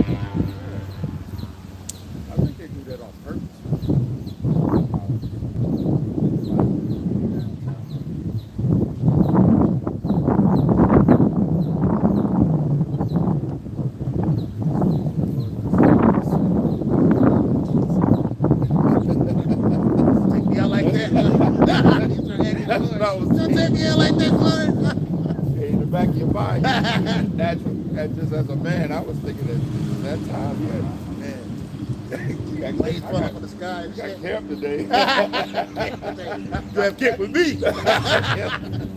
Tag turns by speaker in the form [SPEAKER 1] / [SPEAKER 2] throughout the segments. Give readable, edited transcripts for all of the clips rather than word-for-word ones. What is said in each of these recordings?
[SPEAKER 1] I think they do that on purpose.
[SPEAKER 2] Take me out like that.
[SPEAKER 1] That's what I was
[SPEAKER 2] Don't take me out like that, Floyd.
[SPEAKER 1] in the back of your mind. Natural, and just as a man, I was thinking that time, yeah, man. You got
[SPEAKER 2] Blades fall up in the sky and
[SPEAKER 1] got
[SPEAKER 2] shit.
[SPEAKER 1] camp today.
[SPEAKER 2] You have camp with me.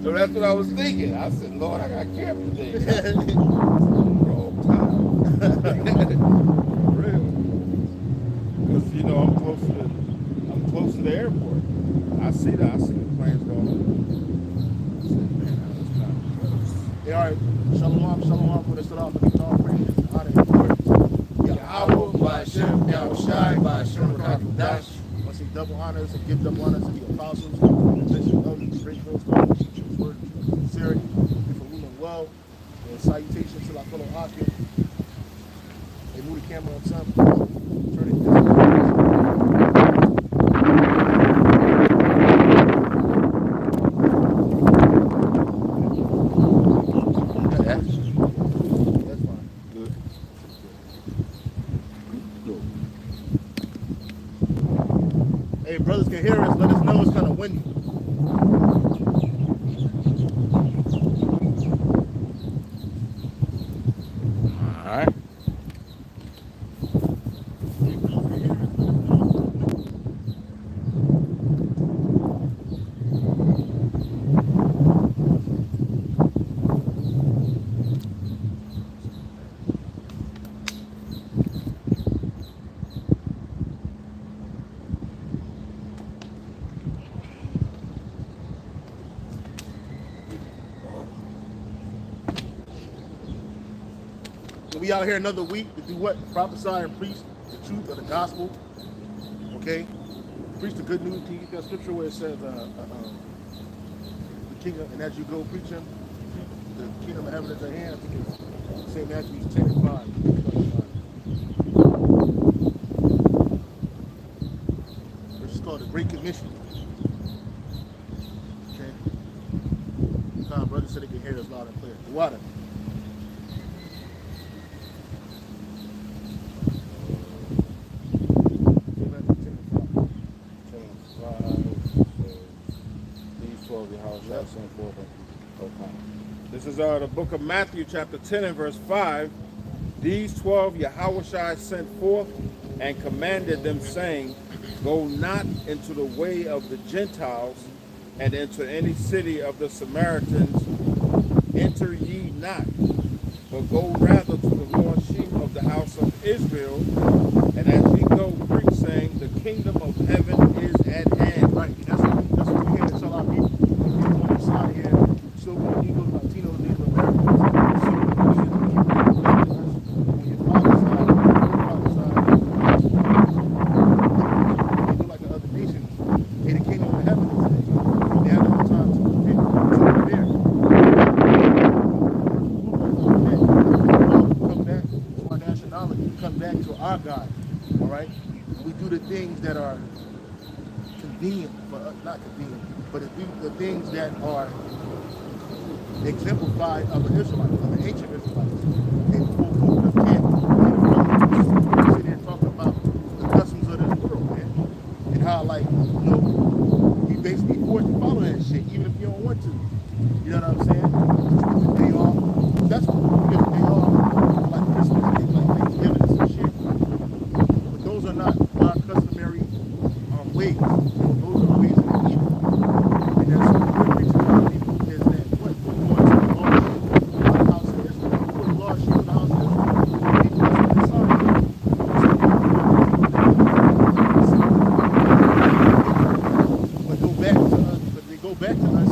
[SPEAKER 1] So that's what I was thinking. I said, Lord, I got camp today. Wrong time. For real. Because you know I'm close to the airport. I see the planes going. I said, man, that's not close.
[SPEAKER 2] Yeah, all right. Shalom, shalom. We're going to start off with the talk praise and honor and glory. Yahweh, by Hashem, Yahushai, by Hashem, Dash. Once he double honors and give double honors to the apostles, the bishop, elders, great millstones, teachers, word, sincerity, and for ruling well. And salutations to our fellow Akim. They move the camera up some. Turn it this way. That's fine.
[SPEAKER 1] Good.
[SPEAKER 2] Hey, brothers can hear us. Let us know it's kind of windy.
[SPEAKER 1] All right.
[SPEAKER 2] We out here another week to do what? Prophesy and preach the truth of the gospel. Okay? Preach the good news. Can you get that scripture where it says, the kingdom, and as you go preaching, the kingdom of heaven is at hand? I think it's St. Matthew 10:5. Which is called the Great Commission. Okay? Come on, brother said they can hear us loud and clear. The water.
[SPEAKER 1] This is the book of Matthew, chapter 10 and verse 5. These 12 Yahushai sent forth and commanded them, saying, Go not into the way of the Gentiles, and into any city of the Samaritans enter ye not, but go rather to the lost sheep of the house of Israel. And as ye go, preach, saying, The kingdom of heaven is at hand.
[SPEAKER 2] Right, that's what we here to tell our people. People on the side here, so many people, Latinos, Native Americans, so many people, when you prophesy, you do like the other nations, hey, the kingdom of heaven is at hand. They have no time to prepare. Come back to our nationality, come back to our God, all right? We do the things that are convenient for us, not convenient, but the things that are exemplified of the Israelites, of the ancient Israelites. They can't sit here and talk about the customs of this world, man, and how, like, you basically forced to follow that shit, even if you don't want to. You know what I'm saying? They all, that's what we get a day off, like Christmas, and like Thanksgiving and some shit. But those are not our customary ways. Those are ways of evil. And that's what we're preaching to our people is that what? We're going to the lost sheep of the house of Israel. We're the lost sheep of the house of Israel. People that's on the side. But go back to us, but they go back to us.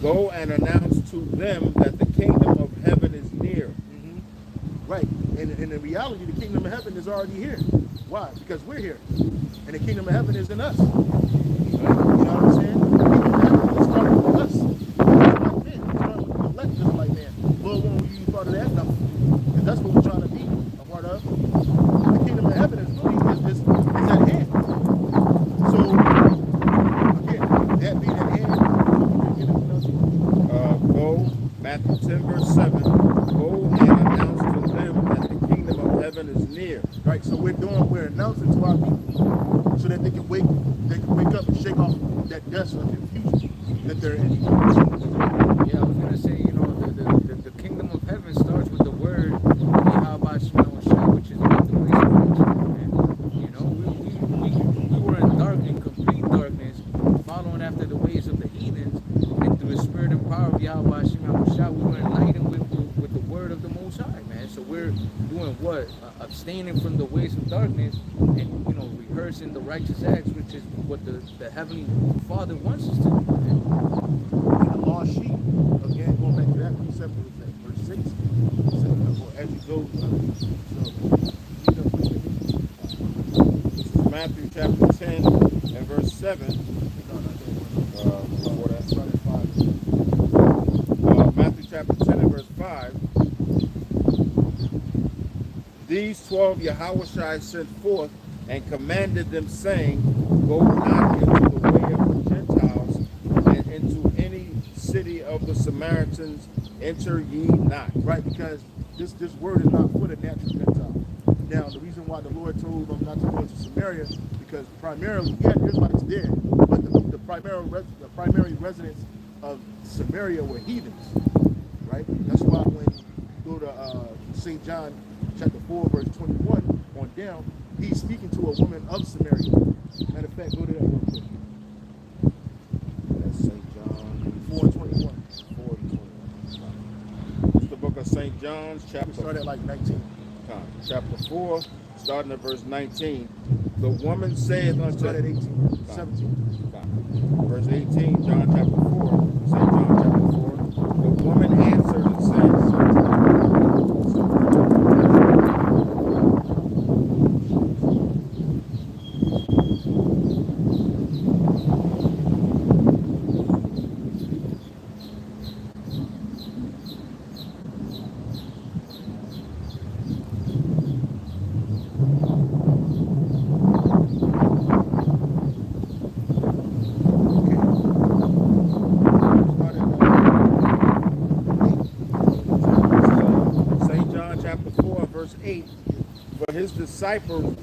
[SPEAKER 1] Go and announce to them that the kingdom of heaven is near.
[SPEAKER 2] Right, and And in reality, the kingdom of heaven is already here. Why? Because we're here. And the kingdom of heaven is in us. Right? You know what I'm saying? The kingdom of heaven is starting with us. Like man. It's starting with the elect just like man. Lord won't use part of that number. And that's what we're trying to be a part of. And the kingdom of heaven is really is at hand. So again, that being at hand,
[SPEAKER 1] Go, Matthew 10, verse 7. Go and announce to them that the kingdom of heaven is near.
[SPEAKER 2] right? So we're announcing to our people so that they can wake up and shake off that dust of confusion that they're in.
[SPEAKER 3] Yeah, I was gonna say, you know, the kingdom of heaven starts with the word Gmshawaii, which is about the grace of God. You know, we were in complete darkness, following after the ways of the heathens, and through the spirit and power of Yahweh, we were enlightened with the word of the Most High, man. So we're doing what? Abstaining from the ways of darkness, and you know, rehearsing the righteous acts, which is what the Heavenly Father wants us to do, man.
[SPEAKER 2] And the lost sheep, again, going back to that precept, verse 6. So, as you go,
[SPEAKER 1] This is Matthew chapter 10 and verse 7. Before that. Matthew chapter 10 and verse 5. These 12 Yahushua sent forth and commanded them, saying, go not into the way of the Gentiles, and into any city of the Samaritans enter ye not.
[SPEAKER 2] right, because this word is not for the natural Gentile. Now, the reason why the Lord told them not to go into Samaria, because primarily, yeah, the Israelites there, but the primary residents of Samaria were heathens, right? That's why when you go to St. John chapter 4, verse 21 on down, he's speaking to a woman of Samaria. Matter of fact, go to that real quick.
[SPEAKER 1] That's St. John
[SPEAKER 2] 4 and 21.
[SPEAKER 1] 4 and 21. It's the book of St. John's, chapter
[SPEAKER 2] Start at like 19.
[SPEAKER 1] Chapter 4, starting at verse 19. The woman saith unto
[SPEAKER 2] Start at 18. 17.
[SPEAKER 1] Verse 18, John chapter 4, St. John chapter 4. The woman answered and said, St. John chapter 4, verse 8. But his disciples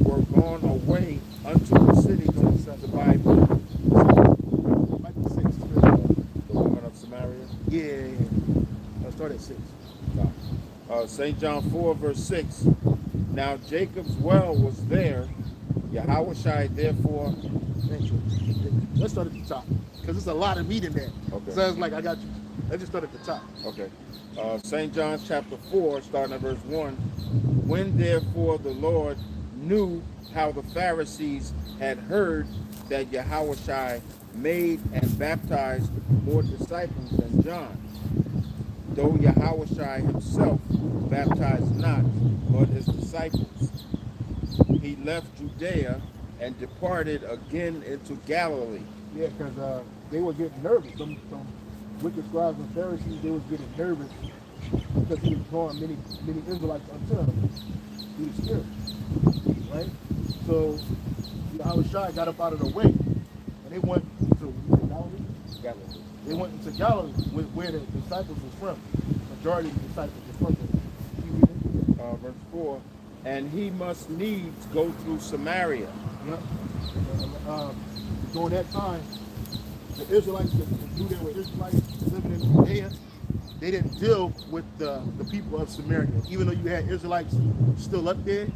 [SPEAKER 1] were gone away unto the city to buy food.
[SPEAKER 2] Might be 6.
[SPEAKER 1] The woman of Samaria.
[SPEAKER 2] Yeah. I'll start at 6.
[SPEAKER 1] St. John 4, verse 6. Now Jacob's well was there. Yahushua therefore.
[SPEAKER 2] Let's start at the top, because there's a lot of meat in there.
[SPEAKER 1] Okay.
[SPEAKER 2] Sounds like I got you. Let's just start at the top.
[SPEAKER 1] Okay. St. John chapter 4, starting at verse 1. When therefore the Lord knew how the Pharisees had heard that Yahushua made and baptized more disciples than John, though Yahushua himself baptized not, but his disciples, he left Judea and departed again into Galilee.
[SPEAKER 2] Yeah, because they were getting nervous. Some wicked scribes and Pharisees, they was getting nervous because he was drawing many Israelites unto him through the Spirit, right? So Yahushua got up out of the way, and they went to Galilee. They went into Galilee, where the disciples were from. Majority of the disciples were from there.
[SPEAKER 1] Verse 4. And he must needs go through Samaria.
[SPEAKER 2] Yep. During that time, the Israelites that knew they were Israelites living in Judea, they didn't deal with the people of Samaria. Even though you had Israelites still up there,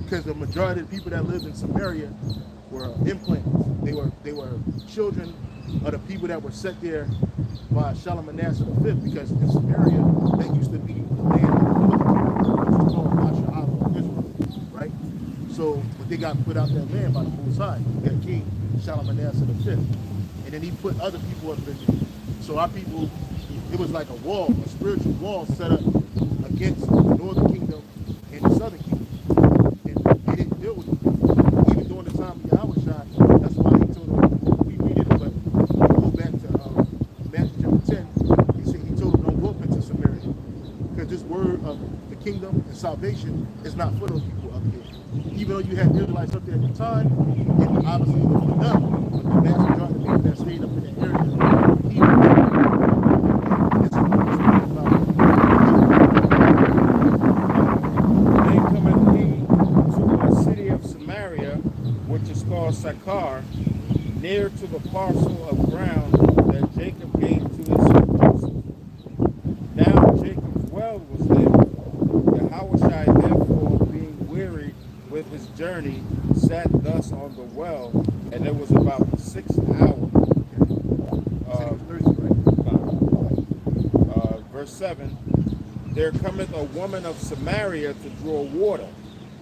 [SPEAKER 2] because the majority of the people that lived in Samaria were implants. They were children of the people that were set there by Shalmaneser V, because in Samaria, that used to be the land which is called Gmshawaii, Israel, right? So, but they got put out that land by the Most High, that king, Shalmaneser V. And then he put other people up in there. So our people, it was like a wall, a spiritual wall set up against the northern kingdom and the southern kingdom. And they didn't deal with it. Even during the time of Yahushua, that's why he told them, we read it, but go back to Matthew chapter 10, he told them, don't go up into Samaria. Because this word of the kingdom and salvation is not for those people up here. Even though you had Israelites up there at the time, and obviously it was for them, but the vast majority of people that stayed up in that area were heathen. And that's what we're speaking about.
[SPEAKER 1] Then cometh he to a city of Samaria, which is called Sychar, near to the parcel of ground that Jacob gave to his son Joseph. Now Jacob's well was there. Yahushua therefore, being wearied with his journey, sat thus on the well, and it was about the 6th hour. Verse 7, there cometh a woman of Samaria to draw water.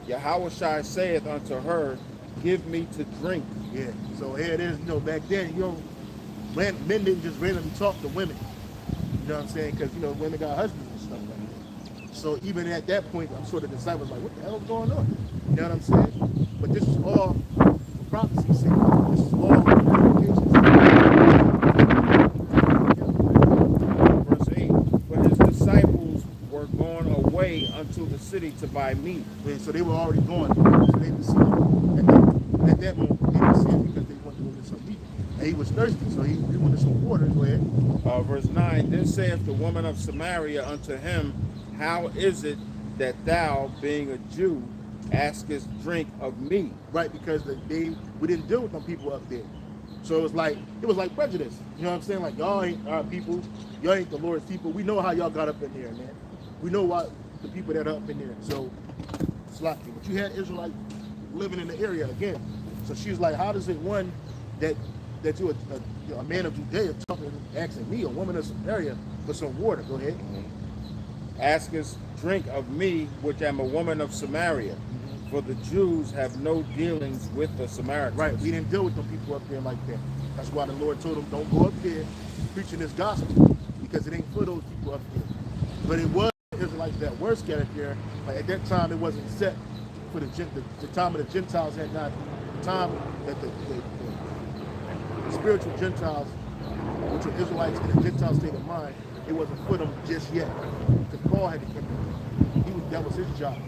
[SPEAKER 1] Yahushua saith unto her, give me to drink.
[SPEAKER 2] Yeah, so here it is, back then, men didn't just randomly talk to women. You know what I'm saying? Because, women got husbands and stuff like that. So even at that point, I'm sure the disciples like, what the hell is going on? You know what I'm saying? But this is all for prophecy's sake. This is all for purification's sake.
[SPEAKER 1] Verse 8, but his disciples were gone away unto the city to buy meat.
[SPEAKER 2] Yeah, so they were already gone. So they didn't see him. At that moment, they didn't see him because they wanted to go get some meat. And he was thirsty, so he wanted some water. Go ahead.
[SPEAKER 1] Verse 9, then saith the woman of Samaria unto him, how is it that thou, being a Jew, askest drink of me?
[SPEAKER 2] Right, because we didn't deal with them people up there. So it was like prejudice. You know what I'm saying? Like, y'all ain't our people. Y'all ain't the Lord's people. We know how y'all got up in there, man. We know what the people that are up in there. So it's like, but you had Israelites living in the area again. So she was like, how does it, one, that you're a man of Judea talking, asking me, a woman of Samaria, for some water? Go ahead.
[SPEAKER 1] Askest drink of me, which am a woman of Samaria. For the Jews have no dealings with the Samaritans.
[SPEAKER 2] Right, we didn't deal with them people up there like that. That's why the Lord told them, don't go up there preaching this gospel, because it ain't for those people up there. But it was Israelites that were scattered there. Like at that time, it wasn't set for the time of the Gentiles had not, the time that the spiritual Gentiles, which were Israelites in a Gentile state of mind, it wasn't for them just yet. Because Paul had to come in. That was his job.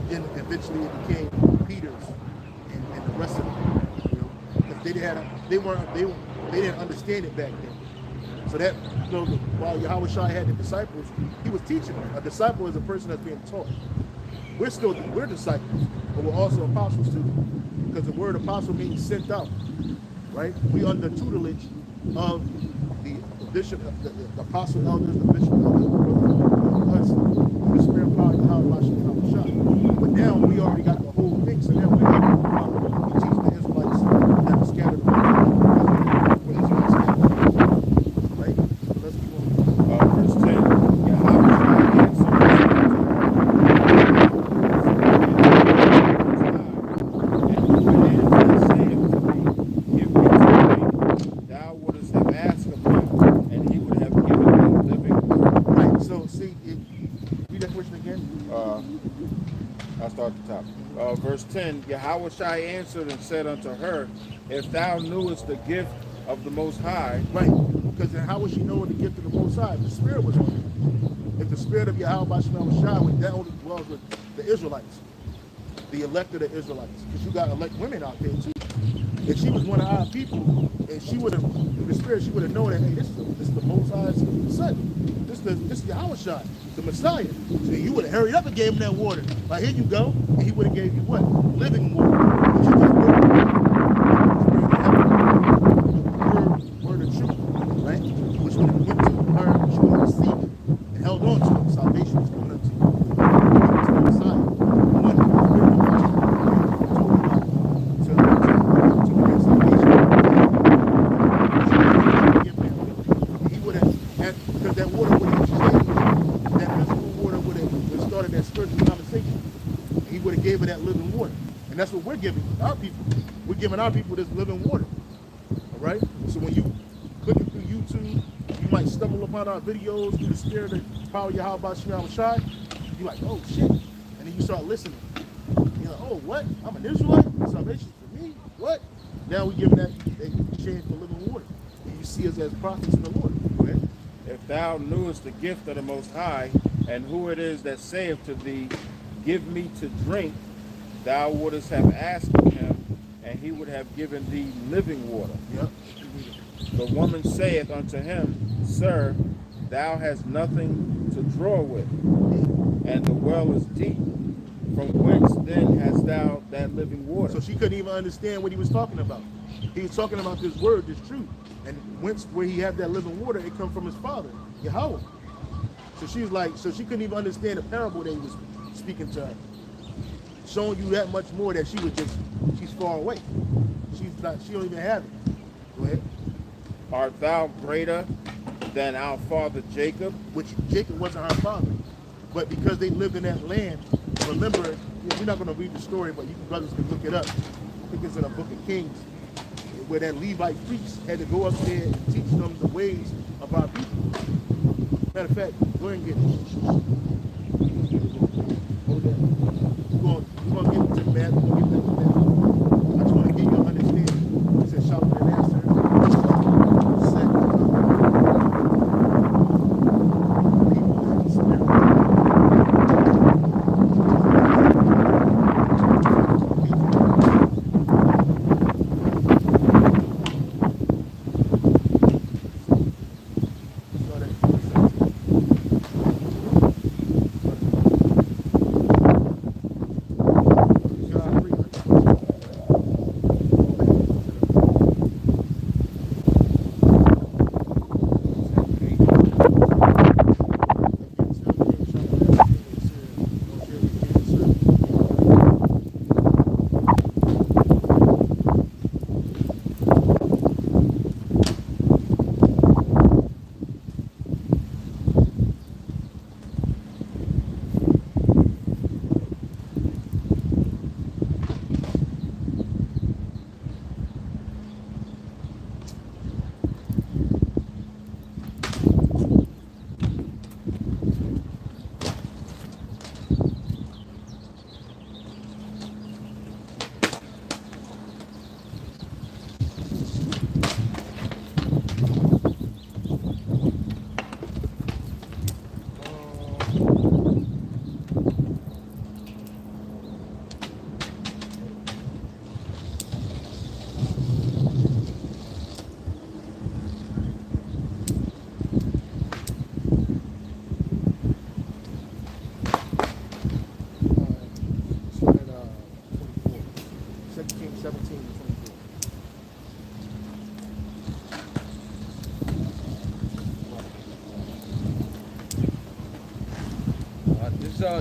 [SPEAKER 2] Then eventually it became Peter's and the rest of them. Because they didn't understand it back then. So that, while Yahushua had the disciples, he was teaching them. A disciple is a person that's being taught. We're disciples, but we're also apostles too. Because the word apostle means sent out. Right? We under tutelage of the bishop, the apostle elders, the bishop elders, the spirit power of Yahushua. But now we already got the whole thing, so now we teach the Israelites that are scattered around. Right? So let's keep on.
[SPEAKER 1] Verse 10, Yahushua answered Verse 10, Yahushua answered and said unto her, if thou knewest the gift of the Most High.
[SPEAKER 2] Right, because then how would she know the gift of the Most High? The Spirit was on her. If the Spirit of Yahushua, that only dwells with the Israelites, the elect of the Israelites. Because you got elect women out there too. If she was one of our people, and she would have, the Spirit, she would have known that, hey, this is the Most High's son. This is Yahushua, the Messiah. So you would have hurried up and gave him that water. Like, here you go. And he would have gave you what? Living water. But you just word of truth, right? Which would have given to her, she would have received it and held on to it. Salvation was coming up to you. To the Messiah. One who he would have, because that water would have changed, that physical water would have started that spiritual conversation. He would have gave her that living water. And that's what we're giving our people. We're giving our people this living water. All right? So when you clicking through YouTube, you might stumble upon our videos through the spirit of power Yahushua. you're like, oh shit. And then you start listening. You're like, oh, what? I'm an Israelite? Salvation for me? What? Now we give that exchange for living water. And you see us as prophets of the Lord. Go ahead.
[SPEAKER 1] If thou knewest the gift of the Most High, and who it is that saith to thee, give me to drink, thou wouldest have asked of him, and he would have given thee living water.
[SPEAKER 2] Yep.
[SPEAKER 1] The woman saith unto him, Sir, thou hast nothing to draw with, and the well is deep. From whence then hast thou that living water?
[SPEAKER 2] So she couldn't even understand what he was talking about. He was talking about this word, this truth. And whence where he had that living water, it come from his father, Yahweh. So she was like, so she couldn't even understand the parable that he was speaking to her. Showing you that much more that she was just, she's far away. She's not, she don't even have it. Go ahead.
[SPEAKER 1] Art thou greater than our father Jacob?
[SPEAKER 2] Which Jacob wasn't her father. But because they lived in that land, remember, we're not going to read the story, but you brothers can look it up. I think it's in the book of Kings, where that Levite priest had to go up there and teach them the ways of our people. Matter of fact, go ahead and get it. Hold that. We're going to get to the math. We're going to get that to math. I just want to give you an understanding. It says, shout and answer.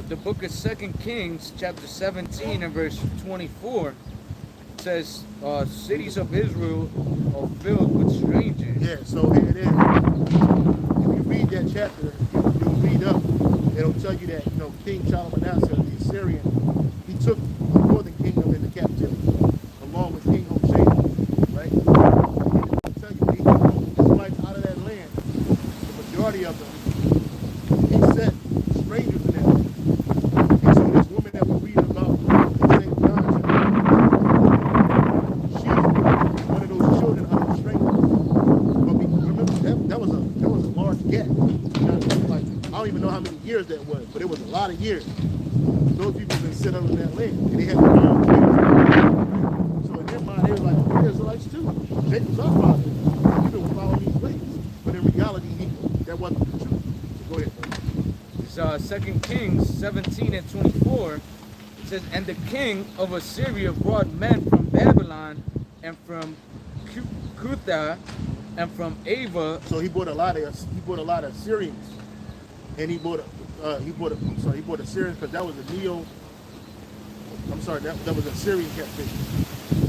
[SPEAKER 3] The book of 2 Kings, chapter 17 and verse 24, says, cities of Israel are filled with strangers.
[SPEAKER 2] Yeah, so here it is. If you read that chapter, you'll read up. It'll tell you that, King Shalmaneser, the Assyrian, he took the northern kingdom into captivity, along with King Hoshea, right? It'll tell you, he took the Israelites out of that land. The majority of them, he sent strangers in that land. And so this woman that we're reading about in St. John, she's one of those children of the strangers. But remember, that was a large gap. Like, I don't even know how many years that was, but it was a lot of years. Those people been sitting up in that land, and they had to learn. So in their mind, they were like, we're Israelites too. Jacob's our father. We've been following these ways. But in reality, that wasn't the truth. So go ahead, brother.
[SPEAKER 3] It's 2 Kings 17 and 24. It says, and the king of Assyria brought men from Babylon and from Cutha and from Ava.
[SPEAKER 2] So he brought a lot of Syrians, and he brought Assyrians because that was a that was a Syrian captivity.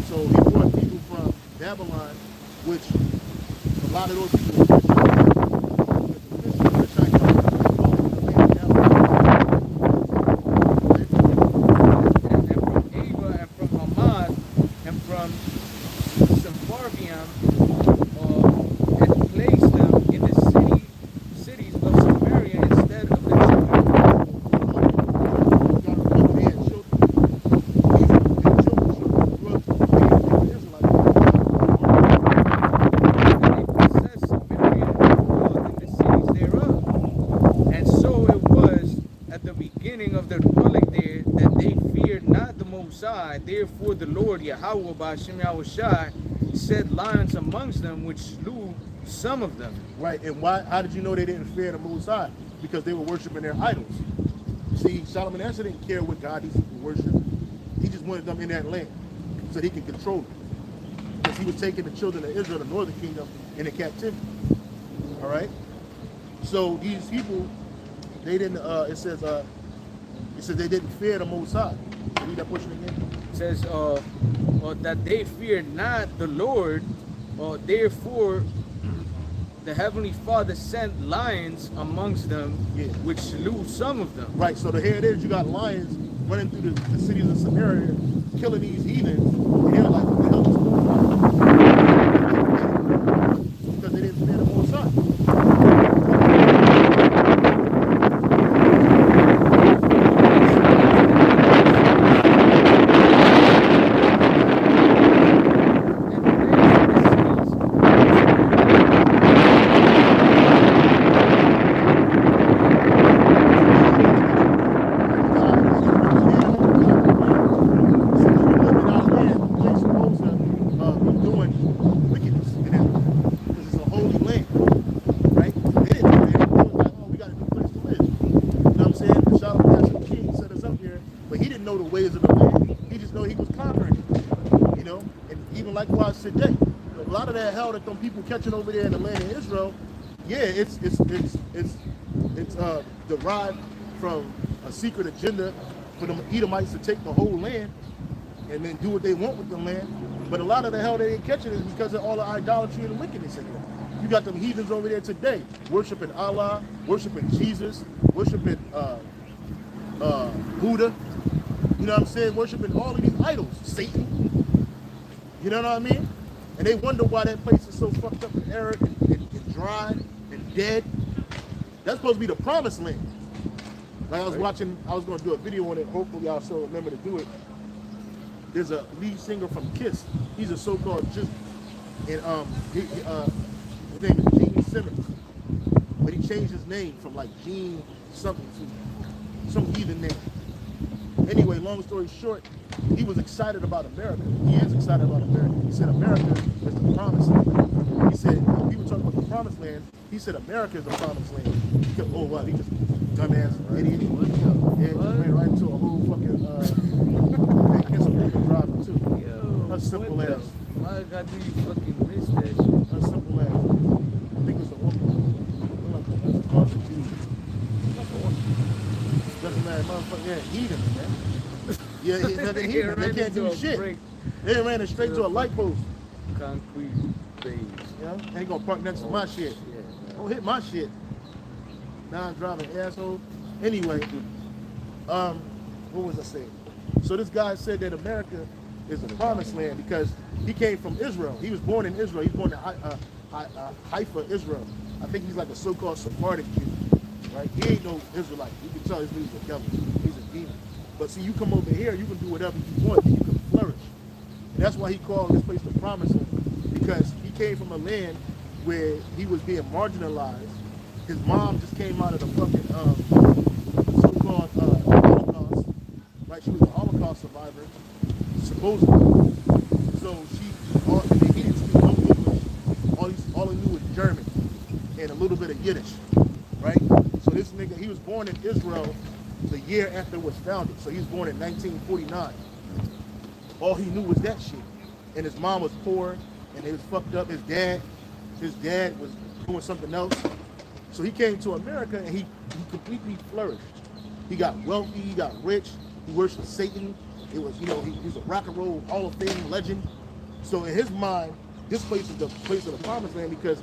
[SPEAKER 2] So he brought people from Babylon, which a lot of those people were
[SPEAKER 3] dialect there, that they feared not the Most High. Therefore the Lord Yahweh Ba'Shem Yahushai set lions amongst them, which slew some of them.
[SPEAKER 2] Right, and why? How did you know they didn't fear the Most High? Because they were worshiping their idols. See, Solomon answer didn't care what God these people worship. He just wanted them in that land so he could control them. Because he was taking the children of Israel, the northern kingdom, into captivity. All right. So these people, they didn't. It says they didn't fear the Most High. Read that portion again.
[SPEAKER 3] It says that they feared not the Lord, therefore the Heavenly Father sent lions amongst them,
[SPEAKER 2] Yeah.
[SPEAKER 3] which slew some of them.
[SPEAKER 2] Right. So here it is. You got lions running through the cities of Samaria, killing these heathens. And they're like, what the hell is going on? Because they didn't fear the Most High. Today, a lot of that hell that them people catching over there in the land of Israel, yeah, it's derived from a secret agenda for them Edomites to take the whole land and then do what they want with the land. But a lot of the hell they ain't catching is because of all the idolatry and the wickedness in there. You got them heathens over there today, worshiping Allah, worshiping Jesus, worshiping Buddha. You know what I'm saying? Worshiping all of these idols, Satan. You know what I mean? And they wonder why that place is so fucked up and arid and dry and dead. That's supposed to be the promised land. Like I was watching, I was going to do a video on it. Hopefully I'll still remember to do it. There's a lead singer from Kiss. He's a so-called Jew. And his name is Gene Simmons. But he changed his name from like Gene something to some heathen name. Anyway, long story short, he was excited about America. He is excited about America. He said America is the promised land. He said, when people talk about the promised land, he said America is the promised land. He oh, wow, he just dumbass idiot. Yeah, he just ran right into a whole fucking cancel driver too.
[SPEAKER 3] Yo,
[SPEAKER 2] That's simple
[SPEAKER 3] what
[SPEAKER 2] ass.
[SPEAKER 3] Why God do you fucking miss that shit?
[SPEAKER 2] That's simple ass. I think it's a woman. That's a prostitute. Doesn't matter, motherfucker. Yeah, heathen, man. Yeah, they can't do shit. They ran it straight to a light post.
[SPEAKER 3] Concrete base.
[SPEAKER 2] Yeah, ain't gonna park next to my shit.
[SPEAKER 3] Yeah.
[SPEAKER 2] Don't hit my shit. Non-driving asshole. Anyway, what was I saying? So this guy said that America is the promised land because he came from Israel. He was born in Israel. He was born in Haifa, Israel. I think he's like a so-called Sephardic Jew. Right? He ain't no Israelite. You can tell his dude's a devil. He's a demon. But see, you come over here, you can do whatever you want, and you can flourish. And that's why he called this place the Promised Land, because he came from a land where he was being marginalized. His mom just came out of the fucking so-called Holocaust. Right? She was a Holocaust survivor, supposedly. So he didn't speak no English. All he knew was German and a little bit of Yiddish. Right? So this nigga, he was born in Israel the year after it was founded. So he was born in 1949. All he knew was that shit. And his mom was poor and it was fucked up. His dad was doing something else. So he came to America and he completely flourished. He got wealthy, he got rich, he worshiped Satan. It was, he was a rock and roll Hall of Fame legend. So in his mind, this place is the place of the promised land because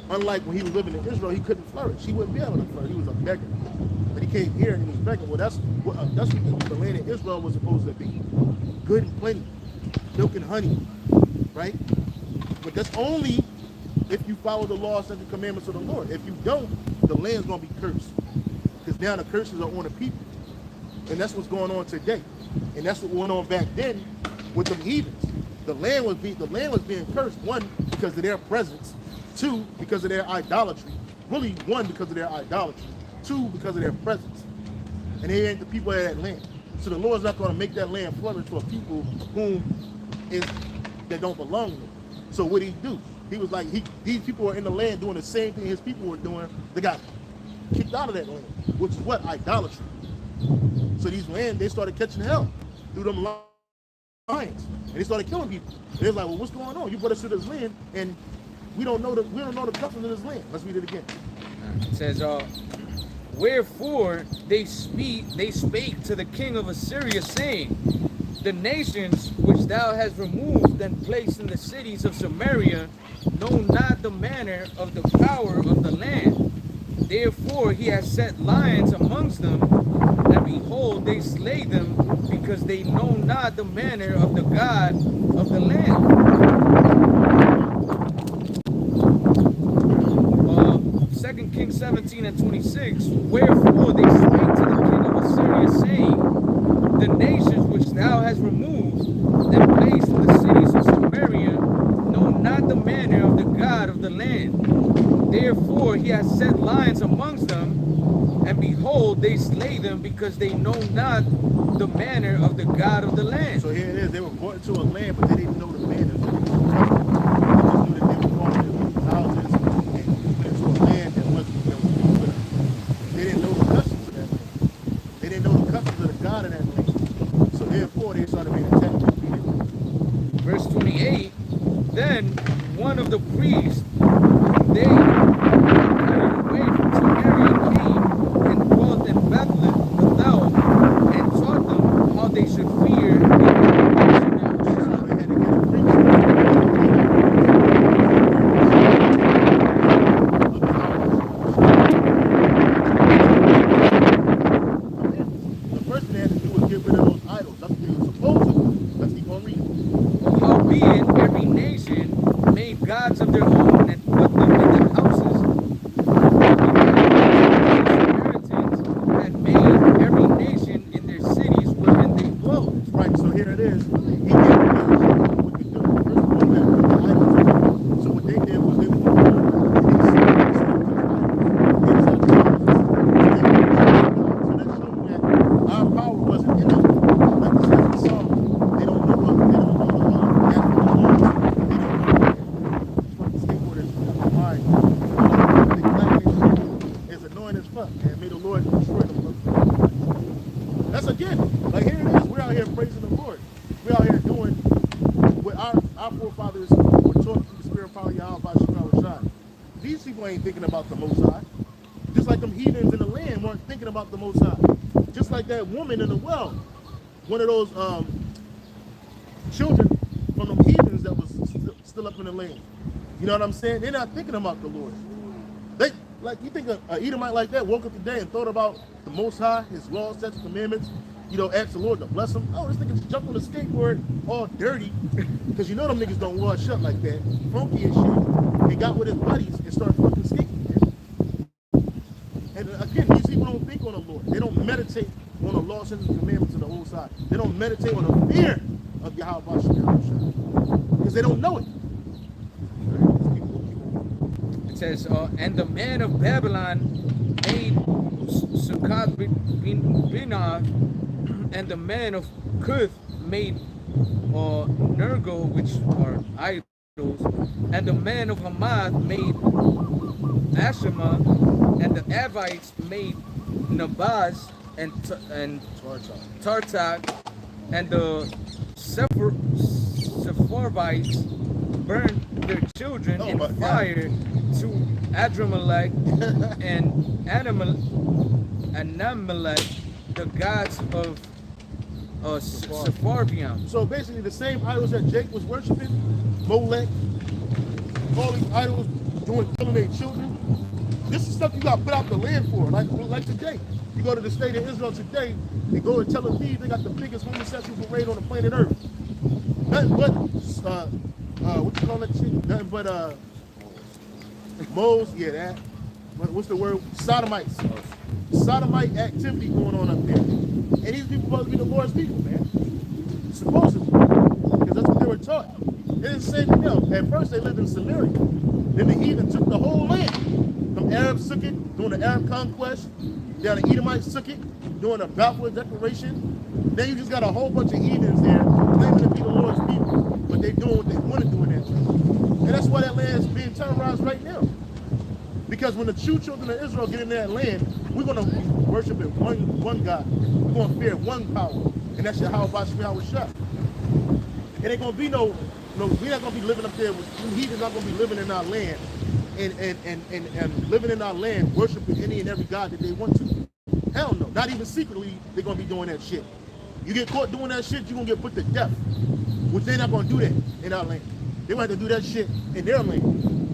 [SPEAKER 2] unlike when he was living in Israel, he couldn't flourish. He wouldn't be able to flourish. He was a beggar. But he came here and he was begging. Well, that's what the land in Israel was supposed to be. Good and plenty. Milk and honey. Right? But that's only if you follow the laws and the commandments of the Lord. If you don't, the land's going to be cursed. Because now the curses are on the people. And that's what's going on today. And that's what went on back then with the heathens. The land was being cursed, one, because of their presence. Two, because of their idolatry. Really, one, because of their idolatry. Two, because of their presence. and they ain't the people of that land. So the Lord's not going to make that land flourish for people that don't belong to him. So what did he do? He was like, these people are in the land doing the same thing his people were doing. They got kicked out of that land, which is what? Idolatry. So these land, they started catching hell through them lions, and they started killing people. They're like, well, what's going on? You brought us to this land, and we don't know the customs of this land. Let's read it again.
[SPEAKER 3] It says, wherefore they spake to the king of Assyria, saying, the nations which thou hast removed and placed in the cities of Samaria know not the manner of the power of the land. Therefore he has set lions amongst them, and behold, they slay them, because they know not the manner of the God of the land. 2 Kings 17:26. Wherefore they spake to the king of Assyria, saying, the nations which thou hast removed and placed in the cities of Samaria know not the manner of the God of the land. Therefore he has set lions amongst them, and behold, they slay them, because they know not the manner of the God of the land.
[SPEAKER 2] So here it is. They were brought into a land, but they didn't know the manners. They just knew that they were brought into these houses and put into a land that wasn't good. They didn't know the customs of that land. They didn't know the customs of the God of that land. So therefore, they started being attacked.
[SPEAKER 3] Verse 28, then one of the priests, they carried away from Samaria came and dwelt in Bethlehem without, and taught them how they should fear the Lord.
[SPEAKER 2] The first thing they had to do was get rid of those idols. That's what they were supposed to do. Let's keep on reading.
[SPEAKER 3] Howbeit every nation made gods of their own and put them in the houses. The Samaritans had made every nation in their cities wherein they dwelt.
[SPEAKER 2] Right, so here it is. He gave them what to do. First of all, they had the idols. So what they did was they were going to go and they set the idols. They set the idols. So that showed that our power wasn't in them. Like it says in Psalm, they don't know the natural laws. They don't know fucking skateboarders in my mind. The black is annoying as fuck, and may the Lord destroy them. That's again, like here it is. We're out here praising the Lord. We're out here doing what our forefathers were taught through the spirit of power Yahweh Shai. These people ain't thinking about the Most High. Just like them heathens in the land weren't thinking about the Most High. Just like that woman in the well, one of those children from them heathens that was still up in the land. You know what I'm saying? They're not thinking about the Lord. They like, you think an Edomite like that woke up today and thought about the Most High, His laws, statutes, commandments, you know, ask the Lord to bless him. Oh, this nigga just jumped on the skateboard all dirty, because you know them niggas don't wash up like that, funky and shit. He got with his buddies and started fucking skating. And again, these people don't think on the Lord. They don't meditate on the law, statutes, and commandments of the whole side. They don't meditate on the fear of Yahweh because they don't know it.
[SPEAKER 3] It says, and the man of Babylon made Sukkot Binah, and the man of Cuth made Nergal, which are idols, and the man of Hamath made Ashima, and the Avites made Nabaz and Tartak, and the Sepharvites burned their children in fire to Adramelech and Anamelech, the gods of Sepharvaim.
[SPEAKER 2] So basically, the same idols that Jake was worshiping, Molech, all these idols killing their children. This is stuff you got to put out the land for, like today. You go to the state of Israel today, they go to Tel Aviv, they got the biggest homosexual parade on the planet Earth. Nothing but, what you call that shit? Nothing but, moles, yeah, that. What's the word? Sodomites. Sodomite activity going on up there. And these people supposed to be the Lord's people, man. Supposedly. Because that's what they were taught. They didn't say anything else. At first, they lived in Samaria. Then the heathen took the whole land. From Arabs took it, during the Arab conquest. Down the Edomites took it. doing a backward declaration, then you just got a whole bunch of heathens there claiming to be the Lord's people, but they doing what they want to do in that land. And that's why that land is being terrorized right now. Because when the true children of Israel get in that land, we're going to be worshiping one God. We're going to fear one power, and that's Yahweh Shah. It ain't going to be no, we're not going to be living up there. Heathens not going to be living in our land and living in our land, worshiping any and every God that they want to. Hell no. Not even secretly, they're going to be doing that shit. You get caught doing that shit, you're going to get put to death. Which they're not going to do that in our land. They're going to have to do that shit in their land.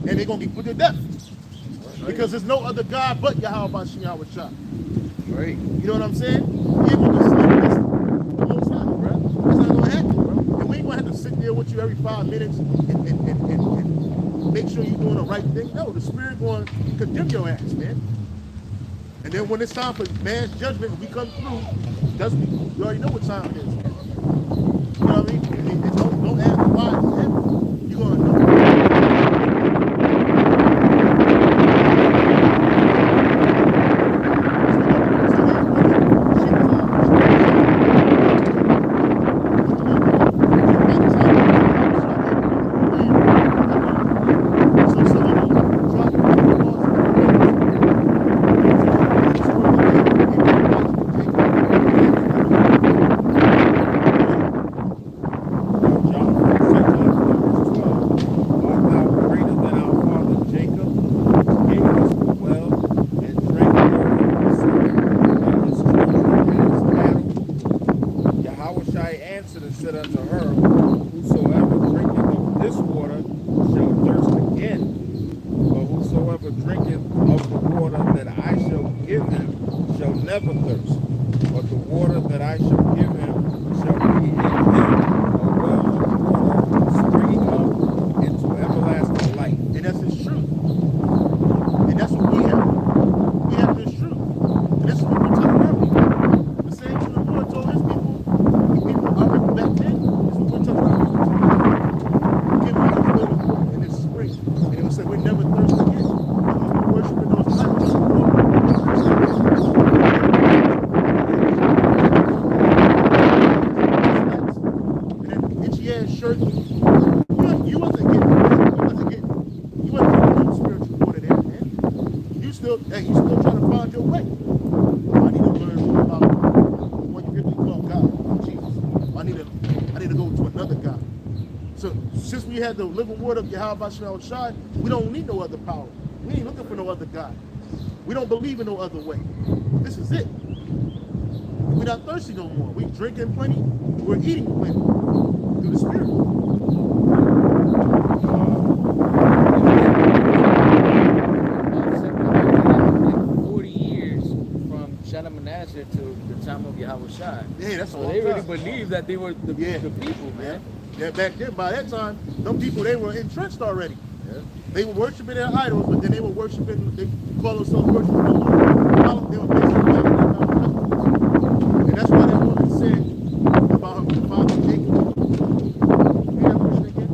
[SPEAKER 2] And they're going to get put to death. Because there's no other God but Yahweh Shah.
[SPEAKER 3] Right.
[SPEAKER 2] You know what I'm saying? You're going to slip this the whole time, bro. That's not going to happen, bro. And we ain't going to have to sit there with you every 5 minutes and make sure you're doing the right thing. No, the Spirit going to condemn your ass, man. And then when it's time for man's judgment, we come through, you already know what time it is. Man. You know what I mean? Don't ask why it's happening. You're going to know. We had the living word of Yahweh Shai, we don't need no other power. We ain't looking for no other God. We don't believe in no other way. This is it. We're not thirsty no more. We drinking plenty. We're eating plenty through the Spirit.
[SPEAKER 3] 40 years from Shalmaneser to the time of Yahweh Shai.
[SPEAKER 2] Yeah, that's
[SPEAKER 3] so they really believed that they were the people, man.
[SPEAKER 2] Yeah, back then, by that time, them people, they were entrenched already. Yeah. They were worshiping their idols, but then they were worshiping, they call themselves worshiping the Lord. They were basically and that's why that woman said about her father Jacob. You hear that verse again?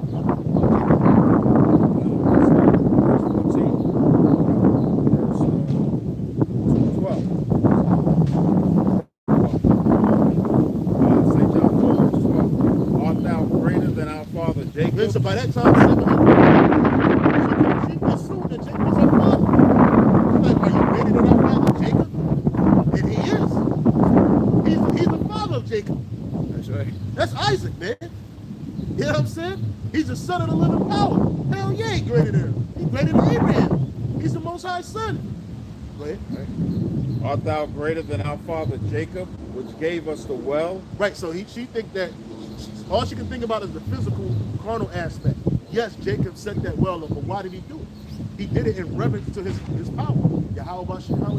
[SPEAKER 2] So by that time, she assumed that Jacob was her father. She's like, are you greater than our father Jacob? And he is. He's the father of Jacob.
[SPEAKER 3] That's right.
[SPEAKER 2] That's Isaac, man. You know what I'm saying? He's the son of the living power. Hell yeah, he's greater than him. He's greater than Abraham. He's the Most High son. Go ahead.
[SPEAKER 1] Right. Art thou greater than our father Jacob, which gave us the well?
[SPEAKER 2] Right, so she think that all she can think about is the physical, carnal aspect. Yes, Jacob set that well up, but why did he do it? He did it in reverence to his power. Yahweh Shah.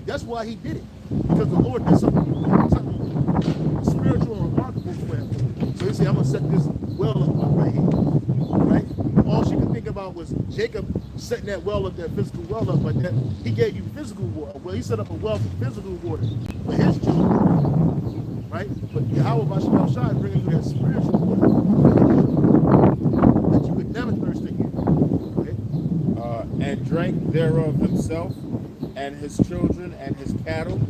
[SPEAKER 2] That's why he did it. Because the Lord did something spiritual and remarkable for him. So he said, I'm going to set this well up right here. Right? All she could think about was Jacob setting that well up, that physical well up, but that he gave you physical water. Well, he set up a well for physical water for his children. Right? But Yahweh Shah bringing you that spiritual water that you would never thirst again. Okay?
[SPEAKER 1] And drank thereof himself and his his children, and his cattle.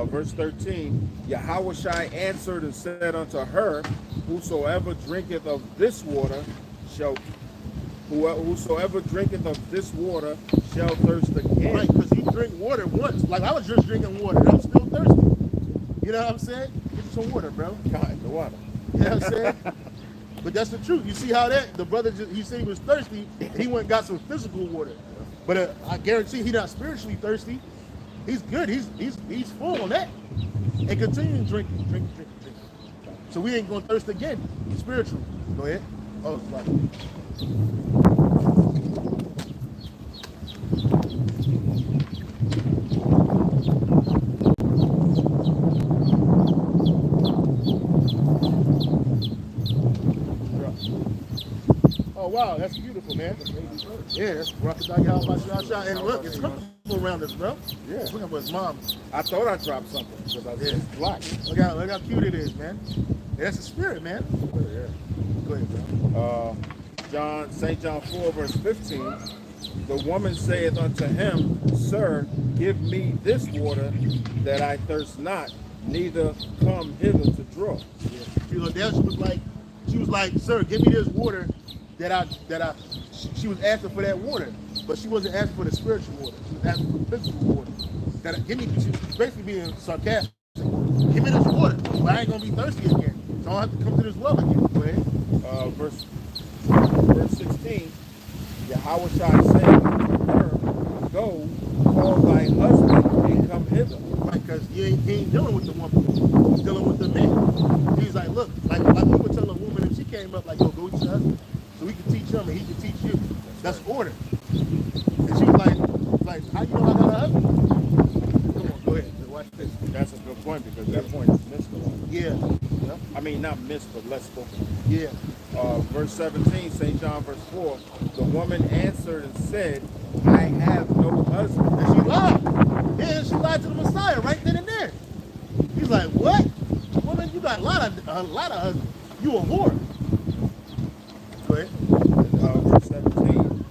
[SPEAKER 1] Verse 13, Yahushua answered and said unto her, whosoever drinketh of this water shall thirst again.
[SPEAKER 2] Right, because you drink water once. Like I was just drinking water, and I'm still thirsty. You know what I'm saying? Get you some water, bro.
[SPEAKER 1] God, the water.
[SPEAKER 2] You know what I'm saying? But that's the truth. You see how the brother, he said he was thirsty, and he went and got some physical water. But I guarantee he's not spiritually thirsty. He's good. He's full on that. And continue drinking. So we ain't going to thirst again. Spiritually. Go ahead. Oh, it's right. Oh wow, that's beautiful, man. Yeah, that's Rockadaya. And look, it's comfortable around us, bro.
[SPEAKER 1] Yeah.
[SPEAKER 2] Look at his mom.
[SPEAKER 1] I thought I dropped something because it's black.
[SPEAKER 2] Look how cute it is, man. Yeah, that's the spirit, man.
[SPEAKER 1] Yeah.
[SPEAKER 2] Go ahead, bro.
[SPEAKER 1] St. John 4, verse 15, the woman saith unto him, Sir, give me this water that I thirst not, neither come hither to draw.
[SPEAKER 2] Yeah. You know, there she was like, Sir, give me this water she was asking for that water, but she wasn't asking for the spiritual water. She was asking for physical water. She was basically being sarcastic. Give me this water, but I ain't gonna be thirsty again. So I don't have to come to this well again. Go ahead.
[SPEAKER 1] Verse 16, Yahushua said unto her, Go, call thy husband and come hither.
[SPEAKER 2] Right, because he ain't dealing with the woman. He's dealing with the man. He's like, look, like we would tell a woman if she came up, like, yo, go with your husband. So we can teach him and he can teach you. That's order. And she was like, how you know I got a husband? Come on, go ahead. Watch this.
[SPEAKER 1] That's a good point because that point is missed a lot.
[SPEAKER 2] Yeah.
[SPEAKER 1] I mean, not missed, but less spoken.
[SPEAKER 2] Yeah.
[SPEAKER 1] Verse 17, St. John verse 4, the woman answered and said, I have no husband.
[SPEAKER 2] And she lied. Yeah, she lied to the Messiah right then and there. He's like, what? Woman, you got a lot of husbands. You a whore. Go ahead.
[SPEAKER 1] Verse 17,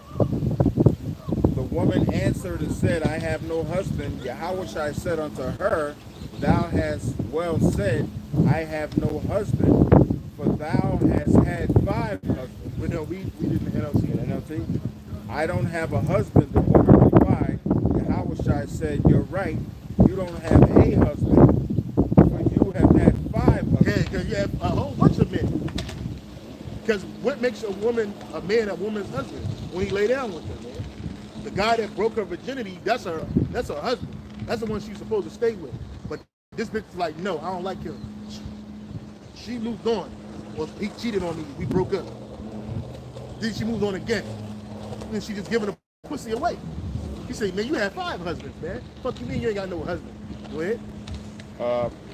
[SPEAKER 1] the woman answered and said, I have no husband. Yahushua said unto her, Thou hast well said, I have no husband, for thou hast had 5 husbands.
[SPEAKER 2] But no, we didn't
[SPEAKER 1] NLT. I don't have a husband, the woman replied. Yahushua said, You're right, you don't have a husband, for you have had 5 husbands.
[SPEAKER 2] Yeah, because you have a whole bunch of men. Because what makes a man a woman's husband? When he lay down with her, man. The guy that broke her virginity, that's her husband. That's the one she's supposed to stay with. But this bitch is like, no, I don't like him. She moved on. Well, he cheated on me. We broke up. Then she moved on again. Then she just giving the pussy away. He said, man, you had 5 husbands, man. Fuck you mean you ain't got no husband? Go ahead.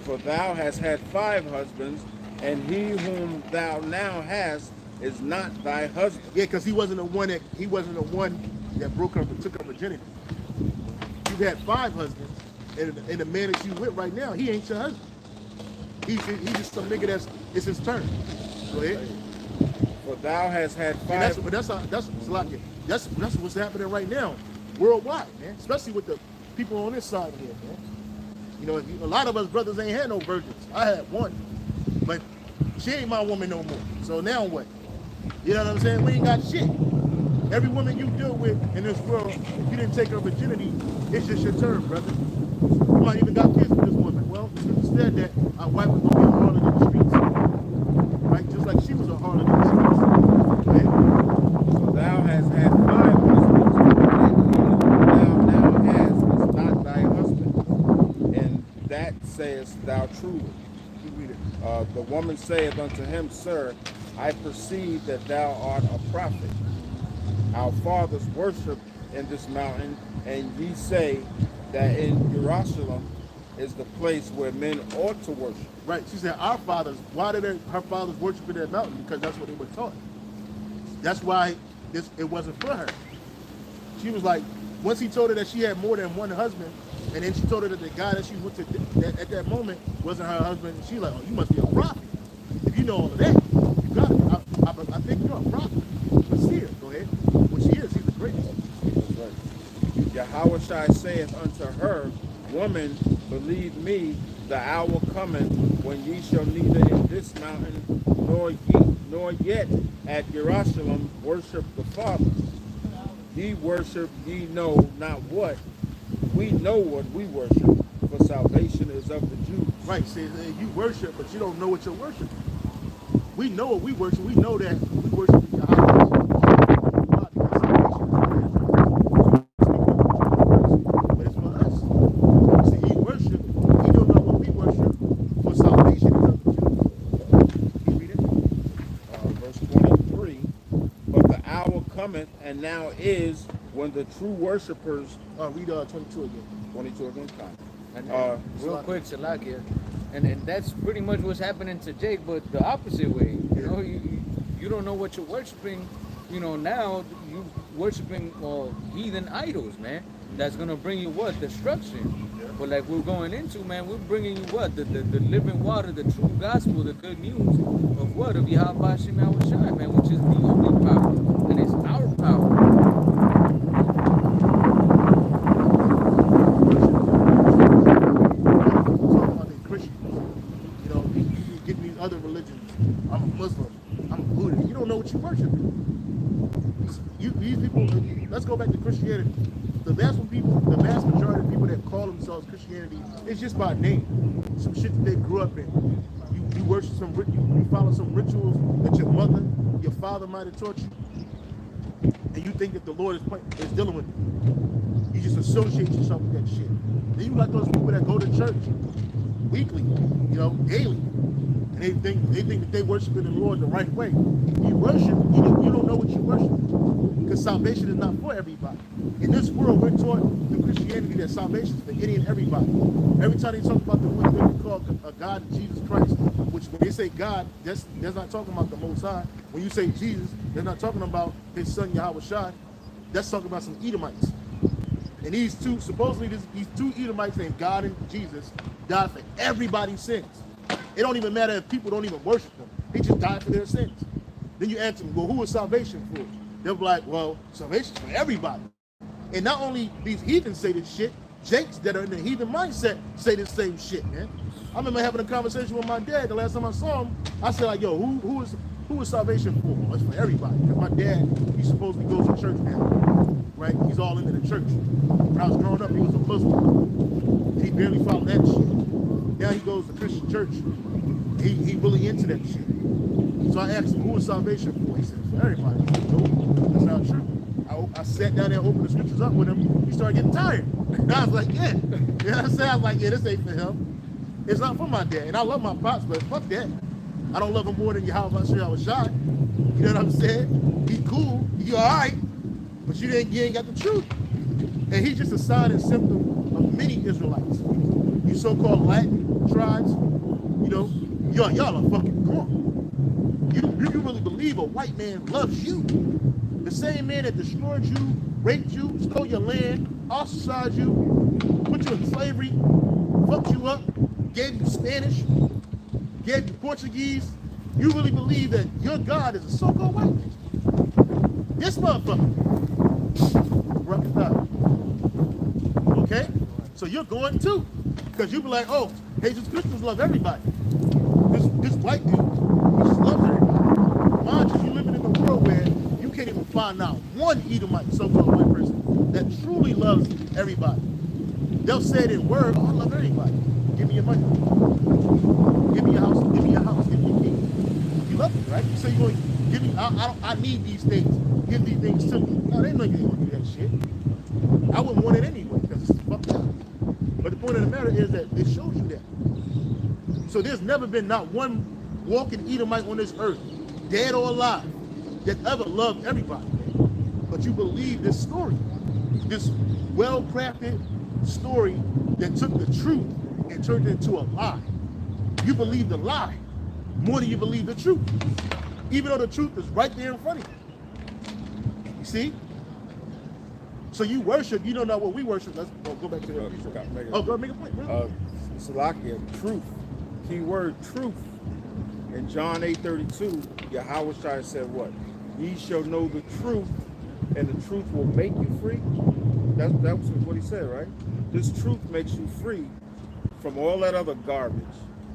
[SPEAKER 1] For thou hast had 5 husbands, and he whom thou now hast is not thy husband.
[SPEAKER 2] Yeah, because he wasn't the one that broke her, took her virginity. You've had 5 husbands, and the man that you with right now, he ain't your husband. He's just some nigga it's his turn. Go ahead.
[SPEAKER 1] For thou hast had 5.
[SPEAKER 2] That's what's happening right now, worldwide, man. Especially with the people on this side here, man. You know, a lot of us brothers ain't had no virgins. I had one, but she ain't my woman no more. So now what? You know what I'm saying? We ain't got shit. Every woman you deal with in this world, if you didn't take her virginity, it's just your turn, brother. You might even got kids with this woman. Well, instead that our wife was gonna be a harlot in the streets, right? Just like she was a harlot in the streets. Right?
[SPEAKER 1] So thou hast had 5 husbands, and he whom thou now hast is not thy husband. And that sayest thou truly. The woman saith unto him, Sir, I perceive that thou art a prophet. Our fathers worship in this mountain, and ye say that in Jerusalem is the place where men ought to worship.
[SPEAKER 2] Right. She said, our fathers, why did her fathers worship in that mountain? Because that's what they were taught. That's why it wasn't for her. She was like, once he told her that she had more than one husband, and then she told her that the guy that she went to at that moment wasn't her husband, she like, oh, you must be a prophet. If you know all of that, you got it. I think you're a prophet. But see her, go ahead. When she is, she's the greatest.
[SPEAKER 1] That's right. Yahushua saith unto her, Woman, believe me, the hour cometh when ye shall neither in this mountain nor yet at Jerusalem worship the Father. Ye worship ye know not what. We know what we worship, for salvation is of the Jews.
[SPEAKER 2] Right, says you worship, but you don't know what you're worshiping. We know what we worship. We know that we worship Yahweh. But it's for us. See, he worship, he don't know what we worship, for salvation is of the Jews. You read it?
[SPEAKER 1] Verse 23, but the hour cometh, and now is, when the true worshipers,
[SPEAKER 2] Read 22 again.
[SPEAKER 1] 22 again, time.
[SPEAKER 3] And real
[SPEAKER 2] Salakia.
[SPEAKER 3] quick, Salakia, and that's pretty much what's happening to Jake, but the opposite way. You know, you don't know what you're worshiping. You know, now you worshiping heathen idols, man. That's gonna bring you what? Destruction.
[SPEAKER 2] Yeah.
[SPEAKER 3] But like we're going into, man, we're bringing you what? The living water, the true gospel, the good news of what? Of Yahweh Shem Yahushai, man, which is the only power, and it's our power.
[SPEAKER 2] Other religions. I'm a Muslim. I'm a Buddhist. You don't know what you worship. These people. Let's go back to Christianity. The vast majority of people that call themselves Christianity, it's just by name. Some shit that they grew up in. You worship you follow some rituals that your mother, your father might have taught you, and you think that the Lord is dealing with you. You just associate yourself with that shit. Then you got those people that go to church weekly, daily. They think that they worshiping the Lord the right way. You worship, you don't know what you worship. Because salvation is not for everybody. In this world, we're taught through Christianity that salvation is for any and everybody. Every time they talk about the one that we call a God, Jesus Christ, which when they say God, that's not talking about the Most High. When you say Jesus, they're not talking about his son Yahushua. That's talking about some Edomites. And these two Edomites named God and Jesus died for everybody's sins. It don't even matter if people don't even worship them. They just died for their sins. Then you ask them, well, who is salvation for? They'll be like, well, salvation's for everybody. And not only these heathens say this shit, Jakes that are in the heathen mindset say this same shit, man. I remember having a conversation with my dad the last time I saw him. I said, like, yo, who is salvation for? Well, it's for everybody. Because my dad, he supposedly goes to church now, right? He's all into the church. When I was growing up, he was a Muslim. He barely followed that shit. Now he goes to Christian church. He really into that shit. So I asked him, who is salvation for? He said, for everybody. I said, no, that's not true. I sat down there and opened the scriptures up with him. He started getting tired. And I was like, yeah. You know what I'm saying? I was like, yeah, this ain't for him. It's not for my dad. And I love my pops, but fuck that. I don't love him more than Yahweh Shem Yahushai. You know what I'm saying? He cool. He all right. But you ain't got the truth. And he's just a sign and symptom of many Israelites. You so-called Latin tribes, y'all are fucking drunk. You really believe a white man loves you. The same man that destroyed you, raped you, stole your land, ostracized you, put you in slavery, fucked you up, gave you Spanish, gave you Portuguese. You really believe that your God is a so-called white man. This motherfucker. Okay? So you're going too. Because you be like, oh, Jesus Christians love everybody. This white dude, he just loves everybody. Mind you, living in a world where you can't even find out one Edomite, so-called white person, that truly loves everybody. They'll say it in word, oh, I love everybody. Give me your money. Give me your house. Give me your house. Give me your key. You love me, right? You say you're going to give me, I need these things. Give these things to me. No, they know you ain't going to do that shit. I wouldn't want it anyway because it's fucked up. But the point of the matter is that it shows you that. So there's never been not one walking Edomite on this earth, dead or alive, that ever loved everybody. But you believe this story, this well-crafted story that took the truth and turned it into a lie. You believe the lie more than you believe the truth, even though the truth is right there in front of you. You see? So you worship, you don't know what we worship. Let's go back to that. Go make a point. Really?
[SPEAKER 1] Salakia, truth. Key word, truth. In John 8:32, Yahushua said what? Ye shall know the truth, and the truth will make you free. that was what he said, right? This truth makes you free from all that other garbage,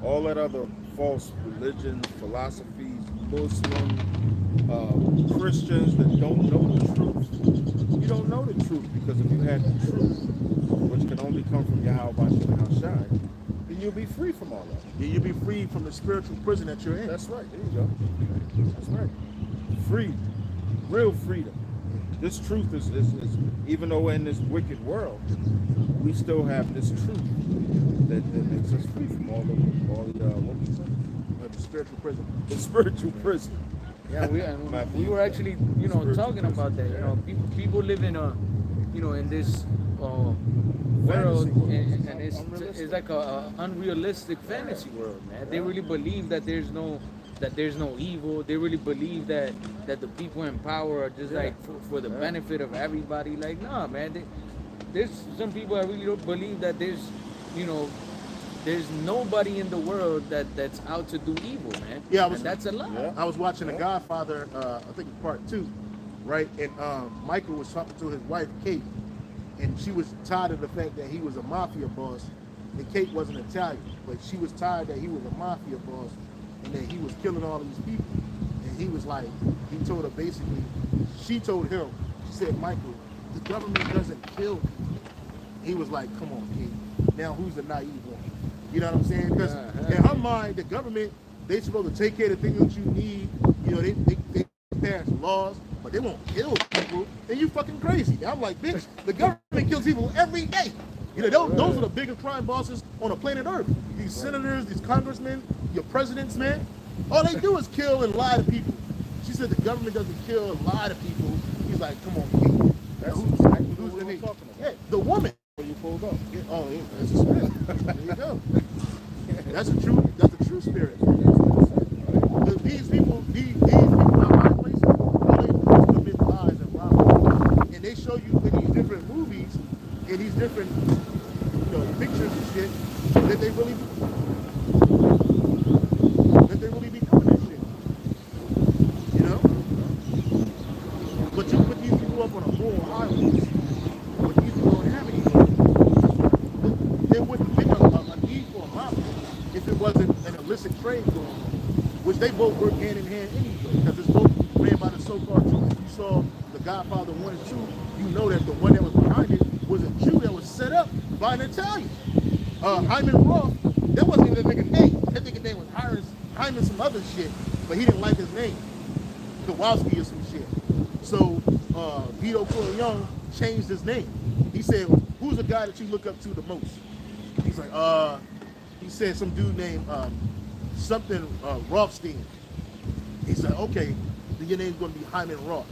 [SPEAKER 1] all that other false religions, philosophies, Muslim, Christians that don't know the truth. You don't know the truth, because if you had the truth, which can only come from Yahweh Shai, then you'll be free from all that.
[SPEAKER 2] Yeah, you'll be free from the spiritual prison that you're in.
[SPEAKER 1] That's right. There you go. That's right. Free, real freedom. This truth is even though we're in this wicked world, we still have this truth that makes us free from all the what we say?
[SPEAKER 2] The spiritual prison.
[SPEAKER 1] The spiritual prison.
[SPEAKER 3] Yeah, we were actually, you know, talking about that. You know, people live in in this world, and it's like a unrealistic fantasy world, man. They really believe that there's no evil. They really believe that the people in power are just like for the benefit of everybody. Like, nah, man. There's some people that really don't believe that there's nobody in the world that's out to do evil, man.
[SPEAKER 2] Yeah,
[SPEAKER 3] and that's a lie.
[SPEAKER 1] Yeah.
[SPEAKER 2] I was watching The Godfather, I think part 2, right? And Michael was talking to his wife, Kate, and she was tired of the fact that he was a mafia boss, and Kate wasn't Italian, but she was tired that he was a mafia boss and that he was killing all these people. And he was like, he told her basically, she told him, she said, Michael, the government doesn't kill people. He was like, come on, Kate. Now who's the naive one? You know what I'm saying? Because in her mind, the government, they supposed to take care of the things that you need. You know, they pass laws, but they won't kill people. And you fucking crazy. I'm like, bitch, the government kills people every day. You know, those are the biggest crime bosses on the planet Earth. These senators, these congressmen, your presidents, man. All they do is kill and lie to people. She said the government doesn't kill and lie to people. He's like, come on, Kate.
[SPEAKER 1] That's
[SPEAKER 2] who's
[SPEAKER 1] exactly
[SPEAKER 2] the
[SPEAKER 1] what
[SPEAKER 2] name?
[SPEAKER 1] I'm talking about.
[SPEAKER 2] Yeah, the woman.
[SPEAKER 1] When you pulled up.
[SPEAKER 2] Yeah, oh, yeah, that's a spirit. There you go. That's a true spirit. These people are high places. All they do is commit lies and robbery. And they show you in these different movies, in these different, pictures and shit, that they really be doing that shit. You know? But you put these people up on a moral highway. But these people don't have any. There wouldn't be a need for a mafia if it wasn't an illicit trade going on, which they both work hand in hand anyway, because it's both ran by the so-called Jews. If you saw The Godfather 1 and 2, you know that the one that was behind it was a Jew that was set up by an Italian. Hyman Roth, that wasn't even a nigga name. That nigga name was Hyman some other shit, but he didn't like his name. Kowalski or some shit. So Vito Corleone changed his name. He said, who's the guy that you look up to the most? He's like, he said some dude named Rothstein. He said, okay, then your name's gonna be Hyman Roth.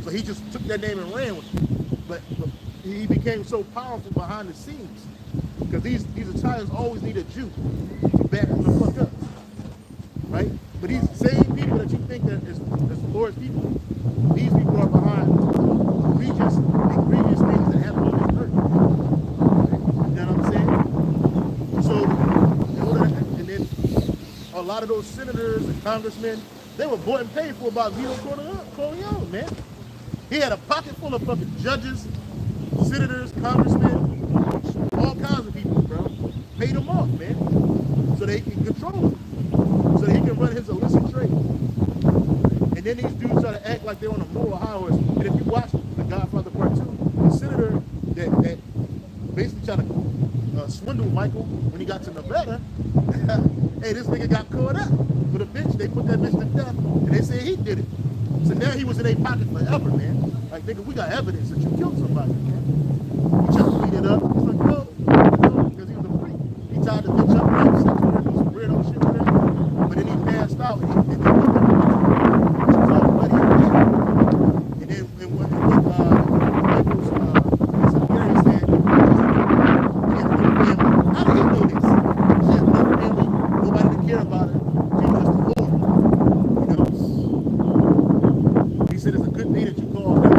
[SPEAKER 2] So he just took that name and ran with it. But he became so powerful behind the scenes because these Italians always need a Jew to back them the fuck up, right? But these same people that you think that is the Lord's people, these people are behind egregious things that happen on this earth. You know what I'm saying? So, and then a lot of those senators and congressmen, they were bought and paid for by Vito Corleone, man. He had a pocket full of fucking judges, senators, congressmen, all kinds of people, bro. Paid them off, man, so they can control him, so that he can run his illicit trade. And then these dudes try to act like they're on a moral high horse. And if you watch The Godfather Part 2, the senator that basically tried to swindle Michael when he got to Nevada, hey, this nigga got caught up with a bitch. They put that bitch to death, and they said he did it. So now he was in their pocket forever, man. Like, nigga, we got evidence that you killed somebody, man. He tried to clean it up. He's like, no, because he was a freak. He tied the bitch up, had sex with her, do some weirdo shit with her. But then he passed out, and he put her she was all bloody and dead. And then when Michael's secretary said, she had no family. How did he know this? She had no family, nobody to care about her. She was just the Lord. You know? He said it's a good thing that you called them,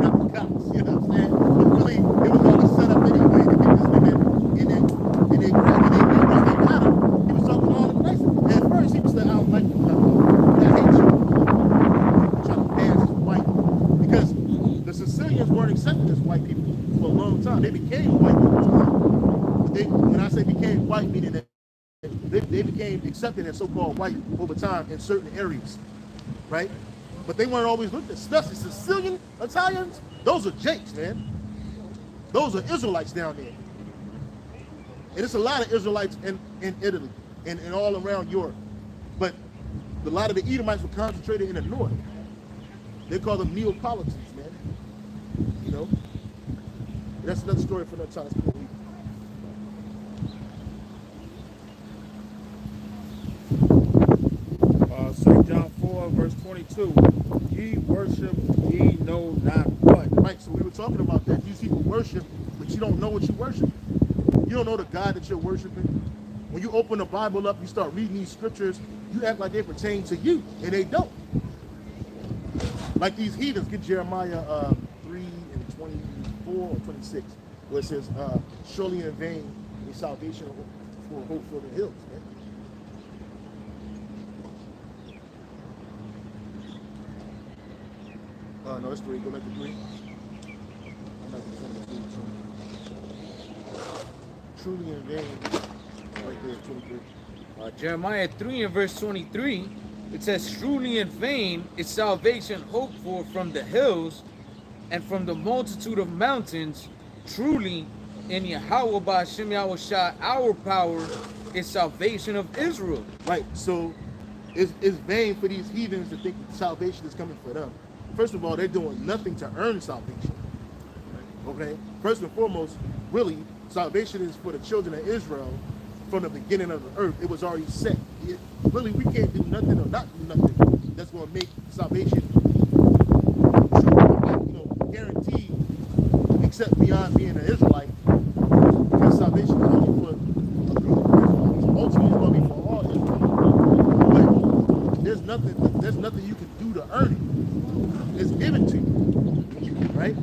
[SPEAKER 2] not the cops. You know what I'm saying? But really, it was all a setup anyway to get this nigga and then once they got him, he was talking all the nice. At first, he was like, I don't like you. white, meaning that they became accepted as so-called white over time in certain areas, right? But they weren't always looked at, especially Sicilian Italians. Those are Jakes, man. Those are Israelites down there. And it's a lot of Israelites in Italy and all around Europe. But a lot of the Edomites were concentrated in the north. They call them Neapolitans, man. You know? That's another story for another time.
[SPEAKER 1] St. John 4, verse 22. Ye worship, ye know not what.
[SPEAKER 2] Right, so we were talking about that. These people worship, but you don't know what you worship. You don't know the God that you're worshiping. When you open the Bible up, you start reading these scriptures, you act like they pertain to you, and they don't. Like these heathens, get Jeremiah 3 and 24 or 26, where it says, surely in vain is salvation for hope for the hills, man. No, it's 3. Go back to 3. I'm not going to 3. Truly in vain, right there, 23.
[SPEAKER 3] Jeremiah 3 and verse 23, it says, truly in vain is salvation hoped for from the hills and from the multitude of mountains. Truly in Yahweh Ba'ashem Yahushua, our power is salvation of Israel.
[SPEAKER 2] Right, so it's vain for these heathens to think that salvation is coming for them. First of all, they're doing nothing to earn salvation. Okay? First and foremost, really, salvation is for the children of Israel from the beginning of the earth. It was already set. Really, we can't do nothing or not do nothing that's going to make salvation guaranteed, except beyond being an Israelite. Because salvation is only for a group of Israelites. Ultimately, it's going to be for all Israelites. But there's nothing you can do to earn it. It's given to you, right?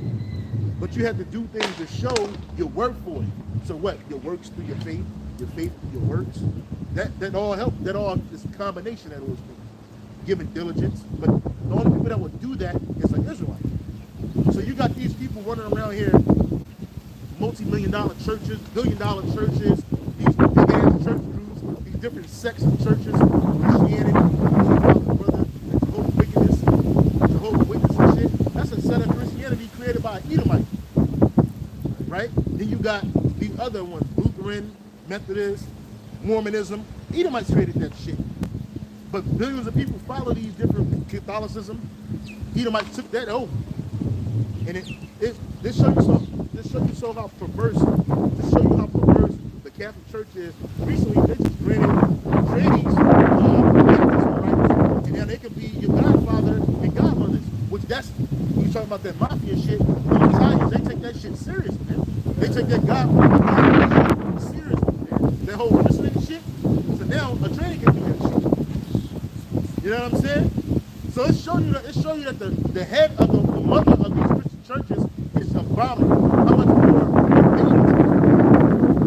[SPEAKER 2] But you have to do things to show your work for it. So what? Your works through your faith through your works. That all helps. That all is a combination of those things. Giving diligence. But the only people that would do that is an Israelite. So you got these people running around here, multi-million-dollar churches, billion-dollar churches, these big-ass church groups, these different sects of churches, Christianity, Jehovah's Witness and shit. That's a set of Christianity created by Edomite, right? Then you got these other ones, Lutheran, Methodist, Mormonism. Edomites created that shit. But billions of people follow these different Catholicism. Edomites took that over. And this show you so how perverse, to show you how perverse the Catholic Church is. Recently, they just granted trannies rights, and now they can be your godfather and godmothers. Which that's, when you talking about that mafia shit, the Italians, they take that shit serious, man. They take that godfather serious, man. That whole Christian shit. So now a tranny can do that shit. You know what I'm saying? So it show you that the head of the mother of these Christian churches is abominable. How much more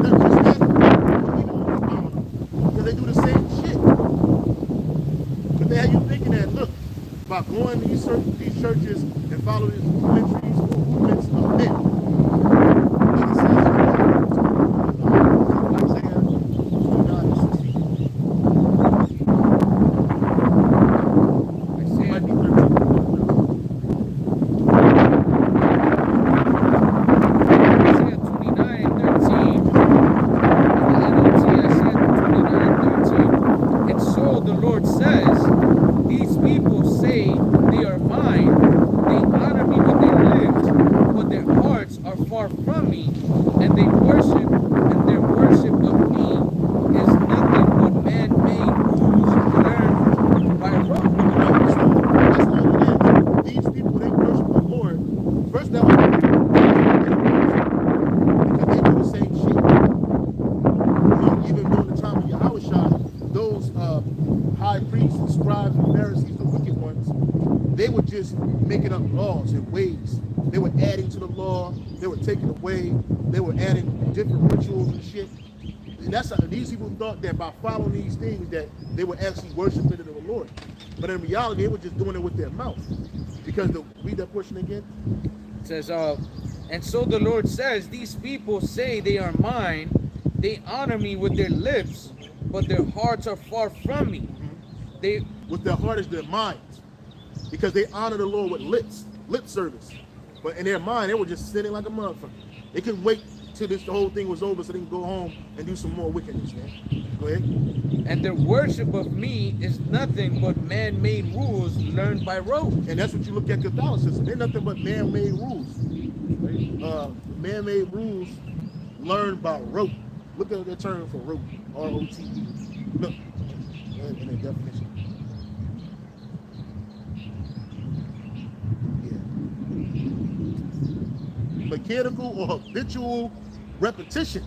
[SPEAKER 2] they're just as even more abominable. Because they do the same shit. But they have you thinking that, look, by going to these churches and following these ministries or movements of men. Like it says Isaiah 29:16. It might be 13.
[SPEAKER 3] Isaiah 29:13. And so the Lord says, these people say they are mine, they honor me when they lived, but their hearts are far from me, and they worship, and their worship of me is nothing but man-made rules learned by rote.
[SPEAKER 2] That's all it is. These people, they worship the Lord. First, that was because they do the same shit. Even during the time of Yahushua, those high priests and scribes and Pharisees, the wicked ones, they were just making up laws and ways. They were adding to the law. They were taking away. They were adding different rituals and shit. And that's how these people thought that by following these things that they were actually worshiping the Lord. But in reality, they were just doing it with their mouth. Because read that portion again.
[SPEAKER 3] It says, and so the Lord says, these people say they are mine, they honor me with their lips, but their hearts are far from me. They
[SPEAKER 2] With their heart is their minds, because they honor the Lord with lip service. But in their mind, they were just sitting like a motherfucker. They couldn't wait till the whole thing was over so they can go home and do some more wickedness, man. Go ahead.
[SPEAKER 3] and their worship of me is nothing but man-made rules learned by rote.
[SPEAKER 2] And that's what you look at Catholicism. They're nothing but man-made rules. Man-made rules learned by rote. Look at the term for rote, R-O-T-E. Look, in the definition. Yeah. Mechanical or habitual repetition.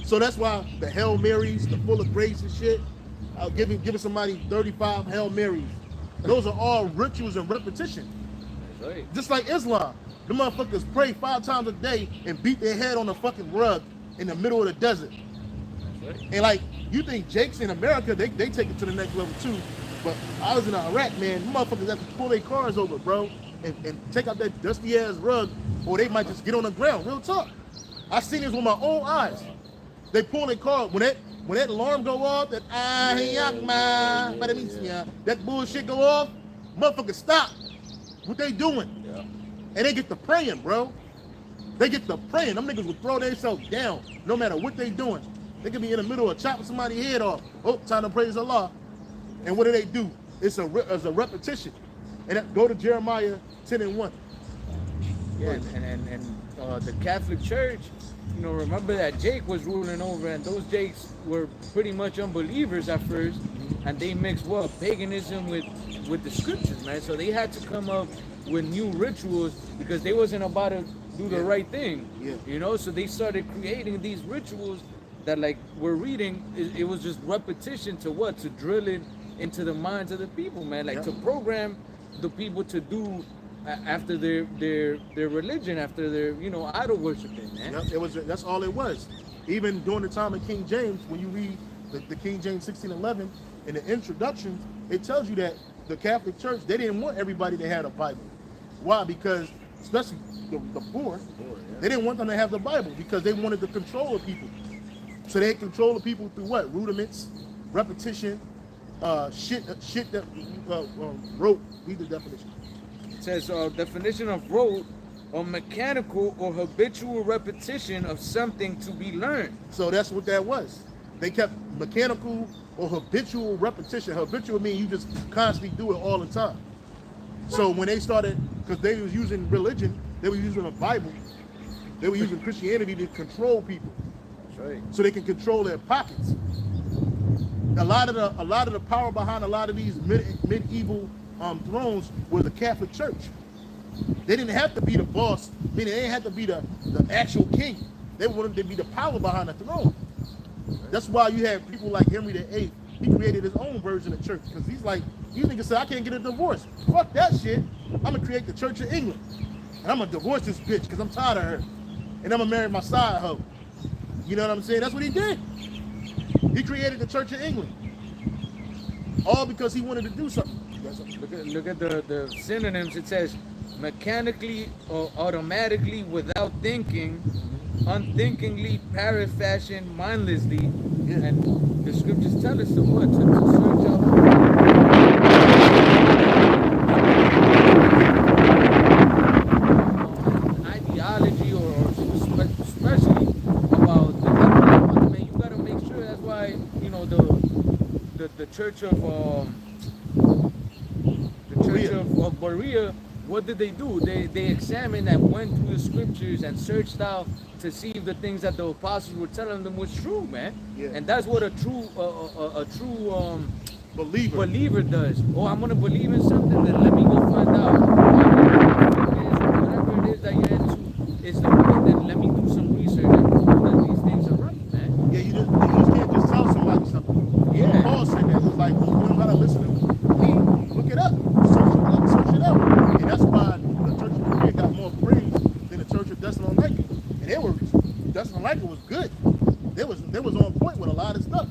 [SPEAKER 2] So that's why the Hail Marys, the full of grace and shit, giving somebody 35 Hail Marys. Those are all rituals and repetition.
[SPEAKER 3] That's right.
[SPEAKER 2] Just like Islam. The motherfuckers pray 5 times a day and beat their head on a fucking rug in the middle of the desert.
[SPEAKER 3] That's right.
[SPEAKER 2] And like, you think Jakes in America, they take it to the next level too. But I was in Iraq, man, the motherfuckers have to pull their cars over, bro, and take out that dusty ass rug, or they might just get on the ground. Real talk. I seen this with my own eyes. They pull their car, when that alarm go off, that that bullshit go off, motherfuckers stop. What they doing?
[SPEAKER 3] Yeah.
[SPEAKER 2] And they get to praying, bro. They get to praying. Them niggas will throw themselves down no matter what they doing. They could be in the middle of chopping somebody's head off. Oh, time to praise Allah. And what do? It's a repetition. And go to Jeremiah 10:1.
[SPEAKER 3] Yeah, and the Catholic Church, you know, remember that Jake was ruling over, and those Jakes were pretty much unbelievers at first, and they mixed what paganism with the scriptures, man. So they had to come up with new rituals because they wasn't about to do the right thing, you know. So they started creating these rituals that, like we're reading, it was just repetition to drill it into the minds of the people, man. Like to program the people to do after their religion, after their idol worshiping, man.
[SPEAKER 2] Yep, that's all it was. Even during the time of King James, when you read the King James 1611 in the introduction, it tells you that the Catholic Church, they didn't want everybody to have a Bible. Why? Because especially the poor, they didn't want them to have the Bible because they wanted to control the people. So they control the people through what? Rudiments, repetition, shit that wrote. Read the definition.
[SPEAKER 3] It says definition of rote, or mechanical or habitual repetition of something to be learned.
[SPEAKER 2] So that's what that was. They kept mechanical or habitual repetition. Habitual means you just constantly do it all the time. So when they started, because they was using religion, they were using the Bible, they were using Christianity to control people.
[SPEAKER 3] That's right.
[SPEAKER 2] So they can control their pockets. A lot of the power behind a lot of these medieval thrones were the Catholic Church. They didn't have to be the boss, meaning they didn't have to be the actual king. They wanted to be the power behind the throne. That's why you have people like Henry VIII. He created his own version of church because he's like, you niggas said I can't get a divorce. Fuck that shit. I'm gonna create the Church of England, and I'm gonna divorce this bitch because I'm tired of her, and I'm gonna marry my side hoe. You know what I'm saying? That's what he did. He created the Church of England, all because he wanted to do something.
[SPEAKER 3] Look at the synonyms. It says mechanically or automatically, without thinking, unthinkingly, parrot fashion, mindlessly. And the scriptures tell us to what? To search out ideology or especially about the government. Man, you gotta make sure. That's why the Church of of Berea, what did they do? They examined and went through the scriptures and searched out to see if the things that the apostles were telling them was true, man.
[SPEAKER 2] Yeah.
[SPEAKER 3] And that's what a true believer does. Oh, I'm gonna believe in something, then let me go find out. Whatever it is that you're into is the right, then let me do some research and prove that these things are right, man.
[SPEAKER 2] Yeah, you just can't just tell somebody something.
[SPEAKER 3] Yeah.
[SPEAKER 2] Paul said that. It was like, well, you don't gotta listen to me. Look it up. Search it out. And that's why the Church of Berea got more praise than the Church of Thessalonica. And Thessalonica was good. They was on point with a lot of stuff.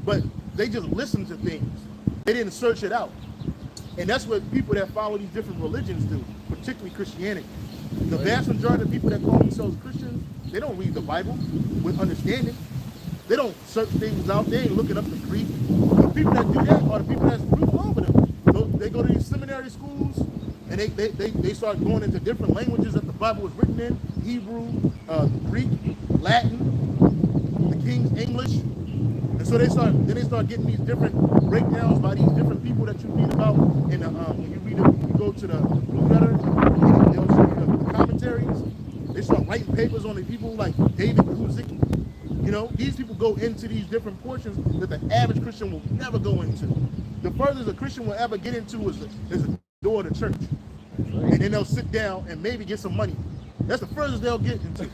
[SPEAKER 2] But they just listened to things. They didn't search it out. And that's what people that follow these different religions do, particularly Christianity. The vast majority of people that call themselves Christians, they don't read the Bible with understanding. They don't search things out. They ain't looking up the Greek. The people that do that are the people that's rule over them. So they go to these seminary schools and they start going into different languages that the Bible was written in: Hebrew, Greek, Latin, the King's English. And so they start getting these different breakdowns by these different people that you read about in the when you go to the Blue Letter, and they'll show you the commentaries. They start writing papers on the people like David Kuzik. You know, these people go into these different portions that the average Christian will never go into. The furthest a Christian will ever get into is a door to church. And then they'll sit down and maybe get some money. That's the furthest they'll get into.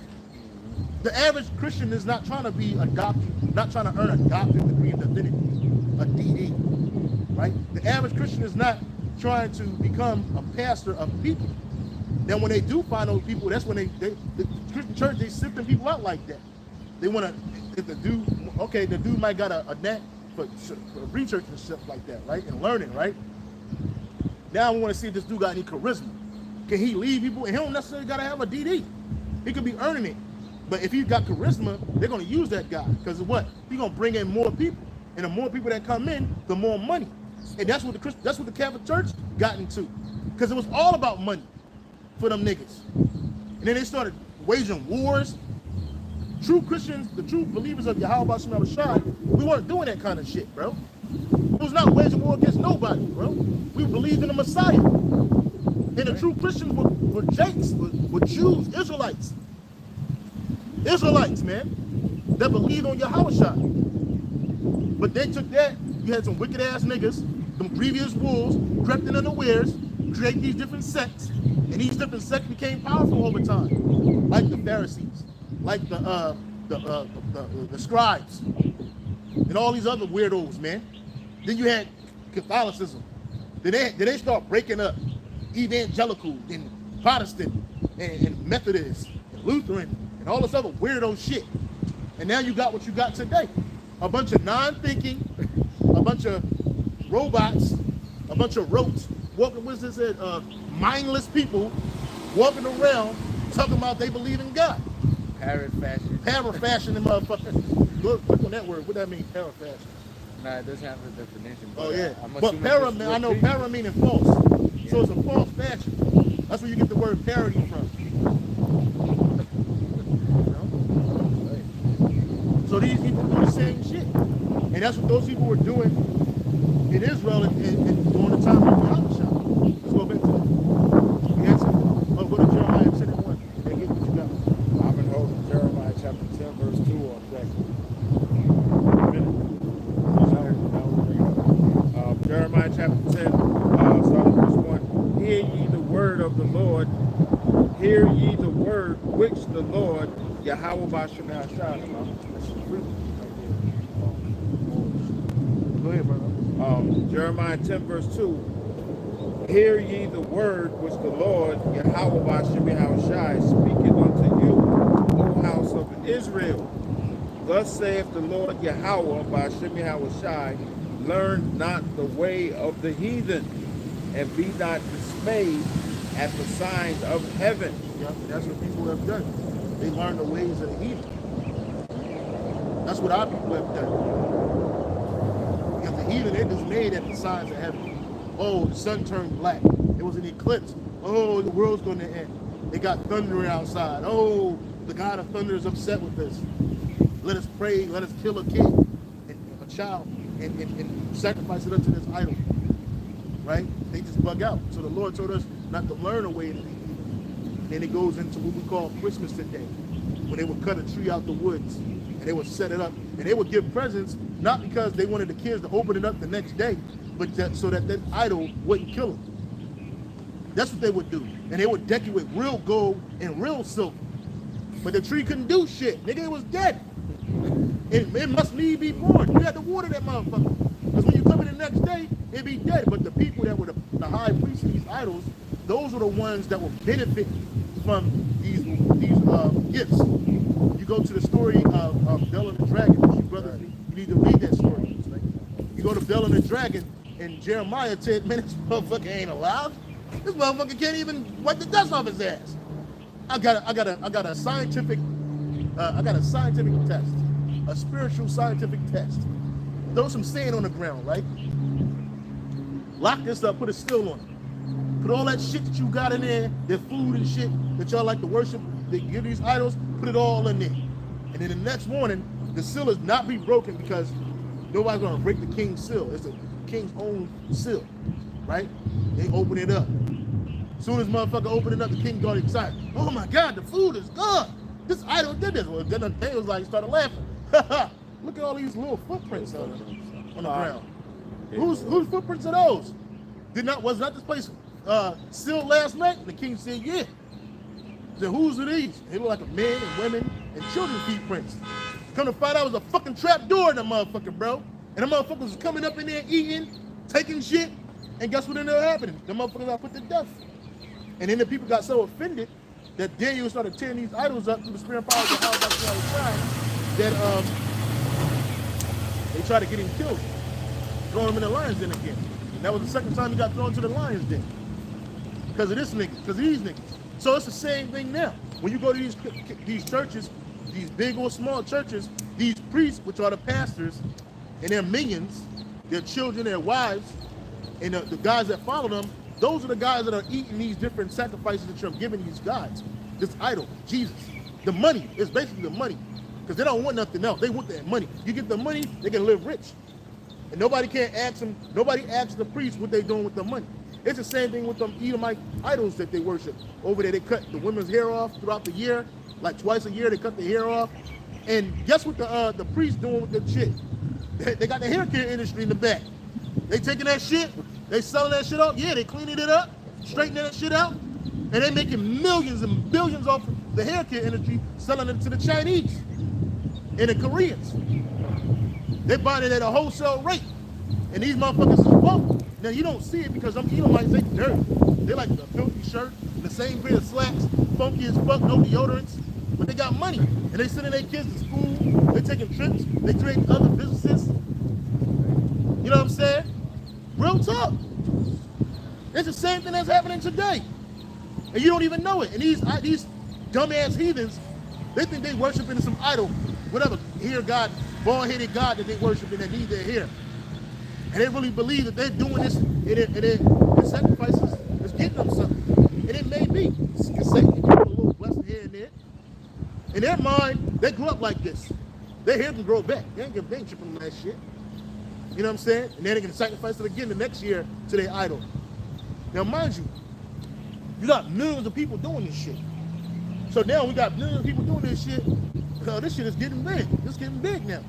[SPEAKER 2] The average Christian is not trying to be a doctor, not trying to earn a doctorate degree in divinity, a DD, right? The average Christian is not trying to become a pastor of people. Then when they do find those people, that's when the Christian church, they sifting people out like that. They want to, if the dude might got a knack for research and stuff like that, right? And learning, right? Now we want to see if this dude got any charisma. Can he lead people? And he don't necessarily got to have a DD. He could be earning it. But if he's got charisma, they're going to use that guy. Because of what? He's going to bring in more people. And the more people that come in, the more money. And that's what the Catholic Church got into. Because it was all about money for them niggas. And then they started waging wars. True Christians, the true believers of Yahweh Shai, we weren't doing that kind of shit, bro. It was not waging war against nobody, bro. We believed in the Messiah. And the true Christians were Jakes, were Jews, Israelites. Israelites, man, that believed on Yahweh. But they took that, you had some wicked ass niggas, them grievous wolves, crept in unawares, create these different sects, and these different sects became powerful over time, like the Pharisees, like the scribes, and all these other weirdos, man. Then you had Catholicism. Then they start breaking up evangelical and Protestant and Methodist and Lutheran and all this other weirdo shit. And now you got what you got today. A bunch of non-thinking, a bunch of robots, a bunch of rotes, mindless people walking around talking about they believe in God.
[SPEAKER 3] Parrot fashion.
[SPEAKER 2] Parrot fashion and motherfuckers. Look on that word. What that mean, parrot fashion?
[SPEAKER 3] Nah, it doesn't have a definition.
[SPEAKER 2] Oh yeah.
[SPEAKER 3] I'm
[SPEAKER 2] But para, I know para meaning false. Yeah. So it's a false fashion. That's where you get the word parody from. So these people do the same shit. And that's what those people were doing in Israel and during the time of the Gmshawaii. Let's go back to that. The answer. Oh, go to Jeremiah 10 and 1. And get what you got.
[SPEAKER 1] I've been holding Jeremiah chapter 10, verse 2 on deck. Jeremiah chapter 10, starting verse 1. Hear ye the word of the Lord. Hear ye the word which the Lord, Yahweh Bashem Hashad.
[SPEAKER 2] Go ahead, brother.
[SPEAKER 1] Jeremiah 10, verse 2. Hear ye the word which the Lord, Yahweh Bashem Hashad, speaketh unto you, O house of Israel. Thus saith the Lord Yahweh Bashem Hashad, learn not the way of the heathen, and be not dismayed at the signs of heaven.
[SPEAKER 2] Yeah, that's what people have done. They learn the ways of the heathen. That's what our people have done. Because the heathen, they're dismayed at the signs of heaven. Oh, the sun turned black. It was an eclipse. Oh, the world's going to end. They got thunder outside. Oh, the God of thunder is upset with us. Let us pray. Let us kill a kid and a child and sacrifice it unto this idol. Right? They just bug out. So the Lord told us not to learn a way to be. Then it goes into what we call Christmas today, when they would cut a tree out the woods and they would set it up and they would give presents, not because they wanted the kids to open it up the next day, but so that idol wouldn't kill them. That's what they would do. And they would deck it with real gold and real silver. But the tree couldn't do shit. Nigga, it was dead. It must need be born. You had to water that motherfucker. Because when you come in the next day, it'd be dead. But the people that were the high priests of these idols, those were the ones that were benefiting from these gifts. You go to the story of Bel and the Dragon. You brothers, you need to read that story. You go to Bel and the Dragon, and Jeremiah said, man, this motherfucker ain't alive. This motherfucker can't even wipe the dust off his ass. I got a scientific test. a spiritual scientific test. Throw some sand on the ground, right? Lock this up, put a seal on it. Put all that shit that you got in there, the food and shit that y'all like to worship, they give these idols, put it all in there. And then the next morning, the seal is not be broken because nobody's gonna break the king's seal. It's the king's own seal, right? They open it up. As soon as motherfucker open it up, the king got excited. Oh my God, the food is good. This idol did this. Well, then the thing was like, started laughing. Look at all these little footprints on the ground. Whose footprints are those? Was not this place sealed last night? And the king said, yeah. He said, whose are these? They look like a men and women and children feet prints. Come to find out it was a fucking trap door in the motherfucker, bro. And the motherfuckers was coming up in there eating, taking shit, and guess what ended up happening? The motherfuckers got put to death. And then the people got so offended that Daniel started tearing these idols up through the spirit and power of the house all the time that they tried to get him killed, throwing him in the lion's den again. And that was the second time he got thrown to the lion's den. Because of this nigga, because of these niggas. So it's the same thing now. When you go to these churches, these big or small churches, these priests, which are the pastors, and their minions, their children, their wives, and the guys that follow them, those are the guys that are eating these different sacrifices that you're giving these gods. This idol, Jesus. The money is basically the money. Because they don't want nothing else. They want that money. You get the money, they can live rich. And nobody can't ask them, nobody asks the priest what they're doing with the money. It's the same thing with them Edomite idols that they worship. Over there, they cut the women's hair off throughout the year. Like twice a year, they cut the hair off. And guess what the priest doing with the shit? They got the hair care industry in the back. They taking that shit, they selling that shit off. Yeah, they cleaning it up, straightening that shit out. And they making millions and billions off the hair care industry, selling it to the Chinese and the Koreans. They buying it at a wholesale rate. And these motherfuckers is woke. Now you don't see it because them Edomites, they dirty. They like the filthy shirt, the same pair of slacks, funky as fuck, no deodorants. But they got money. And they sending their kids to school, they taking trips, they creating other businesses. You know what I'm saying? Real talk. It's the same thing that's happening today. And you don't even know it. And these dumbass heathens, they think they worshiping some idol, whatever hair god, bald-headed god that they worshiping that need their hair. And they really believe that they're doing this and their sacrifices is getting them something. And it may be. You can say they put a little blessed hair in there. In their mind, they grew up like this. Their hair can grow back. They ain't tripping on that shit. You know what I'm saying? And then they can sacrifice it again the next year to their idol. Now, mind you, you got millions of people doing this shit. So now we got millions of people doing this shit. This shit is getting big. It's getting big now.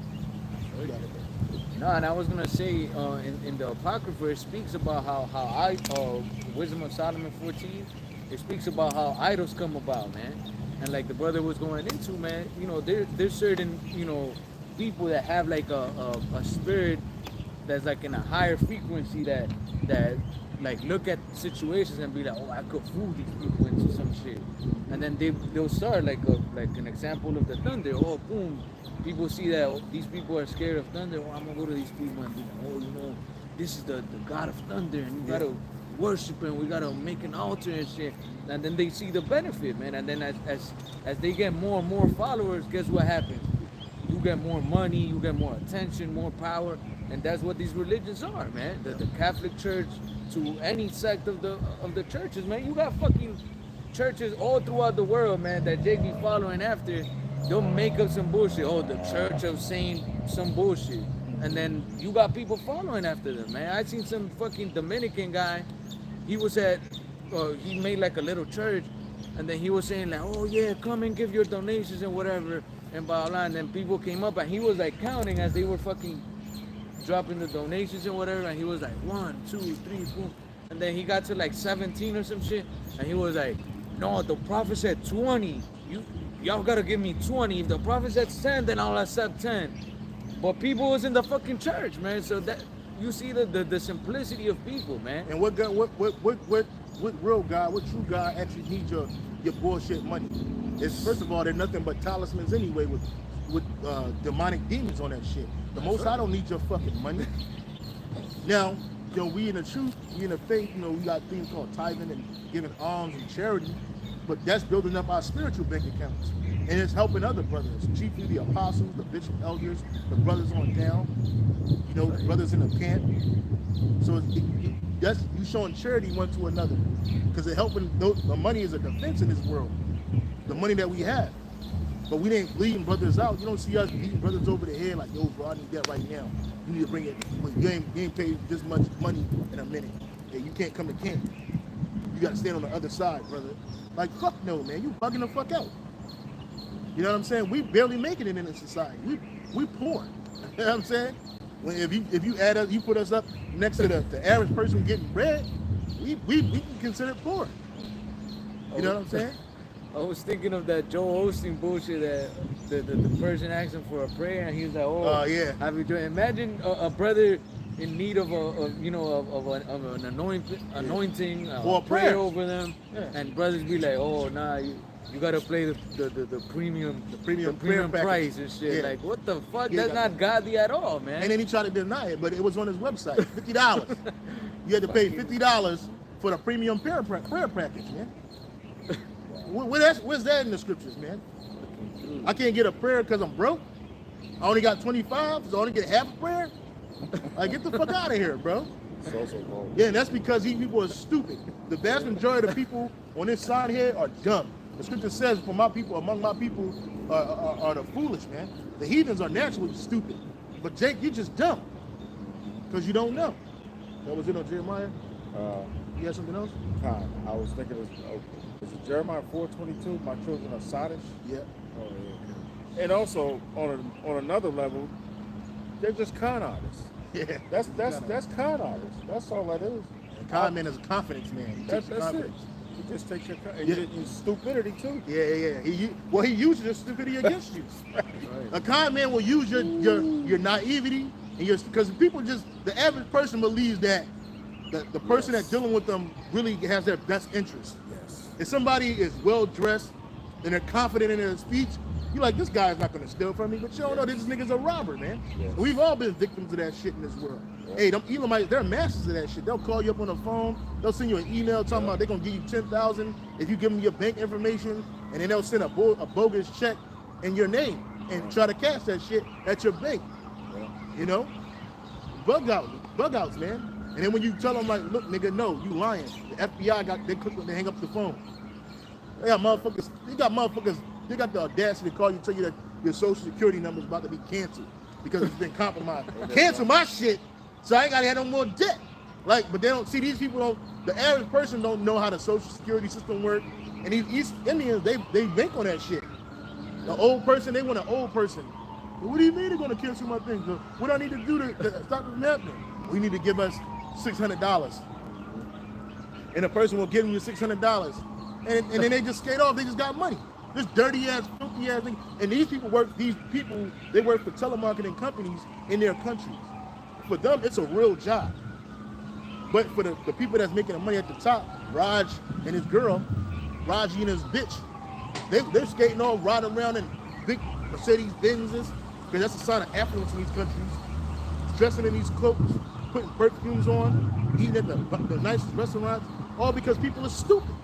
[SPEAKER 3] No, and I was gonna say in the Apocrypha it speaks about how Wisdom of Solomon 14, it speaks about how idols come about, man. And like the brother was going into, man, you know, there's certain, you know, people that have like a spirit that's like in a higher frequency that like look at situations and be like, oh, I could fool these people into some shit. And then they'll start like an example of the thunder. Oh, boom. People see that these people are scared of thunder. Oh, I'm gonna go to these people and be like, oh, you know, this is the God of thunder, and you gotta worship him. We gotta make an altar and shit. And then they see the benefit, man. And then as they get more and more followers, guess what happens? You get more money, you get more attention, more power, and that's what these religions are, man. The Catholic Church to any sect of the churches, man. You got fucking churches all throughout the world, man, that they be following after. They'll make up some bullshit. Oh, the Church of Saint some bullshit. And then you got people following after them, man. I seen some fucking Dominican guy. He was he made like a little church. And then he was saying like, oh yeah, come and give your donations and whatever. And blah, blah. And then people came up and he was like counting as they were fucking dropping the donations and whatever. And he was like 1, 2, 3, 4. And then he got to like 17 or some shit. And he was like, no, the prophet said 20. Y'all gotta give me 20. If the prophet said 10, then I'll accept 10. But people was in the fucking church, man. So that you see the simplicity of people, man.
[SPEAKER 2] And what real God, what true God actually needs your bullshit money? Is first of all, they're nothing but talismans anyway with demonic demons on that shit. The Most High don't need your fucking money. Now, you know, we in the truth, we in the faith, you know, we got things called tithing and giving alms and charity. But that's building up our spiritual bank accounts. And it's helping other brothers, chiefly the apostles, the bishop elders, the brothers on down, you know, the brothers in the camp. So that's you showing charity one to another, because it helping. The money is a defense in this world, the money that we have. But we ain't bleeding brothers out. You don't see us beating brothers over the head like, yo, bro, I need that right now. You need to bring it. You ain't paid this much money in a minute. Yeah, you can't come to camp. You got to stand on the other side, brother. Like, fuck no, man. You bugging the fuck out. You know what I'm saying? We barely making it in this society. We poor. You know what I'm saying? When if you add us, you put us up next to the average person getting bread, we can consider it poor. You know what I'm saying?
[SPEAKER 3] I was thinking of that Joel Osteen bullshit that the person asked him for a prayer and he was like, "Oh,
[SPEAKER 2] yeah.
[SPEAKER 3] have you doing?" Imagine a brother in need of an anointing
[SPEAKER 2] or a prayer
[SPEAKER 3] over them, and brothers be like, "Oh, nah, you gotta play the premium
[SPEAKER 2] prayer
[SPEAKER 3] price
[SPEAKER 2] package.
[SPEAKER 3] and shit."
[SPEAKER 2] Yeah.
[SPEAKER 3] Like, what the fuck?
[SPEAKER 2] Yeah,
[SPEAKER 3] That's not godly at all, man.
[SPEAKER 2] And then he tried to deny it, but it was on his website. $50. You had to pay $50 for the premium prayer package, man. Where's that in the scriptures, man? I can't get a prayer because I'm broke. I only got 25, so I only get half a prayer. Like, get the fuck out of here, bro.
[SPEAKER 1] So called.
[SPEAKER 2] Yeah, and that's because these people are stupid. The vast majority of the people on this side here are dumb. The scripture says, "For my people, among my people, are the foolish, man. The heathens are naturally stupid. But Jake, you just dumb because you don't know." That was it on Jeremiah. You had something else?
[SPEAKER 1] I was thinking, is it Jeremiah 4:22? My children are sottish.
[SPEAKER 2] Yeah.
[SPEAKER 1] Oh, yeah. And also on another level, they're just con artists.
[SPEAKER 2] Yeah.
[SPEAKER 1] That's con artists. That's all that is.
[SPEAKER 2] And con man is a confidence man. He
[SPEAKER 1] That's
[SPEAKER 2] takes your
[SPEAKER 1] it.
[SPEAKER 2] confidence.
[SPEAKER 1] He just takes your
[SPEAKER 2] Yeah.
[SPEAKER 1] your stupidity too.
[SPEAKER 2] Yeah. He uses your stupidity against you.
[SPEAKER 3] Right.
[SPEAKER 2] A con man will use your naivety and because people the average person believes that the person that's dealing with them really has their best interest.
[SPEAKER 1] Yes.
[SPEAKER 2] If somebody is well dressed and they're confident in their speech, you're like, this guy's not gonna steal from me, but you don't know this nigga's a robber, man.
[SPEAKER 1] Yes.
[SPEAKER 2] We've all been victims of that shit in this world.
[SPEAKER 1] Yeah.
[SPEAKER 2] Hey, them Elamites, they're masters of that shit. They'll call you up on the phone, they'll send you an email talking about they're gonna give you $10,000 if you give them your bank information, and then they'll send a bogus check in your name and try to cash that shit at your bank.
[SPEAKER 1] Yeah.
[SPEAKER 2] You know? Bug outs, man. And then when you tell them, like, look, nigga, no, you lying. The FBI they click when they hang up the phone. They got motherfuckers, they got the audacity to call you, tell you that your social security number is about to be canceled because it's been compromised. Cancel my shit so I ain't gotta have no more debt. Like, but they don't see these people the average person don't know how the social security system works. And these East Indians, they bank on that shit. The old person, they want an old person. But what do you mean they're gonna cancel my thing? So what do I need to do to stop it from happening? We need to give us $600. And the person will give you $600. And then they just skate off, they just got money. This dirty ass, filthy ass thing. And these people work for telemarketing companies in their countries. For them, it's a real job. But for the people that's making the money at the top, Raj and his girl, Raji and his bitch, they're skating off, riding around in big Mercedes Benzes, because that's a sign of affluence in these countries. Dressing in these cloaks, putting perfumes on, eating at the nicest restaurants, all because people are stupid.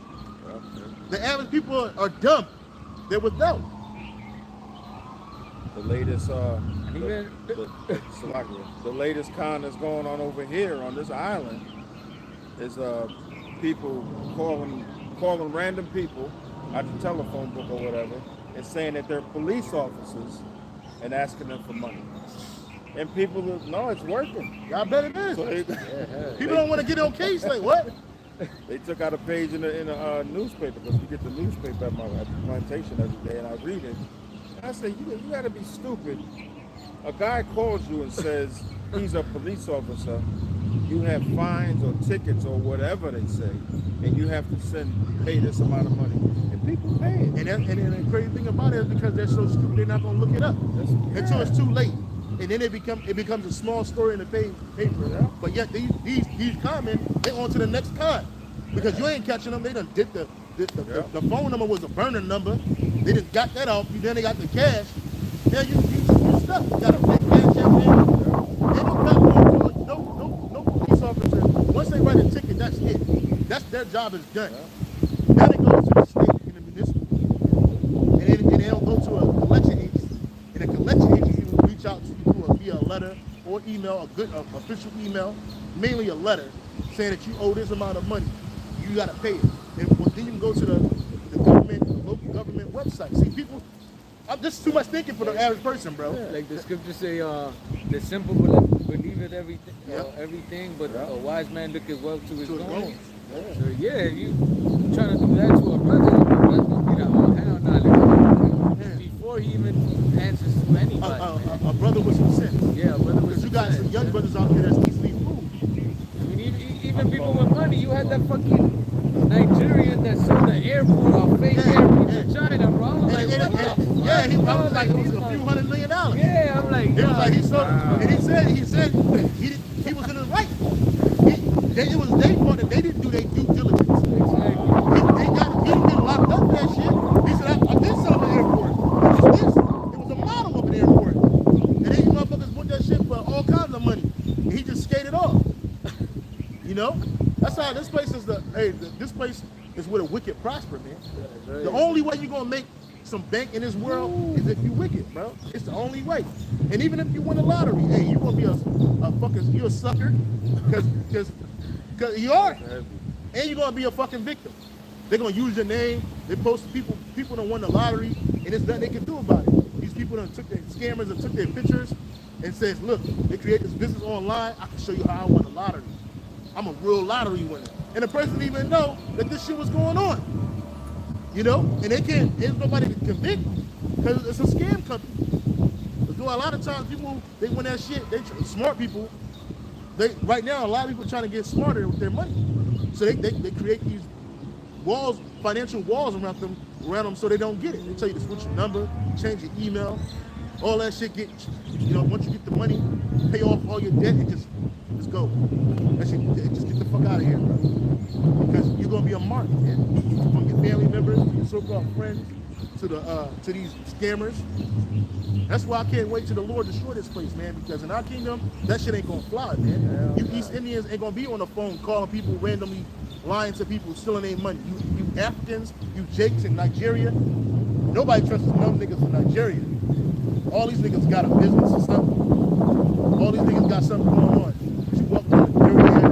[SPEAKER 2] The average people are dumb. They're without.
[SPEAKER 1] The latest
[SPEAKER 3] even
[SPEAKER 1] the latest con that's going on over here on this island is people calling random people at the telephone book or whatever and saying that they're police officers and asking them for money. And people no, it's working.
[SPEAKER 2] Y'all bet it is.
[SPEAKER 1] So
[SPEAKER 2] People don't want to get on case. Like, what?
[SPEAKER 1] They took out a page in the newspaper, because we get the newspaper at the plantation every day, and I read it. And I say, you got to be stupid. A guy calls you and says he's a police officer. You have fines or tickets or whatever they say, and you have to pay this amount of money, and people pay it.
[SPEAKER 2] And the crazy thing about it is because they're so stupid, they're not gonna look it up until it's too late. And then it becomes a small story in the paper.
[SPEAKER 1] Yeah.
[SPEAKER 2] But yet these con men, they on to the next con. Because you ain't catching them. They done did the phone number was a burner number. They just got that off you. Then they got the cash. Now you stuck. You got a big cash out there. They don't got no police officer. Once they write a ticket, that's it. That's their job is done. Then it goes to the state and the municipal. And they don't go letter or email, a good official email, mainly a letter, saying that you owe this amount of money. You got to pay it. And then you can go to the local government website. See, people, this is too much thinking for the average person, bro.
[SPEAKER 3] Yeah, like the scriptures say, the simple believeth everything, everything, but a wise man looketh well to his goings. So yeah, if you trying to do that to a brother, the brother's gonna be like, oh hell no, before he even answers to anybody.
[SPEAKER 2] A brother with some sense.
[SPEAKER 3] Yeah, a brother with
[SPEAKER 2] Because you
[SPEAKER 3] some
[SPEAKER 2] got
[SPEAKER 3] sense.
[SPEAKER 2] some young brothers out there that's easily fooled.
[SPEAKER 3] I mean, even people with money, you had that fucking Nigerian that sold the airport or fake airport to China, bro. I'm like, what the fuck?
[SPEAKER 2] Yeah, he was like a few $100 million.
[SPEAKER 3] Yeah, I'm like,
[SPEAKER 2] It was like he sold, and he said he was in the right. It was their fault that they didn't do their due diligence.
[SPEAKER 3] exactly.
[SPEAKER 2] He didn't get locked up for that shit. He said, I did sell an airport. It was a model of an airport. And then you motherfuckers bought that shit for all kinds of money. And he just skated off. You know? That's how this place is this place is where the wicked prosper, man. The only way you're gonna make some bank in this world is if you wicked, bro. It's the only way. And even if you win the lottery, hey, you're gonna be a fucking, you're a sucker. Cause you are. And you're gonna be a fucking victim. They're gonna use your name. They post people don't won the lottery, and there's nothing they can do about it. These people done took their scammers and took their pictures and says, look, they create this business online. I can show you how I won the lottery. I'm a real lottery winner. And the person didn't even know that this shit was going on. You know? And there's nobody to convict because it's a scam company. So a lot of times people, they win that shit, smart people, right now a lot of people are trying to get smarter with their money. So they create these walls, financial walls around them so they don't get it. They tell you to switch your number, change your email, all that shit once you get the money, pay off all your debt and just go. That shit, just get the fuck out of here, bro. Because you're gonna be a mark, man. From your family members, your so-called friends, to these scammers. That's why I can't wait till the Lord destroy this place, man, because in our kingdom, that shit ain't gonna fly, man. You East Indians ain't gonna be on the phone calling people randomly, lying to people, stealing their money. You Africans, you Jakes in Nigeria, nobody trusts no niggas from Nigeria. All these niggas got a business or something. All these niggas got something going on. You walk down the dirty ass,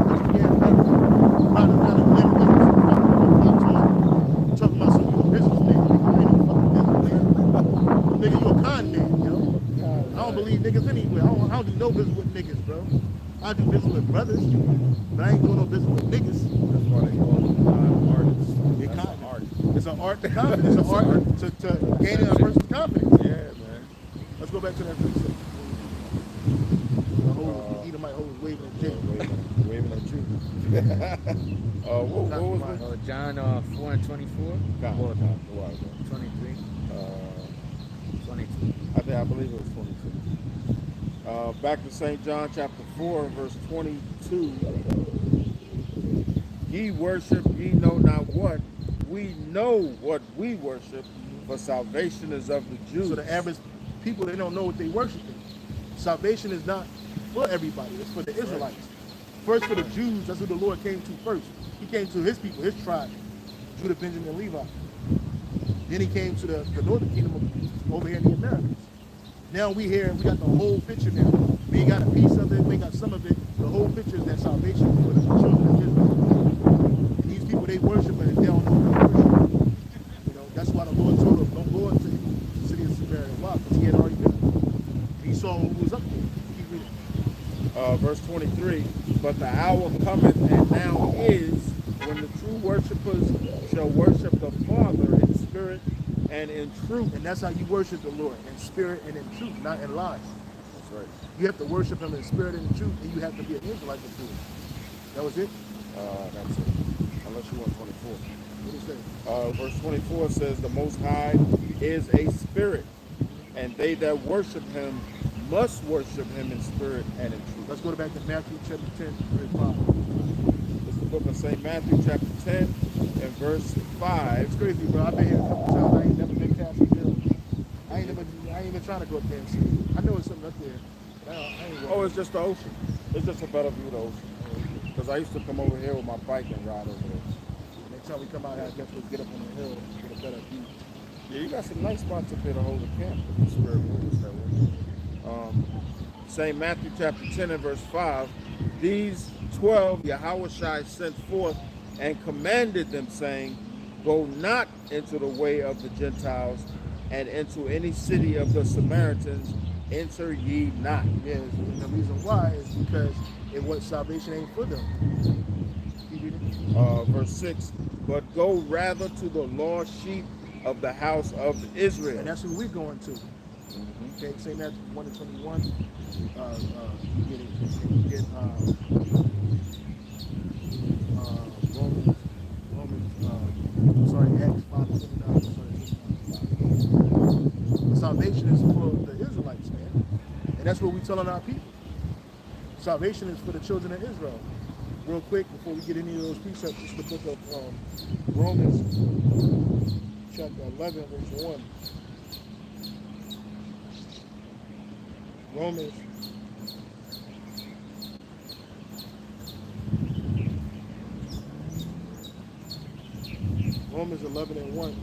[SPEAKER 2] talking about some of your business nigga. You ain't no fucking business nigga. Nigga, you a con man, yo. I don't believe niggas anywhere. I don't do no business with niggas, bro. I do business with brothers, but I ain't doing no business with niggas.
[SPEAKER 1] That's why they call them artists. That's an art.
[SPEAKER 2] It's an art to confidence. It's an art to gaining a person's confidence.
[SPEAKER 1] Yeah, man.
[SPEAKER 2] Let's go back to that precept. Edomite hoes waving at Jake.
[SPEAKER 1] Waving at you. What was it?
[SPEAKER 3] John 4 and 24. 23. 22.
[SPEAKER 1] I believe it was 22. Back to St. John chapter 4 and verse 22. Ye worship, ye know not what. We know what we worship, for salvation is of the Jews.
[SPEAKER 2] So the average people, they don't know what they worshiping. Salvation is not for everybody. It's for the Israelites. First for the Jews, that's who the Lord came to first. He came to his people, his tribe, Judah, Benjamin, and Levi. Then he came to the northern kingdom over here in the Americas. Now we got the whole picture now. We got a piece of it, we got some of it. The whole picture is that salvation is for the children of Israel. And these people, they worship and they don't know what they worship. You know, that's why the Lord told them, don't go into the city of Samaria. Why? Because he had already been there. And he saw who was up there. Keep reading.
[SPEAKER 1] Verse 23, but the hour cometh and now is when the true worshipers shall worship the Father in spirit and in truth.
[SPEAKER 2] And that's how you worship the Lord, in spirit and in truth, not in lies.
[SPEAKER 1] That's right.
[SPEAKER 2] You have to worship him in spirit and in truth, and you have to be an Israelite to do it. That was it?
[SPEAKER 1] That's it. Unless you want 24.
[SPEAKER 2] What is that?
[SPEAKER 1] Verse 24 says, the Most High is a spirit, and they that worship him must worship him in spirit and in truth.
[SPEAKER 2] Let's go back to Matthew chapter 10, verse 5.
[SPEAKER 1] It's the book of St. Matthew chapter 10 and verse 5.
[SPEAKER 2] It's crazy, bro. I've been here a couple times. I ain't never been past the hill. I ain't even trying to go up there and see it. I know it's something up there. But I ain't
[SPEAKER 1] Oh, it's just the ocean. It's just a better view of the ocean. Because I used to come over here with my bike and ride over there.
[SPEAKER 2] Next time we come out here, I guess we'll get up on the hill and get a better view.
[SPEAKER 1] Yeah, you got some nice spots up here to hold a camp. If you spirit moves that way. St. Matthew chapter 10 and verse 5, these 12 Yahushua sent forth and commanded them, saying, go not into the way of the Gentiles, and into any city of the Samaritans enter ye not.
[SPEAKER 2] Yeah, and the reason why is because salvation ain't for them. Keep reading.
[SPEAKER 1] Verse 6, but go rather to the lost sheep of the house of Israel.
[SPEAKER 2] And that's who we're going to. Okay, St. Matthew 1 and 21. You get it. You get Acts 5:29. Salvation is for the Israelites, man. And that's what we're telling our people. Salvation is for the children of Israel. Real quick, before we get any of those precepts, just the book of Romans, chapter 11, verse 1. Romans 11 and 1.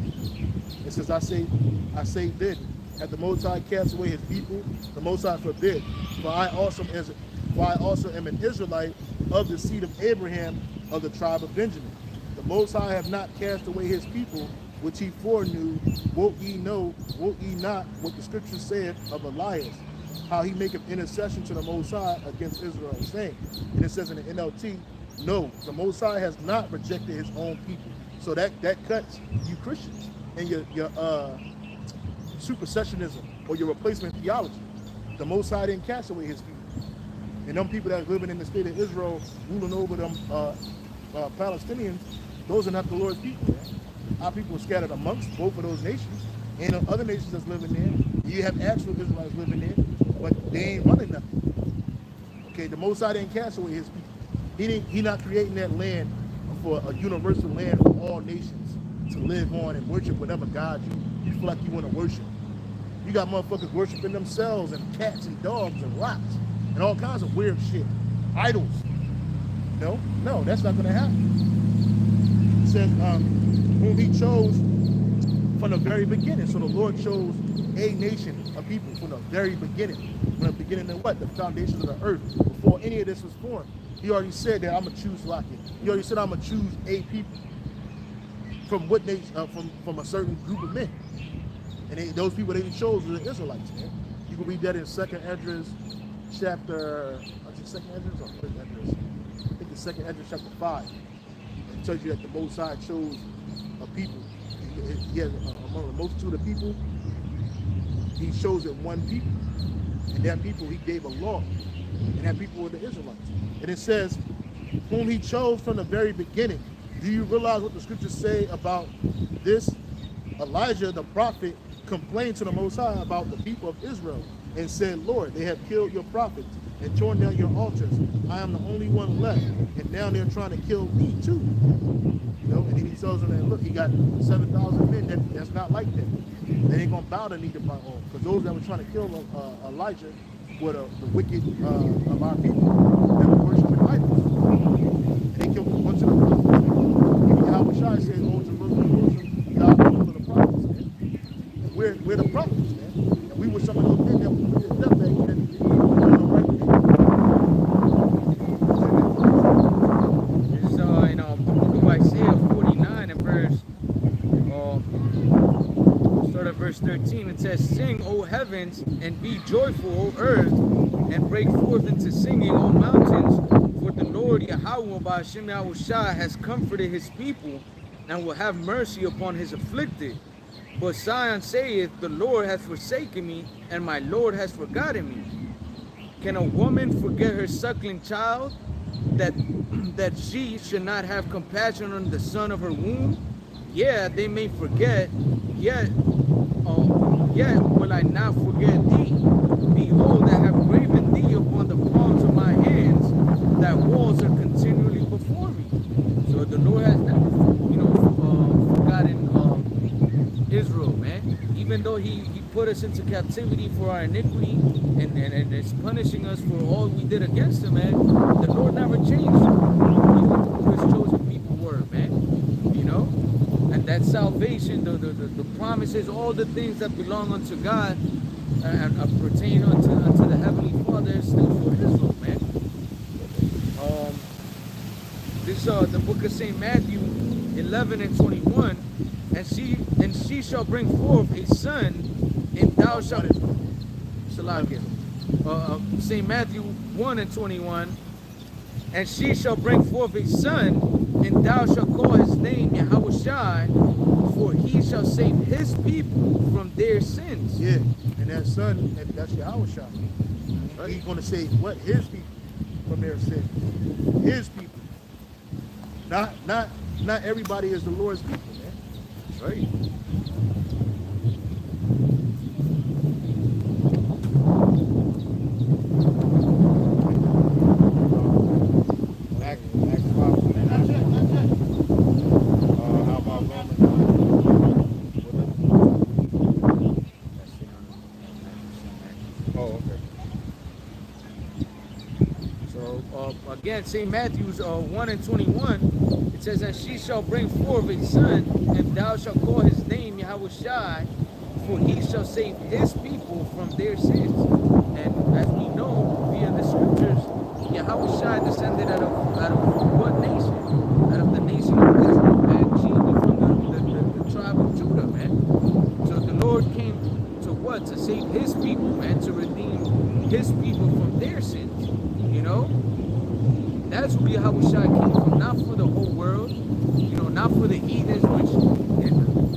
[SPEAKER 2] It says, I say then, hath the Most High cast away his people? The Most High forbid. For I also am an Israelite of the seed of Abraham, of the tribe of Benjamin. The Most High have not cast away his people, which he foreknew. Wot ye not what the scripture saith of Elias, how he maketh intercession to the Most High against Israel, saying, and it says in the NLT, no, the Most High has not rejected his own people. So that cuts you Christians and your supersessionism or your replacement theology. The Most High didn't cast away his people. And them people that are living in the state of Israel, ruling over them Palestinians, those are not the Lord's people, man. Our people are scattered amongst both of those nations and other nations that's living there. You have actual Israelites living there, but they ain't running nothing. Okay, the Most High didn't cast away his people. He not creating that land for a universal land for all nations to live on and worship whatever God you feel like you want to worship. You got motherfuckers worshiping themselves and cats and dogs and rocks and all kinds of weird shit. Idols. No, that's not going to happen. It says, whom he chose from the very beginning. So the Lord chose a nation of people from the very beginning. From the beginning of what? The foundations of the earth. Before any of this was formed. He already said that I'm going to choose Lockett. He already said I'm going to choose a people. From what nation? From a certain group of men. And those people that he chose were the Israelites, man. You can read that in 2nd Esdras chapter, is it 2nd Esdras or 1st Esdras? I think it's 2nd Esdras chapter 5. It tells you that the Most High chose a people. He has among the multitude of people, he chose it one people. And that people he gave a law. And that people were the Israelites. And it says, whom he chose from the very beginning. Do you realize what the scriptures say about this? Elijah, the prophet, complained to the Most High about the people of Israel and said, Lord, they have killed your prophets and torn down your altars. I am the only one left. And now they're trying to kill me too. You know, and then he tells them that, look, he got 7,000 men that's not like that. They ain't going to bow the knee to my own. Because those that were trying to kill Elijah were the wicked of our people that were worshiping idols. And they killed a bunch of the prophets. And Yahushua said, oh, Jerusalem, God will kill the prophets, man. And we're the prophets, man. And we were some of those men that were put to death that didn't do the right thing.
[SPEAKER 3] It's in the book of Isaiah 49 and start at verse 13. It says, sing, O heavens, and be joyful, O earth, and break forth into singing, O mountains, for the Lord Yahweh Ba'ashem Yahushua has comforted his people, and will have mercy upon his afflicted. But Zion saith, the Lord hath forsaken me, and my Lord has forgotten me. Can a woman forget her suckling child, that she should not have compassion on the son of her womb? Yeah, they may forget, yet will I not forget thee. Behold, I have graven thee upon the palms of my hands, that walls are continually before me. So the Lord has never, forgotten Israel, man. Even though he put us into captivity for our iniquity and is punishing us for all we did against him, man, the Lord never changed who his chosen people were, man. You know? And that salvation, the promises, all the things that belong unto God, and pertain unto the Heavenly Father is still for Israel, man. This the book of St. Matthew 11 and 21, and she shall bring forth a son, and thou shalt Salakia. St. Matthew 1 and 21, and she shall bring forth a son, and thou shalt call his name Yahushai, for he shall save his people from their sins.
[SPEAKER 2] Yeah, and that son, that's Yahushua. Right. He's going to save what? His people from their sins. His people. Not everybody is the Lord's people, man.
[SPEAKER 3] That's right.
[SPEAKER 1] Acts 5.
[SPEAKER 2] Not yet.
[SPEAKER 1] How about Romans? Oh, okay.
[SPEAKER 3] So again, St. Matthew's 1 and 21, it says, and she shall bring forth a son, and thou shalt call his name Yahushai, for he shall save his people from their sins. And as we know via the scriptures, Yahushai descended out of what nation? Out of the nation of Israel, man. She from the tribe of Judah, man. So the Lord came to what? To save his people, man, to redeem his people from their sins. You know? That's who Yahushua came from, not for the whole world, you know, not for the heathens, which,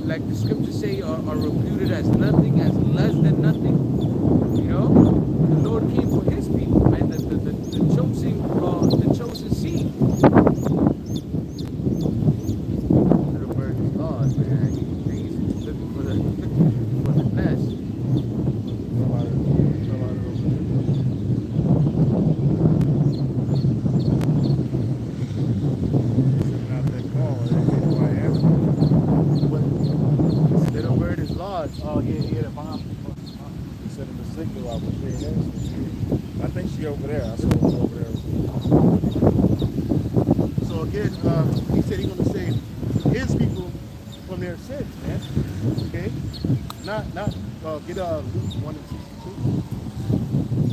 [SPEAKER 3] like the scriptures say, are reputed as nothing, as less than nothing. You know, the Lord came for his people, man, the chosen seed. Little bird is lost, man. He's looking for the nest. Little bird is lost.
[SPEAKER 2] Oh, yeah, the mom.
[SPEAKER 1] He said in the signal I was there. I think she over there. I saw her over there.
[SPEAKER 2] So again, he said he's going to save his people from their sins, man. Okay? Not get Luke 1 and 62.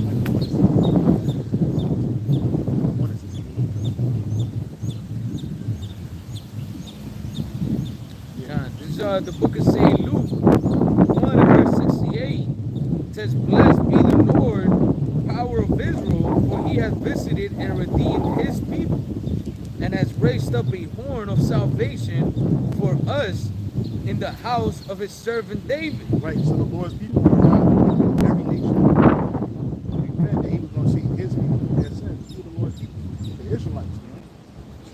[SPEAKER 2] Like 1 and 16.
[SPEAKER 3] Yeah, this is the book of St. Luke 1 and verse 68. It says, blessed be the Lord, power of Israel, for he has visited and redeemed his people, and has raised up a horn of salvation for us in the house of his servant David.
[SPEAKER 2] Right, so the Lord's people are not every nation. He said that he was going to save his people from their sins. Who are the Lord's people? The Israelites, man.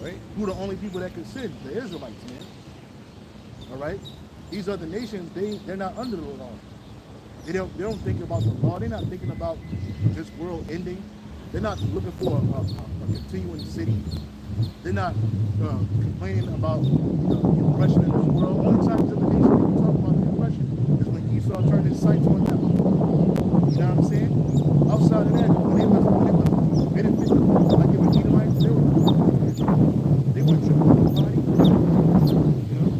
[SPEAKER 2] Right? Who are the only people that can sin? The Israelites, man. All right? These other nations, they're not under the law. They don't think about the law. They're not thinking about this world ending. They're not looking for a continuing city. They're not complaining about the oppression in this world. Only time the nation we talk about the oppression is when Esau turned his sights on them. You know what I'm saying? Outside of that, when they was benefiting, like it was Edomites, they weren't tripping on nobody. You know?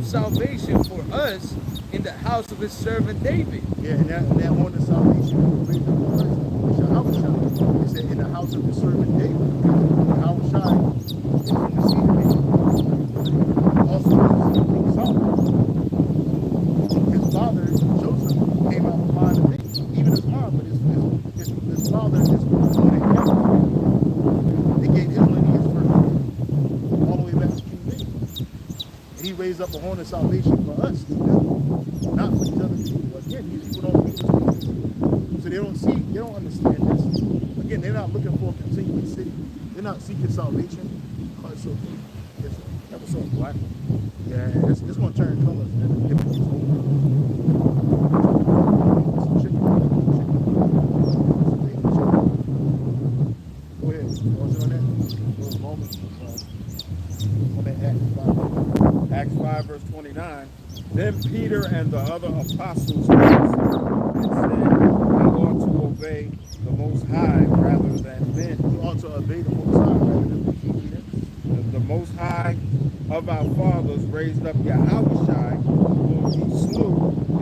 [SPEAKER 3] Salvation for us in the house of his servant David.
[SPEAKER 2] Yeah, and that horn of salvation raised up for us. Yahushua. It said in the house of his servant David. Yahushua is from the seed of David. Also King Solomon. His father, Joseph, came out of the line of David. Even his mom, but his father is one in heaven. They gave his lineage first, all the way back to King David. He raised up a horn of salvation for us, not for these other people. Again, these people don't believe in Jesus. So they don't see, they don't understand this. Again, they're not looking for a continuing city. They're not seeking salvation. Oh, it's okay. Yes, sir.
[SPEAKER 1] That was so black.
[SPEAKER 2] Yeah, it's going to turn colors, man. If it gets over. Some chicken. Go ahead. What's on that? Those moments. On that Acts 5.
[SPEAKER 1] Acts 5 verse 29. Then Peter and the other apostles answered and said, "We ought to obey the Most High rather than men."
[SPEAKER 2] We ought to obey the Most High rather than the king.
[SPEAKER 1] The Most High of our fathers raised up Yahushai, whom he slew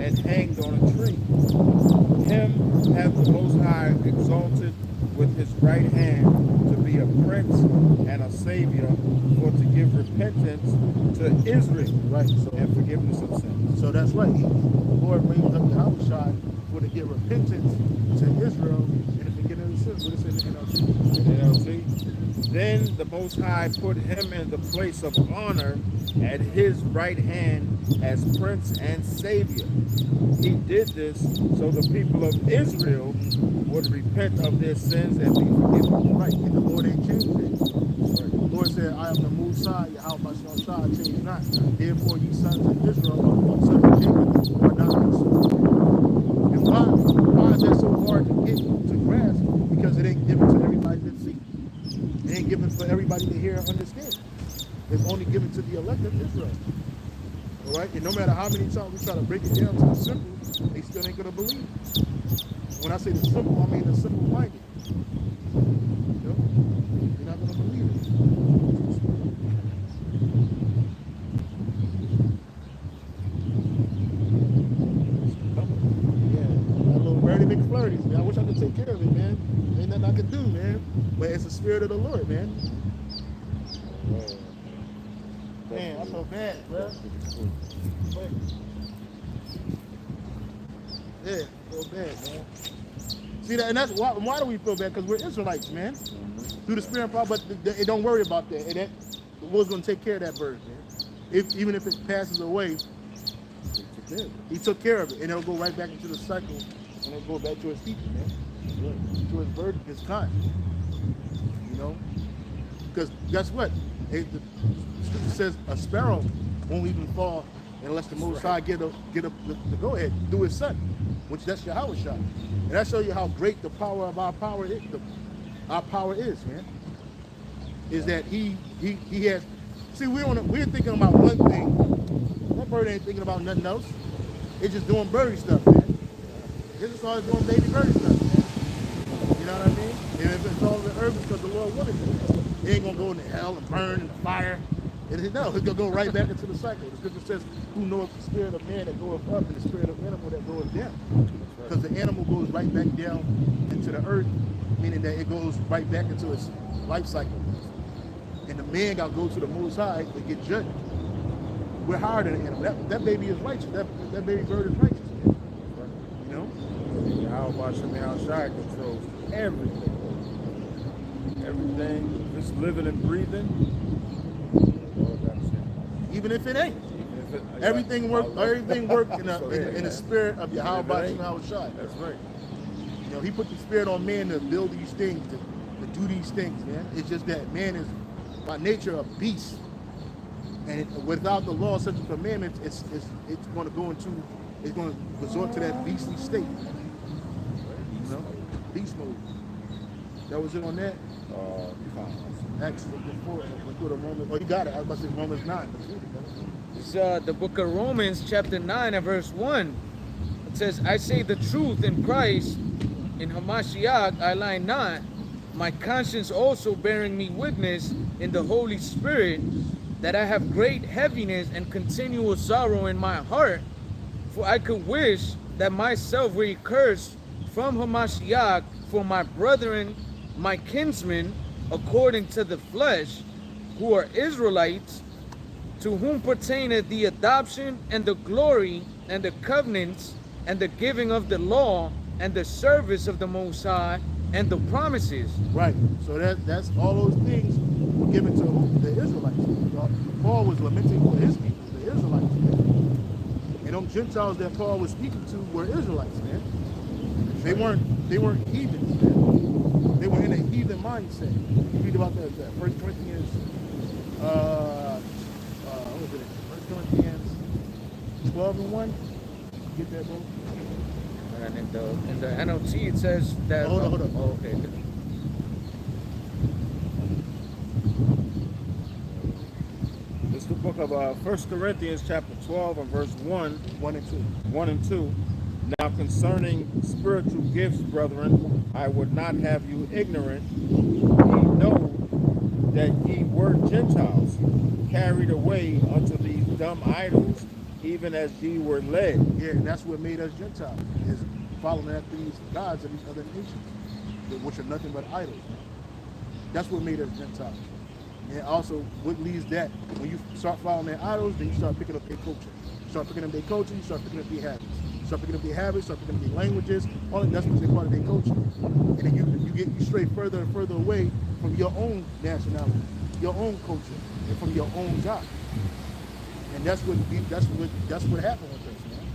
[SPEAKER 1] and hanged on a tree. Him hath the Most High exalted with his right hand to be a prince and a savior, for to give repentance to Israel,
[SPEAKER 2] Right. So,
[SPEAKER 1] and forgiveness of sins.
[SPEAKER 2] so that's right. The Lord raised up Yahushua for to give repentance to Israel and the forgiveness of sins. What is it in the NLT?
[SPEAKER 1] NLT. Then the Most High put him in the place of honor at his right hand as prince and savior. He did this so the people of Israel would repent of their sins and be forgiven.
[SPEAKER 2] Right. And the Lord ain't changed it. The Lord said, I am the Most High, Yahweh Shai, change not. Therefore, ye sons of Israel, sons of Jacob, are not consumed. And why is that so hard to get to grasp? Because it ain't given to everybody to see. It ain't given for everybody to hear and understand. It's only given to the elect of Israel. All right? And no matter how many times we try to break it down to the simple, they still ain't going to believe. When I say the simple, I mean the simple-minded. You know? You're not going to believe it. Yeah, that little Birdie McFlurries, man. I wish I could take care of it, man. Ain't nothing I can do, man. But it's the spirit of the Lord, man. Man, I feel bad, bro. Yeah, I feel bad, man. See that, and that's why do we feel bad? Because we're Israelites, man. Through the spirit of power, but don't worry about that. And that the Lord's going to take care of that bird, man. Even if it passes away, He took care of it, and it'll go right back into the cycle, and it'll go back to His people, man. To His bird, His kind. You know, because guess what? The Scripture says a sparrow won't even fall unless the Most High get the go ahead do His son, which that's Yahushua. And that shows you how great the power of our power is. Our power is, man. Is that He has. See, we're thinking about one thing. That bird ain't thinking about nothing else. It's just doing birdie stuff, man. It's just always doing baby birdie stuff, man. You know what I mean? And if it's all the herbs, because the Lord wanted it. It ain't gonna go into hell and burn in the fire. No, it's gonna go right back into the cycle. The Scripture says, "Who knoweth the spirit of man that goeth up, and the spirit of animal that goeth down?" Because the animal goes right back down into the earth, meaning that it goes right back into its life cycle. And the man got to go to the Most High to get judged. We're higher than the animal. That baby is righteous. That baby bird is righteous, man. You know?
[SPEAKER 1] Yahushai controls everything. Everything, just living and breathing.
[SPEAKER 2] Even if it ain't. Everything work in the spirit of Yahweh Shai.
[SPEAKER 1] That's right.
[SPEAKER 2] You know, He put the spirit on man to build these things, to do these things, man. It's just that man is by nature a beast. And without the law, such a commandment, it's going to resort to that beastly state. You know, beast mode. That was it on that. Acts 4. Let's go to Romans. Oh, you got it. I was about to say Romans 9.
[SPEAKER 3] It's the book of Romans, chapter 9 and verse 1. It says, I say the truth in Christ, in Hamashiach, I lie not, my conscience also bearing me witness in the Holy Spirit, that I have great heaviness and continual sorrow in my heart, for I could wish that myself were accursed from Hamashiach for my brethren, my kinsmen, according to the flesh, who are Israelites, to whom pertaineth the adoption and the glory and the covenants and the giving of the law and the service of the Most High and the promises.
[SPEAKER 2] Right. So that's all those things were given to who? The Israelites. Paul was lamenting for his people, the Israelites, man. And them Gentiles that Paul was speaking to were Israelites, man. They weren't They weren't heathens, man. They were in a heathen mindset. Read about that. 1 Corinthians, what was it? 1 Corinthians 12:1. Get that, bro?
[SPEAKER 3] And in the NLT it says that.
[SPEAKER 2] Hold on.
[SPEAKER 3] Oh, okay.
[SPEAKER 1] It's the book of 1 Corinthians chapter 12 and verse 1,
[SPEAKER 2] 1 and 2.
[SPEAKER 1] 1 and 2. Now concerning spiritual gifts, brethren, I would not have you ignorant. Ye know that ye were Gentiles, carried away unto these dumb idols, even as ye were led.
[SPEAKER 2] Yeah, and that's what made us Gentiles, is following after these gods of these other nations, which are nothing but idols. Man. That's what made us Gentiles. And also, what leads that, when you start following their idols, then you start picking up their culture. You start picking up their culture, you start picking up their habits. You start picking up their habits, start picking up their languages, all of that's what's part of their culture. And then you stray further and further away from your own nationality, your own culture, and from your own God. And that's what happened with us, man.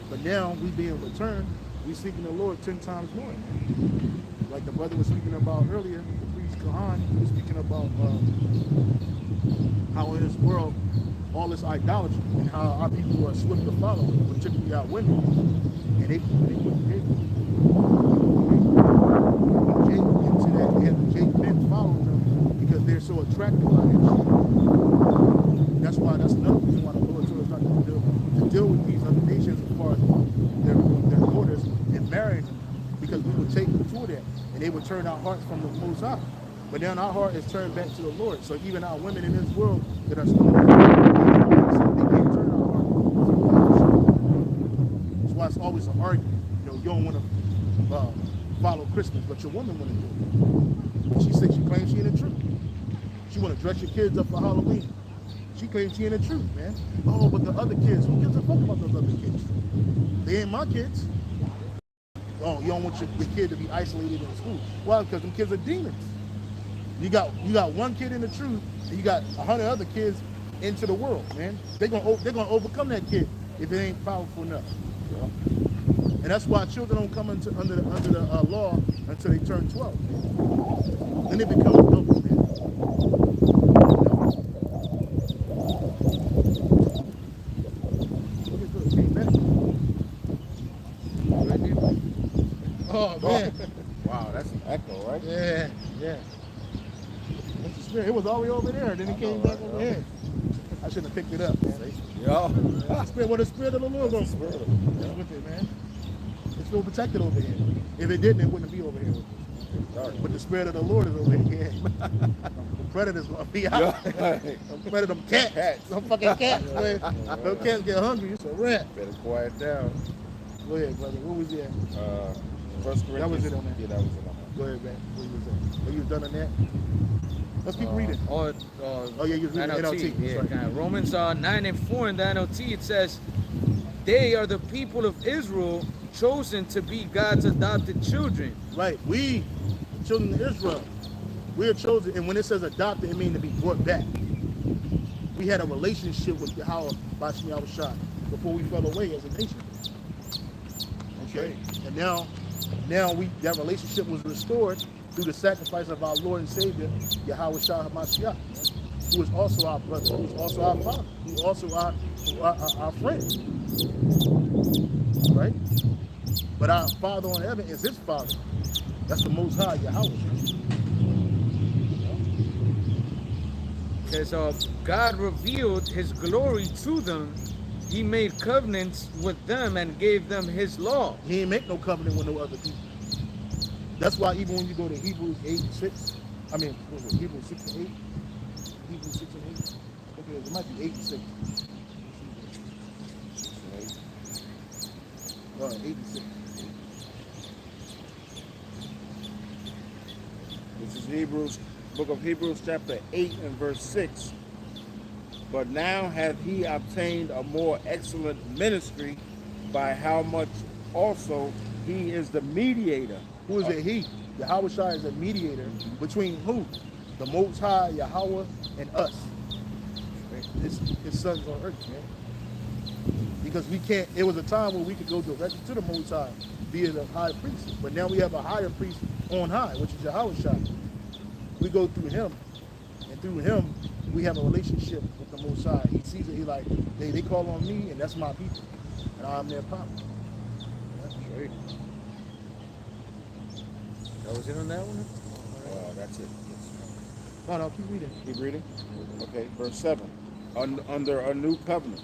[SPEAKER 2] But now we being returned, we seeking the Lord 10 times more. Like the brother was speaking about earlier, the priest Kahan, he was speaking about how in this world all this idolatry and how our people are swift to follow, particularly our women. And they have the Jake men following them because they're so attracted by it. That's another reason why the Lord told us not to deal with these other nations as far as their daughters and marrying them, because we would take them to that and they would turn our hearts from the Most High. But then our heart is turned back to the Lord. So even our women in this world that are still they can't turn our heart. That's why it's always an argument. You don't want to follow Christmas, but your woman want to do it. She said she claims she in the truth. She want to dress your kids up for Halloween. She claims she in the truth, man. Oh, but the other kids, who gives a fuck about those other kids? They ain't my kids. Oh, you don't want your kid to be isolated in school. Well, because them kids are demons. You got one kid in the truth, and you got 100 other kids into the world, man. They're gonna overcome that kid if it ain't powerful enough. You know? And that's why children don't come under the law until they turn 12. Then they become adults, man. Oh man!
[SPEAKER 1] Wow, that's an echo, right?
[SPEAKER 2] Yeah. That's the spirit. It was all the way over there, and then it came back over here. I shouldn't have picked it up, man.
[SPEAKER 1] Yo.
[SPEAKER 2] The spirit, the spirit of the Lord goes with it, man. It's still protected over here. If it didn't, it wouldn't be over here with us. But the spirit of the Lord is over here. The predators gonna be out. Them cats. Them fucking cats, man. Those cats get hungry. It's a rat.
[SPEAKER 1] Better quiet down.
[SPEAKER 2] Go ahead, brother. What was that?
[SPEAKER 1] 1 Corinthians.
[SPEAKER 2] That was it on that.
[SPEAKER 1] Yeah, that was it on that.
[SPEAKER 2] Go ahead, man. What was that? Are you done on that? Let's keep reading.
[SPEAKER 3] Yeah,
[SPEAKER 2] you're reading NLT.
[SPEAKER 3] Yeah, kind of. Romans 9 and 4 in the NLT, it says, they are the people of Israel chosen to be God's adopted children.
[SPEAKER 2] Right. We, children of Israel, we are chosen. And when it says adopted, it means to be brought back. We had a relationship with Yahweh by Shai before we fell away as a nation. Okay. And now that relationship was restored through the sacrifice of our Lord and Savior, Yahweh Shah HaMashiach, who is also our brother, who is also our father, who is also our friend. Right? But our Father on heaven is his Father. That's the Most High, Yahweh.
[SPEAKER 3] Because God revealed his glory to them. He made covenants with them and gave them his law.
[SPEAKER 2] He ain't make no covenant with no other people. That's why even when you go to Hebrews 8 and 6, I mean, what was it, Hebrews 6 and 8? Hebrews 6 and 8? Okay, it might be 8 and 6. 8 and 6.
[SPEAKER 1] This is book of Hebrews chapter 8 and verse 6. But now hath he obtained a more excellent ministry, by how much also he is the mediator.
[SPEAKER 2] Who is it? He. Yahweh Shai is a mediator between who? The Most High, Yahweh, and us. His sons on earth, man. Because we can't, it was a time where we could go directly to the Most High via the high priest. But now we have a higher priest on high, which is Yahushua. We go through him, and through him, we have a relationship with the Most High. He sees it, he like, they call on me, and that's my people. And I'm their papa.
[SPEAKER 3] That's right. That was it on that one?
[SPEAKER 1] That's it.
[SPEAKER 2] No, keep reading.
[SPEAKER 1] Keep reading. Okay, verse 7. Under a new covenant.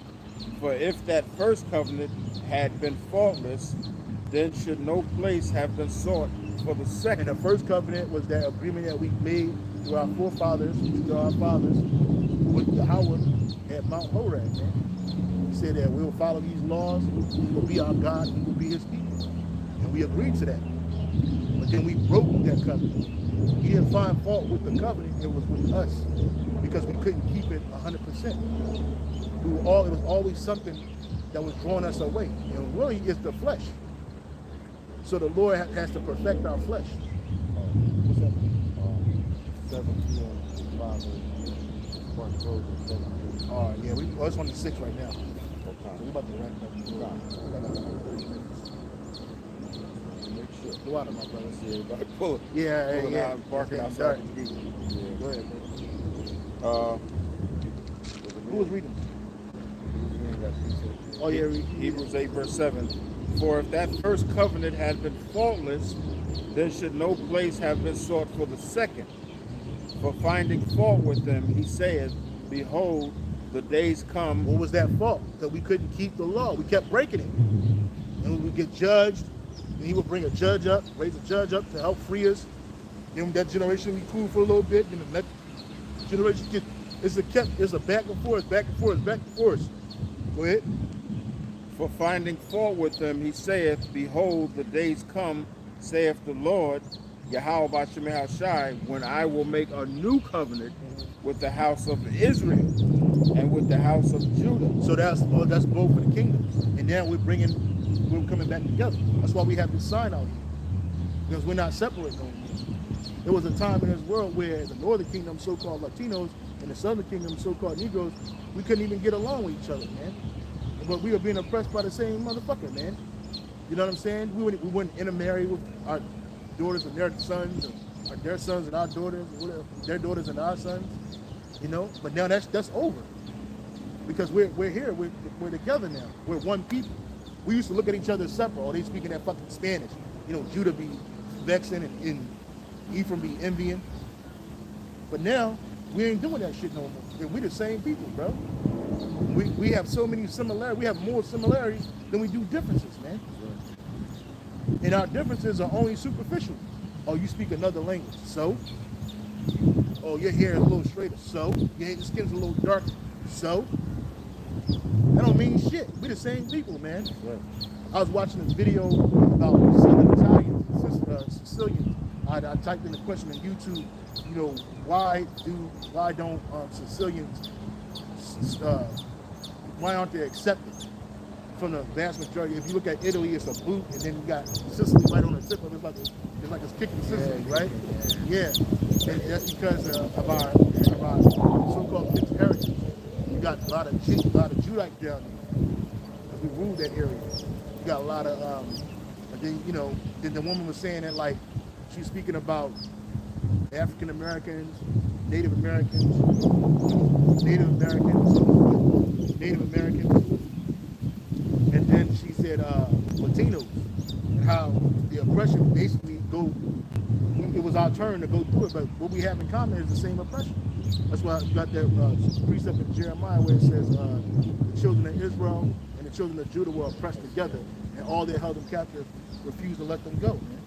[SPEAKER 1] For if that first covenant had been faultless, then should no place have been sought for the second.
[SPEAKER 2] And the first covenant was that agreement that we made to our forefathers, to our fathers, with Yahweh at Mount Horeb, man. He said that we'll follow these laws, he will be our God, we will be his people. And we agreed to that. But then we broke that covenant. He didn't find fault with the covenant, it was with us. Because we couldn't keep it 100%. It was always something that was drawing us away. And really, it's the flesh. So the Lord has to perfect our flesh. What's that?
[SPEAKER 4] 7 p.m. 5 a.m. Park Road at 7 p.m.
[SPEAKER 2] Oh, yeah, it's on the 6 right now.
[SPEAKER 4] Okay.
[SPEAKER 2] So we're about to wrap up.
[SPEAKER 4] We got like 30 minutes. Make sure.
[SPEAKER 2] Go out of my brother.
[SPEAKER 1] Yeah, everybody pull it.
[SPEAKER 2] Yeah,
[SPEAKER 1] Pull it
[SPEAKER 2] yeah.
[SPEAKER 1] out and park it
[SPEAKER 2] Yeah,
[SPEAKER 1] outside.
[SPEAKER 2] yeah. Go ahead,
[SPEAKER 1] Uh,
[SPEAKER 2] Who was reading? Oh, yeah.
[SPEAKER 1] Hebrews 8 verse 7. For if that first covenant had been faultless, then should no place have been sought for the second. For finding fault with them, he saith, Behold, the days come.
[SPEAKER 2] What was that fault? Because we couldn't keep the law. We kept breaking it. And we would get judged. And he would bring a judge up, raise a judge up to help free us. Then that generation we cool for a little bit. Then the next generation it's a back and forth, back and forth, back and forth. Go ahead.
[SPEAKER 1] For finding fault with them, he saith, Behold, the days come, saith the Lord, Yahweh B'Shem Shai, when I will make a new covenant with the house of Israel and with the house of Judah.
[SPEAKER 2] So that's both for the kingdoms. And now we're coming back together. That's why we have this sign out here. Because we're not separate no more. There was a time in this world where the northern kingdom, so-called Latinos, and the southern kingdom, so-called Negroes, we couldn't even get along with each other, man. But we were being oppressed by the same motherfucker, man. You know what I'm saying? We wouldn't intermarry with our daughters and their sons, or their sons and our daughters, or whatever, their daughters and our sons. You know? But now that's over. Because we're here, we're together now. We're one people. We used to look at each other separate. Oh, they speaking that fucking Spanish. You know, Judah be vexing and Ephraim be envying. But now, we ain't doing that shit no more. We the same people, bro. We have so many similarities. We have more similarities than we do differences, man. And our differences are only superficial. Oh, you speak another language. So? Oh, your hair is a little straighter. So? Your skin's a little darker. So? That don't mean shit. We the same people, man.
[SPEAKER 4] Right.
[SPEAKER 2] I was watching this video about Southern Italians and Sicilians. I typed in the question on YouTube, you know, why don't Sicilians, why aren't they accepted from the vast majority? If you look at Italy, it's a boot, and then you got Sicily right on the tip of it. It's like it's kicking Sicily, right? Yeah. And that's because of our so-called mixed heritage. You got a lot of Judite down there. We ruled that area. You got a lot of, and then, you know, then the woman was saying that, like, she's speaking about African Americans, Native Americans, and then she said Latinos, and how the oppression basically it was our turn to go through it, but what we have in common is the same oppression. That's why you got that precept in Jeremiah where it says the children of Israel and the children of Judah were oppressed together, and all that held them captive refused to let them go, man.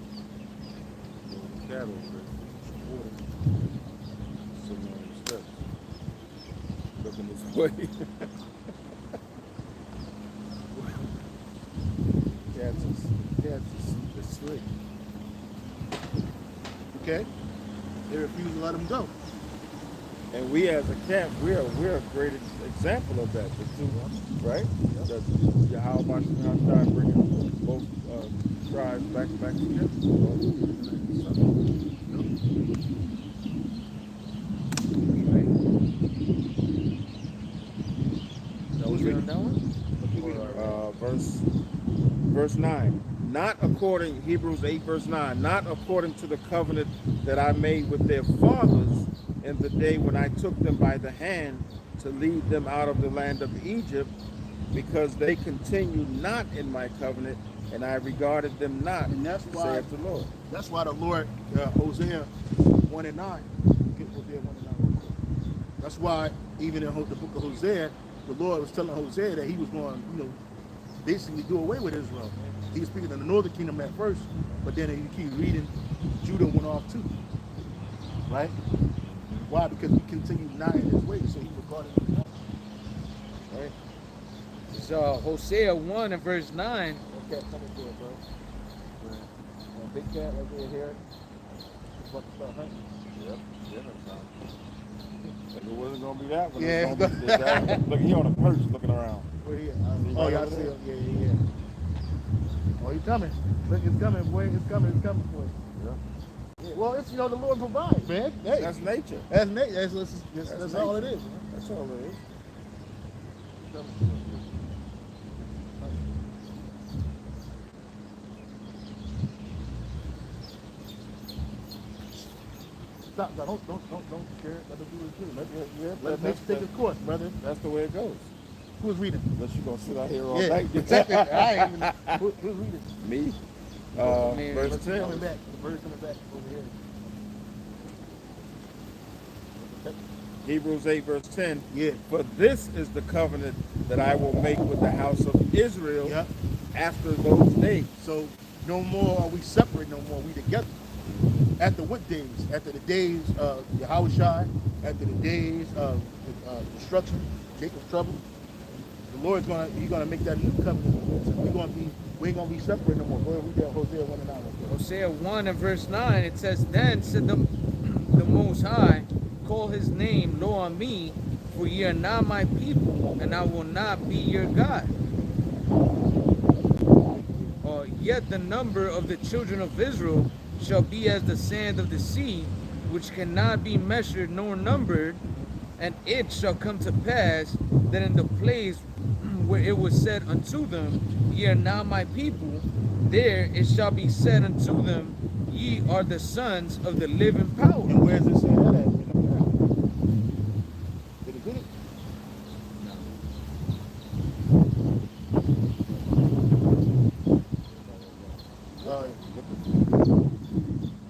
[SPEAKER 1] Cattle, sitting on the steps, looking this way. Cats is slick.
[SPEAKER 2] Okay? They refused to let them go.
[SPEAKER 1] And we as a camp, we're a great example of that, too, right? That Yahweh B'Shem Shai bringing both tribes back together.
[SPEAKER 3] That was it on that one?
[SPEAKER 2] Keep
[SPEAKER 1] verse 9. Not according, Hebrews 8, verse 9, not according to the covenant that I made with their fathers in the day when I took them by the hand to lead them out of the land of Egypt, because they continued not in my covenant, and I regarded them not,
[SPEAKER 2] And that's why,
[SPEAKER 1] saith the Lord.
[SPEAKER 2] that's why the Lord, Hosea 1 and 9, get Hosea 1 and 9 real quick. That's why even in the book of Hosea, the Lord was telling Hosea that he was going to, basically do away with Israel. He was speaking of the northern kingdom at first, but then you keep reading, Judah went off too. Right? Why? Because he continued not in his ways, so he regarded him not. Right?
[SPEAKER 3] So Hosea 1 and verse 9.
[SPEAKER 4] Cat coming to it, bro. Big cat right there, here. He's about to start hunting.
[SPEAKER 1] Yep, dinner time. Like it wasn't gonna be that one.
[SPEAKER 2] Yeah.
[SPEAKER 1] It was gonna be that. Look, he on a perch looking around.
[SPEAKER 2] Where he at?
[SPEAKER 1] He
[SPEAKER 2] Oh,
[SPEAKER 1] right
[SPEAKER 2] y'all
[SPEAKER 1] over
[SPEAKER 2] see
[SPEAKER 1] there.
[SPEAKER 2] him? Yeah. Oh, he's coming. Look, it's coming, boy. It's coming for you.
[SPEAKER 1] Yeah.
[SPEAKER 2] Yeah, well, it's, the Lord provides, man. Hey,
[SPEAKER 1] That's nature.
[SPEAKER 2] that's all it is. Man.
[SPEAKER 1] That's all it is.
[SPEAKER 2] Stop, don't scare it. Let him do his thing.
[SPEAKER 1] Yeah,
[SPEAKER 2] Let him take his course, brother.
[SPEAKER 1] that's the way it goes.
[SPEAKER 2] Who's reading?
[SPEAKER 1] Unless you're gonna sit out here all
[SPEAKER 2] Yeah,
[SPEAKER 1] night.
[SPEAKER 2] exactly. I ain't even. Who's reading?
[SPEAKER 1] Me.
[SPEAKER 3] Man,
[SPEAKER 1] Verse
[SPEAKER 2] What's
[SPEAKER 1] 10.
[SPEAKER 2] coming back? The bird's coming back over here.
[SPEAKER 1] Hebrews 8, verse 10.
[SPEAKER 2] Yeah.
[SPEAKER 1] For this is the covenant that I will make with the house of Israel
[SPEAKER 2] Yeah.
[SPEAKER 1] after those days.
[SPEAKER 2] So no more are we separate. No more we together. After what days? After the days of Yahushua, after the days of destruction, Jacob's trouble. The Lord's gonna make that new covenant. So we ain't gonna be separate no more. Go ahead, read that Hosea 1 and 9.
[SPEAKER 3] Hosea 1 and verse 9, it says, Then said the Most High, call his name, Lo on me, for ye are not my people, and I will not be your God. Yet the number of the children of Israel shall be as the sand of the sea, which cannot be measured nor numbered. And it shall come to pass that in the place where it was said unto them, Ye are not my people, there it shall be said unto them, Ye are the sons of the living power.
[SPEAKER 2] And where does it say that at? Did it get it?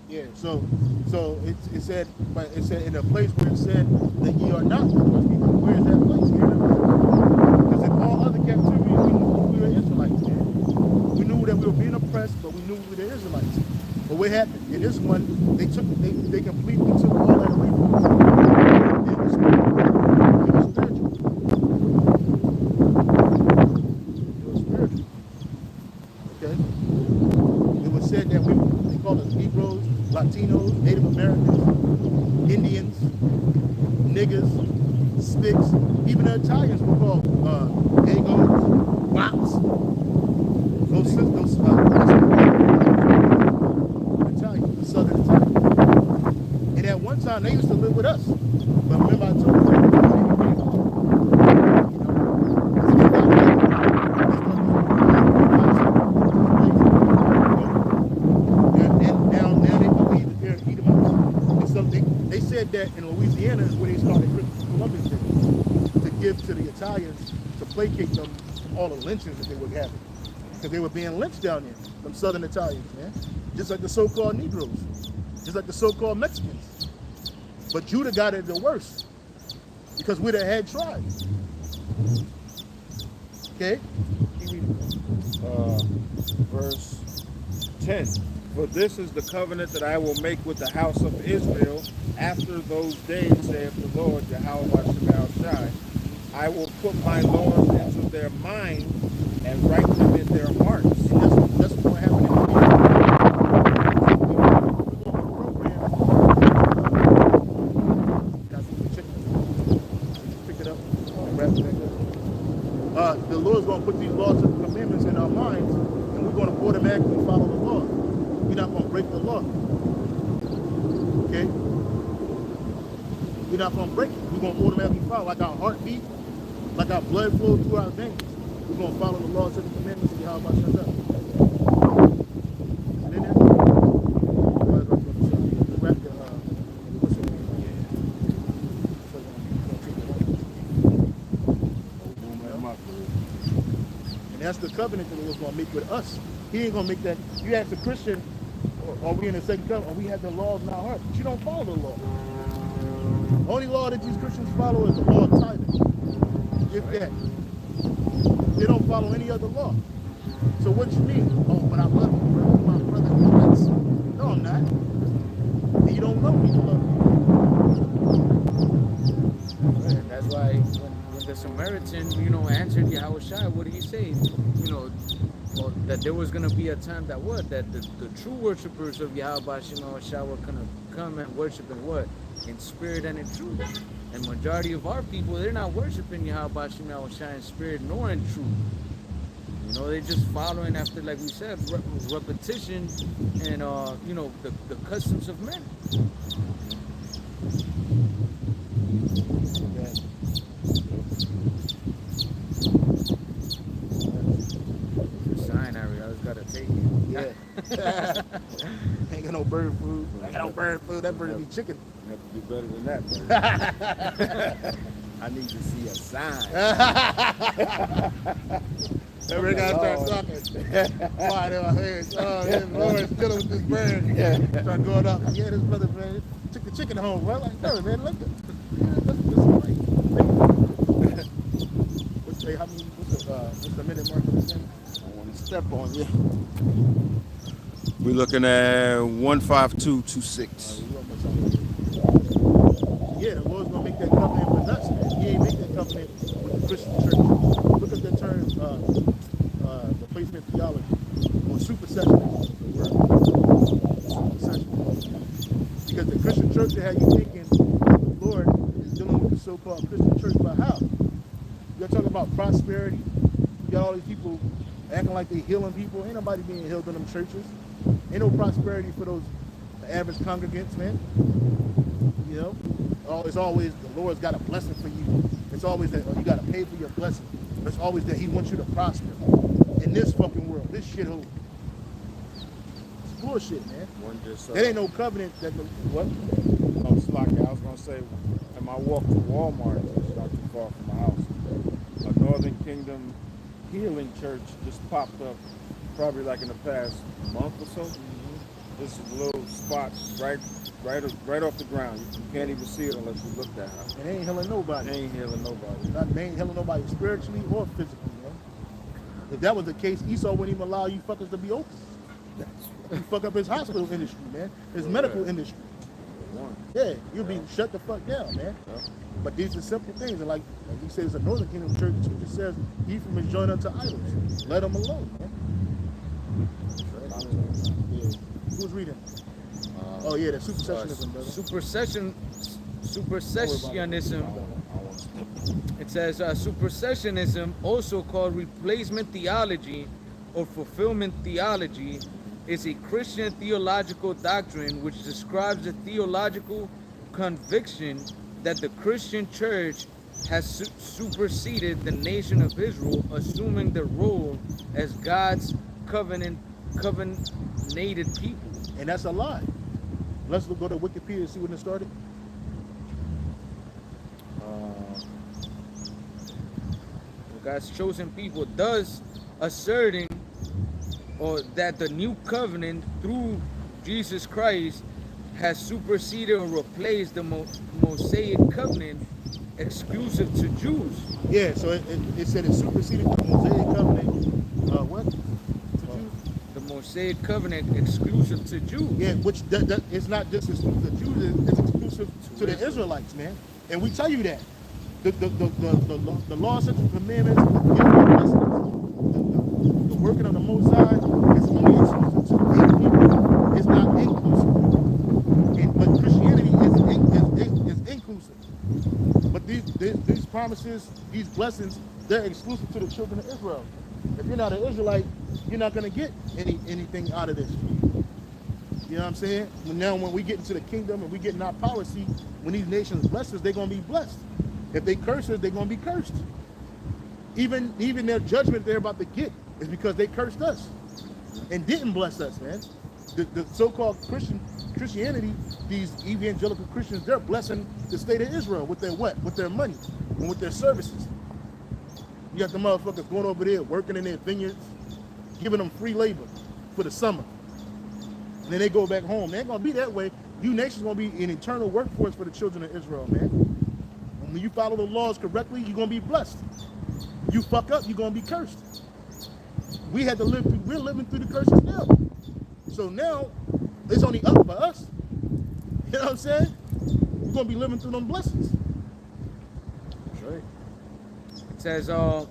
[SPEAKER 2] Yeah. So it said, but it said in a place where it said that ye are not the Lord's people. Where is that place? Here in the Bible. Because in all other captivities, we knew we were Israelites. Man. We knew that we were being oppressed, but we knew we were the Israelites. But what happened? In this one, they completely took all that away from us. It was spiritual. It was spiritual. Okay? It was said that they called us Negroes, Latinos, Native Americans, Indians, niggas, sticks. Even the Italians were called Dagos, Wops. Those Italians, the southern Italians. And at one time, they used to live with us. But remember I told you, and now they believe that they're Edomites. And so they said that in Louisiana is where they started Columbus Day, to give to the Italians to placate them from all the lynchings that they were having. Because they were being lynched down there, them southern Italians, man. Just like the so-called Negroes. Just like the so-called Mexicans. But Judah got it the worst. Because we're the head tribe. Okay? Keep reading.
[SPEAKER 1] Verse 10. For this is the covenant that I will make with the house of Israel after those days, saith the Lord, Yahweh. I will put my laws into their mind and write them in their hearts.
[SPEAKER 2] That's what's going to happen in the future. Pick it up and wrap it back up. The Lord's going to put these laws and commandments in our minds, and we're going to automatically follow the law. We're not going to break the law. Okay? We're not going to break it. We're going to automatically follow, like our heartbeat, like our blood flows through our veins. We're going to follow the laws and the commandments of Yahweh Shah. Is it in there? And that's the covenant that the Lord's going to make with us. He ain't going to make that. You ask a Christian, are we in the second covenant? Or we have the laws in our heart. But you don't follow the law. The only law that these Christians follow is the law of tithing. If that. They don't follow any other law. So what you mean? Oh, but I love you, brother. My brother in Christ. No, I'm not. You don't know me to love you.
[SPEAKER 3] And that's why when the Samaritan, answered Yahushua, what did he say? That there was going to be a time that the true worshipers of Yahweh Shah were going to come and worship in what? In spirit and in truth. And majority of our people, they're not worshiping Yahweh Shah in spirit nor in truth. They're just following after, like we said, repetition and the customs of men. Sign, I always gotta take it.
[SPEAKER 2] Yeah. Ain't got no bird food. Ain't got no bird food. That bird be chicken.
[SPEAKER 1] You have to do better than that, man. I need to see a sign.
[SPEAKER 2] Everybody got to start talking. Why they my heads? Oh, yeah, Lord's dealing with this bird. Start going up. Yeah, this brother, man, took the chicken home, bro. Like, no, man, look at it. What's the minute mark of the thing?
[SPEAKER 1] I want to step on you. We're looking at 15226.
[SPEAKER 2] Yeah, the Lord's going to make that covenant with us, man. He ain't make that covenant with the Christian church. Look at the term, replacement theology, or supersessionism is the word. Supersessionism. Because the Christian church that had you thinking the Lord is dealing with the so-called Christian church, but how? You're talking about prosperity. You got all these people acting like they healing people. Ain't nobody being healed in them churches. Ain't no prosperity for those average congregants, man. It's always the Lord's got a blessing for you. It's always that you got to pay for your blessing. It's always that He wants you to prosper in this fucking world, this shithole. It's bullshit, man. There ain't no covenant that the what?
[SPEAKER 1] Oh, it's like I was gonna say, in my walk to Walmart, it's not too far from my house. A Northern Kingdom healing church just popped up, probably like in the past month or so. This is a little spot right off the ground. You can't even see it unless you look that high.
[SPEAKER 2] And they ain't healing nobody.
[SPEAKER 1] They ain't healing nobody.
[SPEAKER 2] They ain't healing nobody spiritually or physically, man. If that was the case, Esau wouldn't even allow you fuckers to be open. You fuck up his hospital industry, man. His medical industry. Yeah, you'll be shut the fuck down, man.
[SPEAKER 1] Yeah.
[SPEAKER 2] But these are simple things. And like he says, a Northern Kingdom church, the scripture says, Ephraim is joined unto idols. Let them alone, man. Yeah. Who's reading? Oh yeah, the supersessionism, brother.
[SPEAKER 3] Supersessionism. It says supersessionism, also called replacement theology or fulfillment theology, is a Christian theological doctrine which describes the theological conviction that the Christian church has superseded the nation of Israel, assuming the role as God's covenanted people.
[SPEAKER 2] And that's a lie. Let's go to Wikipedia and see when it started.
[SPEAKER 3] God's chosen people, thus asserting that the new covenant through Jesus Christ has superseded or replaced the Mosaic covenant exclusive to Jews.
[SPEAKER 2] Yeah, so it said it superseded the Mosaic covenant. What? To Jews?
[SPEAKER 3] The Mosaic covenant exclusive to Jews.
[SPEAKER 2] Yeah, which it's not just exclusive to Jews, it's exclusive to the Israelites, man. And we tell you that. The laws and commandments, the working on the Most High is only exclusive to eight people. It's not inclusive. But Christianity is inclusive. But these promises, these blessings, they're exclusive to the children of Israel. If you're not an Israelite, you're not going to get anything out of this. You know what I'm saying? Now when we get into the kingdom and we get in our policy, when these nations bless us, they're going to be blessed. If they curse us, they're going to be cursed. even their judgment they're about to get is because they cursed us and didn't bless us, man. The so-called Christianity, these evangelical Christians, they're blessing the state of Israel with their what? With their money and with their services. You got the motherfuckers going over there working in their vineyards, giving them free labor for the summer. And then they go back home. They ain't gonna be that way. You nation's gonna be an eternal workforce for the children of Israel, man. And when you follow the laws correctly, you're gonna be blessed. You fuck up, you're gonna be cursed. We had to live through, we're living through the curses now. So now it's only up for us. You know what I'm saying? We're gonna be living through them blessings.
[SPEAKER 1] That's right.
[SPEAKER 3] It says, a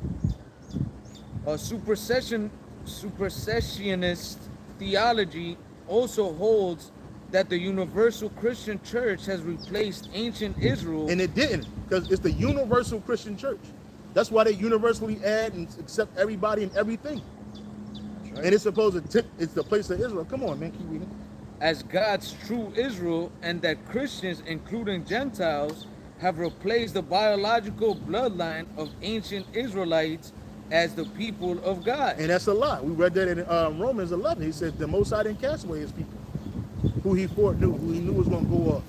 [SPEAKER 3] supersessionist theology also holds that the universal Christian church has replaced ancient Israel.
[SPEAKER 2] And it didn't, because it's the universal Christian church. That's why they universally add and accept everybody and everything.
[SPEAKER 1] That's right.
[SPEAKER 2] And it's supposed to it's the place of Israel. Come on, man, keep reading.
[SPEAKER 3] As God's true Israel, and that Christians, including Gentiles, have replaced the biological bloodline of ancient Israelites as the people of God.
[SPEAKER 2] And that's a lie. We read that in Romans 11. He said the Most High didn't cast away his people, who he foreknew, who he knew was going to go off.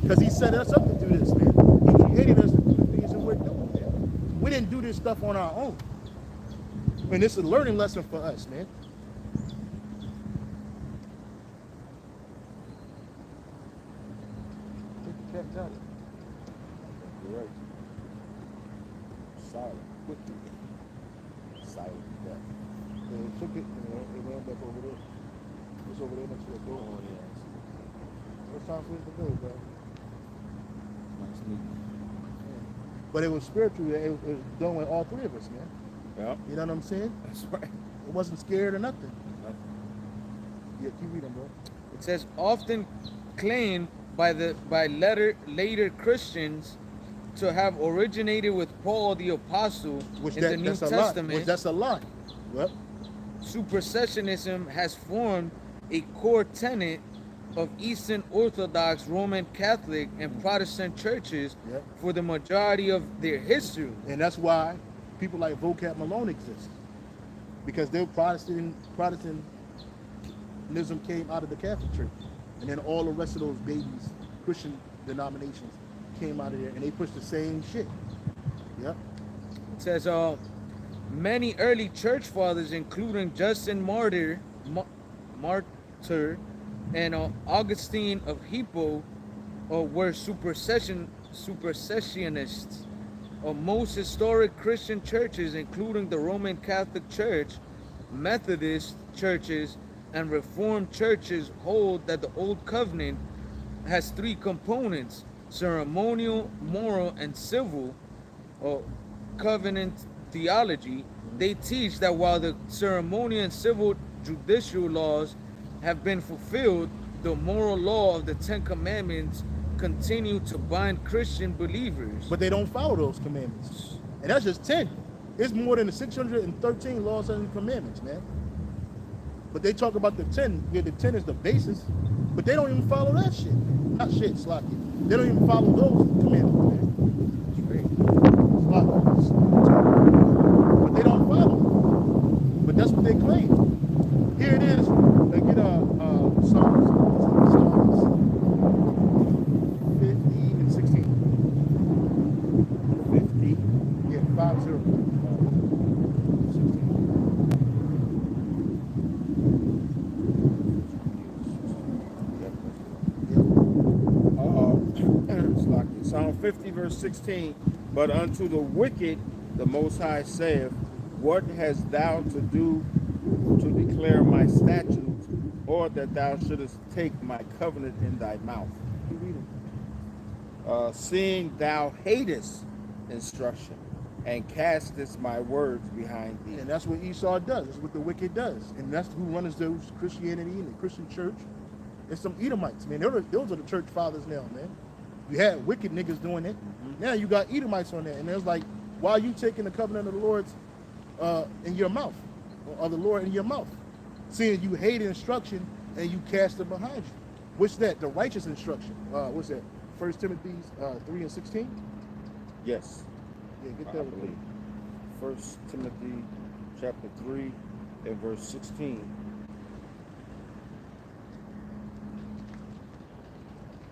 [SPEAKER 2] Because he set us up to do this, man. He created us to do the things that we're doing, man. We didn't do this stuff on our own. And this is a learning lesson for us, man.
[SPEAKER 4] Take the cat out.
[SPEAKER 1] You're right. Silent. Quickly. Silent death.
[SPEAKER 4] They took it and it ran back over there. It's over there next to the door.
[SPEAKER 1] Oh, yes.
[SPEAKER 4] It's time for it to go, bro.
[SPEAKER 1] Nice meeting.
[SPEAKER 2] But it was spiritual. It was done with all three of us, man.
[SPEAKER 1] Yep.
[SPEAKER 2] You know what I'm saying?
[SPEAKER 1] That's right.
[SPEAKER 2] It wasn't scared or nothing.
[SPEAKER 1] Nothing.
[SPEAKER 2] Yeah, keep reading, bro.
[SPEAKER 3] It says, often claimed by later Christians to have originated with Paul the Apostle in the New
[SPEAKER 2] That's a lie.
[SPEAKER 3] Testament.
[SPEAKER 2] Which that's a lie. Well,
[SPEAKER 3] Supersessionism has formed a core tenet of Eastern Orthodox, Roman Catholic, and Protestant churches
[SPEAKER 2] Yep.
[SPEAKER 3] for the majority of their history.
[SPEAKER 2] and that's why people like Vocab Malone exist. Because their Protestantism came out of the Catholic Church. And then all the rest of those babies, Christian denominations, came out of there and they pushed the same shit. Yep.
[SPEAKER 3] It says, many early church fathers, including Justin Martyr, and Augustine of Hippo, were supersessionists. Most historic Christian churches, including the Roman Catholic Church, Methodist churches, and Reformed churches, hold that the Old Covenant has three components: ceremonial, moral, and civil, covenant theology. They teach that while the ceremonial and civil judicial laws have been fulfilled, the moral law of the Ten Commandments continue to bind Christian believers.
[SPEAKER 2] But they don't follow those commandments. And that's just 10. It's more than the 613 laws and commandments, man. But they talk about the 10. Yeah, the 10 is the basis. But they don't even follow that shit. Not shit, Slocky. They don't even follow those commandments, man. But they don't follow. But that's what they claim. Here it is. They get Psalms 50 and 16. 50? Yeah, 5-0.
[SPEAKER 1] 16. Psalm 50 verse 16. But unto the wicked the Most High saith, what hast thou to do to declare my statutes, or that thou shouldest take my covenant in thy mouth?
[SPEAKER 2] Keep reading.
[SPEAKER 1] Seeing thou hatest instruction, and castest my words behind thee.
[SPEAKER 2] And that's what Esau does. That's what the wicked does. And that's who runs those Christianity and the Christian church. It's some Edomites, man. Those are the church fathers now, man. You had wicked niggas doing it. Now you got Edomites on there. And it's like, why are you taking the covenant of the Lord's in your mouth? Or the Lord in your mouth? Seeing you hate instruction and you cast it behind you. What's that? The righteous instruction. What's that? 1 Timothy 3 and 16?
[SPEAKER 1] Yes.
[SPEAKER 2] Yeah, get
[SPEAKER 1] I
[SPEAKER 2] that with me.
[SPEAKER 1] believe. 1 Timothy chapter 3 and verse 16.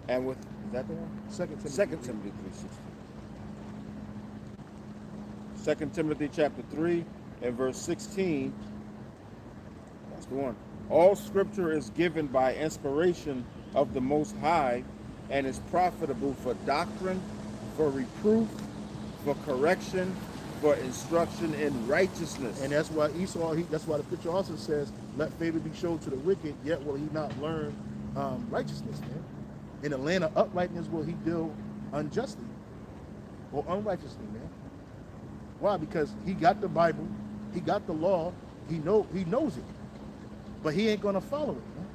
[SPEAKER 1] And with, is that the one?
[SPEAKER 2] Second Timothy.
[SPEAKER 1] 2 Timothy 3:16. 2 Timothy chapter 3 and verse 16. That's the one. All scripture is given by inspiration of the Most High and is profitable for doctrine, for reproof, for correction, for instruction in righteousness.
[SPEAKER 2] And that's why Esau, that's why the scripture also says, let favor be shown to the wicked, yet will he not learn righteousness, man. In the land of uprightness will he deal unjustly or unrighteously, man. Why? Because he got the Bible, he got the law, he knows it, but he ain't gonna follow it, man.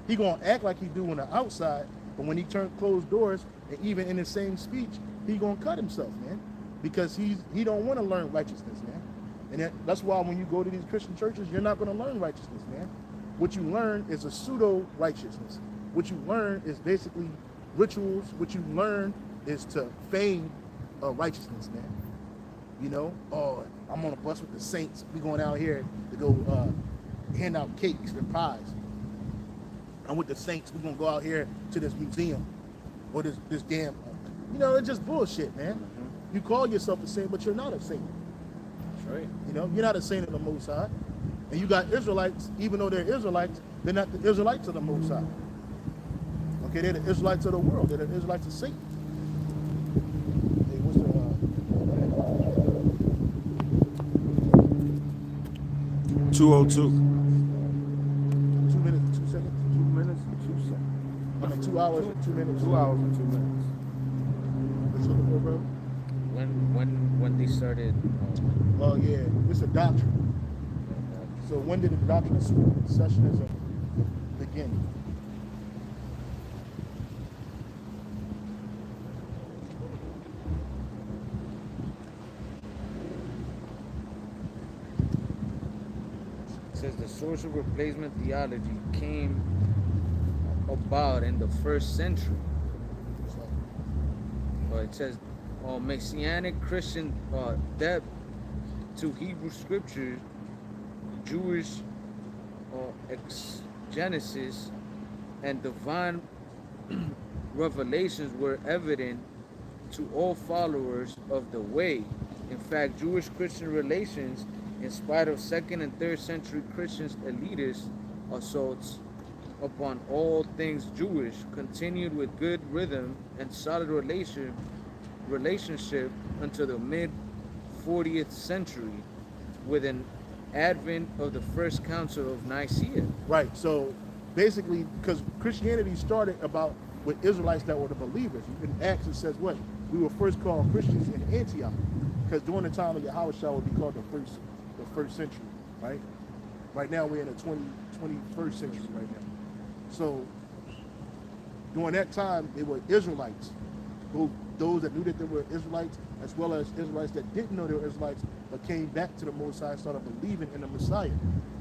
[SPEAKER 2] He gonna act like he do on the outside, but when he turn closed doors, and even in the same speech, he gonna cut himself, man, because he don't want to learn righteousness, man. And that's why when you go to these Christian churches, you're not gonna learn righteousness, man. What you learn is a pseudo righteousness. What you learn is basically rituals. What you learn is to feign righteousness, man. You know, oh, I'm on a bus with the saints. We going out here to go hand out cakes and pies. I'm with the saints. We're gonna go out here to this museum or this damn. You know, it's just bullshit, man. Mm-hmm. You call yourself a saint, but you're not a saint.
[SPEAKER 3] That's right.
[SPEAKER 2] You know, you're not a saint of the Most High. And you got Israelites, even though they're Israelites, they're not the Israelites of the Most High. Okay, they're the Israelites of the world. They're the Israelites of Satan. Hey, what's the
[SPEAKER 1] 2:02.
[SPEAKER 2] 2 minutes, 2 seconds?
[SPEAKER 1] 2 minutes and 2 seconds.
[SPEAKER 2] I mean, 2 hours and 2 minutes.
[SPEAKER 1] 2 hours and 2 minutes.
[SPEAKER 2] What's the number, bro?
[SPEAKER 3] When they started.
[SPEAKER 2] Oh yeah, it's a doctrine. So when did the doctrine of sessionism begin?
[SPEAKER 3] It says the source of replacement theology came about in the 1st century. It says Messianic Christian depth to Hebrew scriptures, Jewish exegesis, and divine revelations were evident to all followers of the way. In fact, Jewish-Christian relations, in spite of 2nd and 3rd century Christians' elitist assaults upon all things Jewish, continued with good rhythm and solid relationship until the mid-40th century, with an advent of the First Council of Nicaea.
[SPEAKER 2] Right. So basically, because Christianity started about with Israelites that were the believers. In Acts it says what? We were first called Christians in Antioch, because during the time of Yahushua would be called the first century, right? Right now we're in the 21st century right now. So during that time, they were Israelites, those that knew that they were Israelites, as well as Israelites that didn't know they were Israelites, but came back to the Most High and started believing in the Messiah.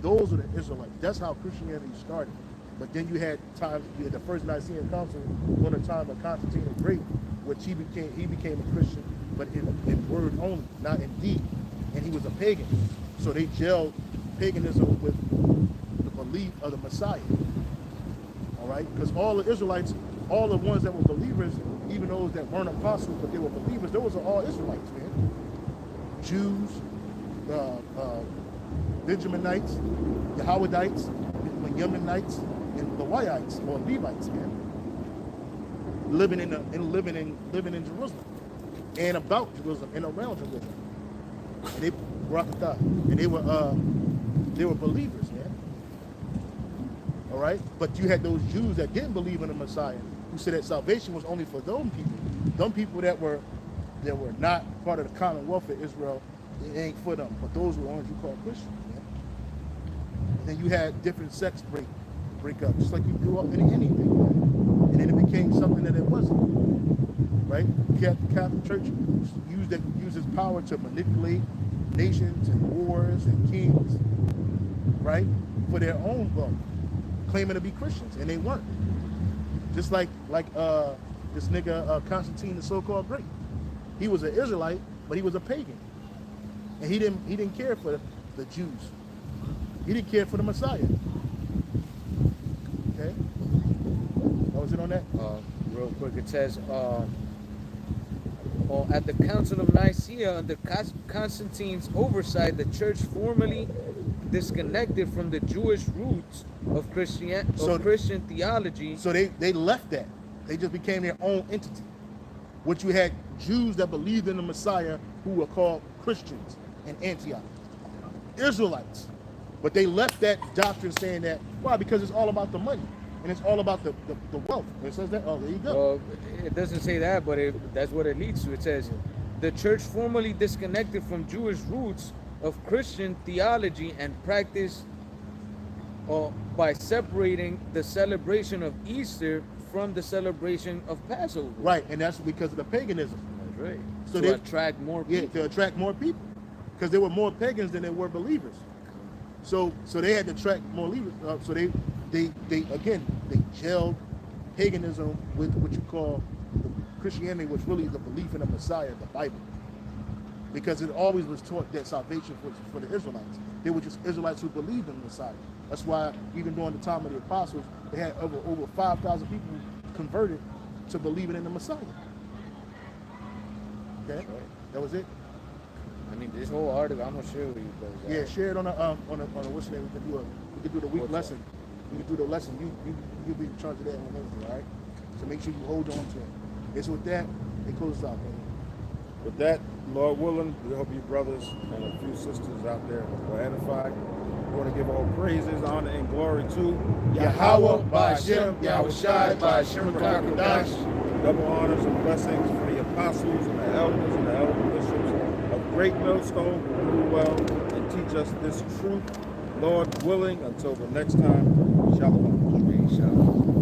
[SPEAKER 2] Those are the Israelites. That's how Christianity started. But then you had the first Nicene Council during the time of Constantine the Great, which he became a Christian, but in word only, not in deed. And he was a pagan. So they gelled paganism with the belief of the Messiah. All right? Because all the Israelites, all the ones that were believers, even those that weren't apostles, but they were believers, those are all Israelites, man. Jews, Benjaminites, Yahwedites, Yemenites, and Lewites or Levites, man. Living in Jerusalem, and about Jerusalem, and around Jerusalem. And they were believers, man. All right, but you had those Jews that didn't believe in the Messiah, who said that salvation was only for those people that were not part of the Commonwealth of Israel. It ain't for them, but those were the ones you call Christians, man. And then you had different sects break up, just like you do up in anything, man. And then it became something that it wasn't, right? You got the Catholic Church uses power to manipulate nations and wars and kings, right, for their own wealth, claiming to be Christians, and they weren't. Just like this nigga Constantine the so-called Great. He was an Israelite, but he was a pagan. And he didn't care for the Jews. He didn't care for the Messiah. Okay? What was it on that?
[SPEAKER 3] Real quick, it says, at the Council of Nicaea, under Constantine's oversight, the church formally disconnected from the Jewish roots of Christian theology.
[SPEAKER 2] So they left that. They just became their own entity. Which you had Jews that believed in the Messiah who were called Christians in Antioch. Israelites. But they left that doctrine saying that, why? Because it's all about the money. And it's all about the wealth. It says that, oh, there you go.
[SPEAKER 3] Well, it doesn't say that, but that's what it leads to. It says, the church formally disconnected from Jewish roots of Christian theology and practice by separating the celebration of Easter from the celebration of Passover.
[SPEAKER 2] Right, and that's because of the paganism.
[SPEAKER 3] That's right.
[SPEAKER 2] So
[SPEAKER 3] to
[SPEAKER 2] they
[SPEAKER 3] attract more people.
[SPEAKER 2] Yeah, to attract more people. Because there were more pagans than there were believers. So they had to attract more believers. So they gelled paganism with what you call Christianity, which really is the belief in the Messiah, the Bible. Because it always was taught that salvation was for the Israelites. They were just Israelites who believed in the Messiah. That's why even during the time of the apostles, they had over 5,000 people converted to believing in the Messiah. Okay, that was it.
[SPEAKER 3] I mean, this whole article, I'm gonna share with you guys.
[SPEAKER 2] Yeah, share it on a what's the name? We can do the week lesson. We can do the lesson. You'll be in charge of that on Wednesday, all right? So make sure you hold on to it. It's with that. They close out, man.
[SPEAKER 1] With that, Lord willing, we hope you brothers and a few sisters out there were edified. We want to give all praises, honor, and glory to
[SPEAKER 2] Yahweh, Ba'ashem, Yahushai, Ba'ashem, Rakadash.
[SPEAKER 1] double honors and blessings for the apostles and the elders and the elder bishops of Great Millstone who rule well and teach us this truth. Lord willing, until the next time, shalom.
[SPEAKER 3] Shalom.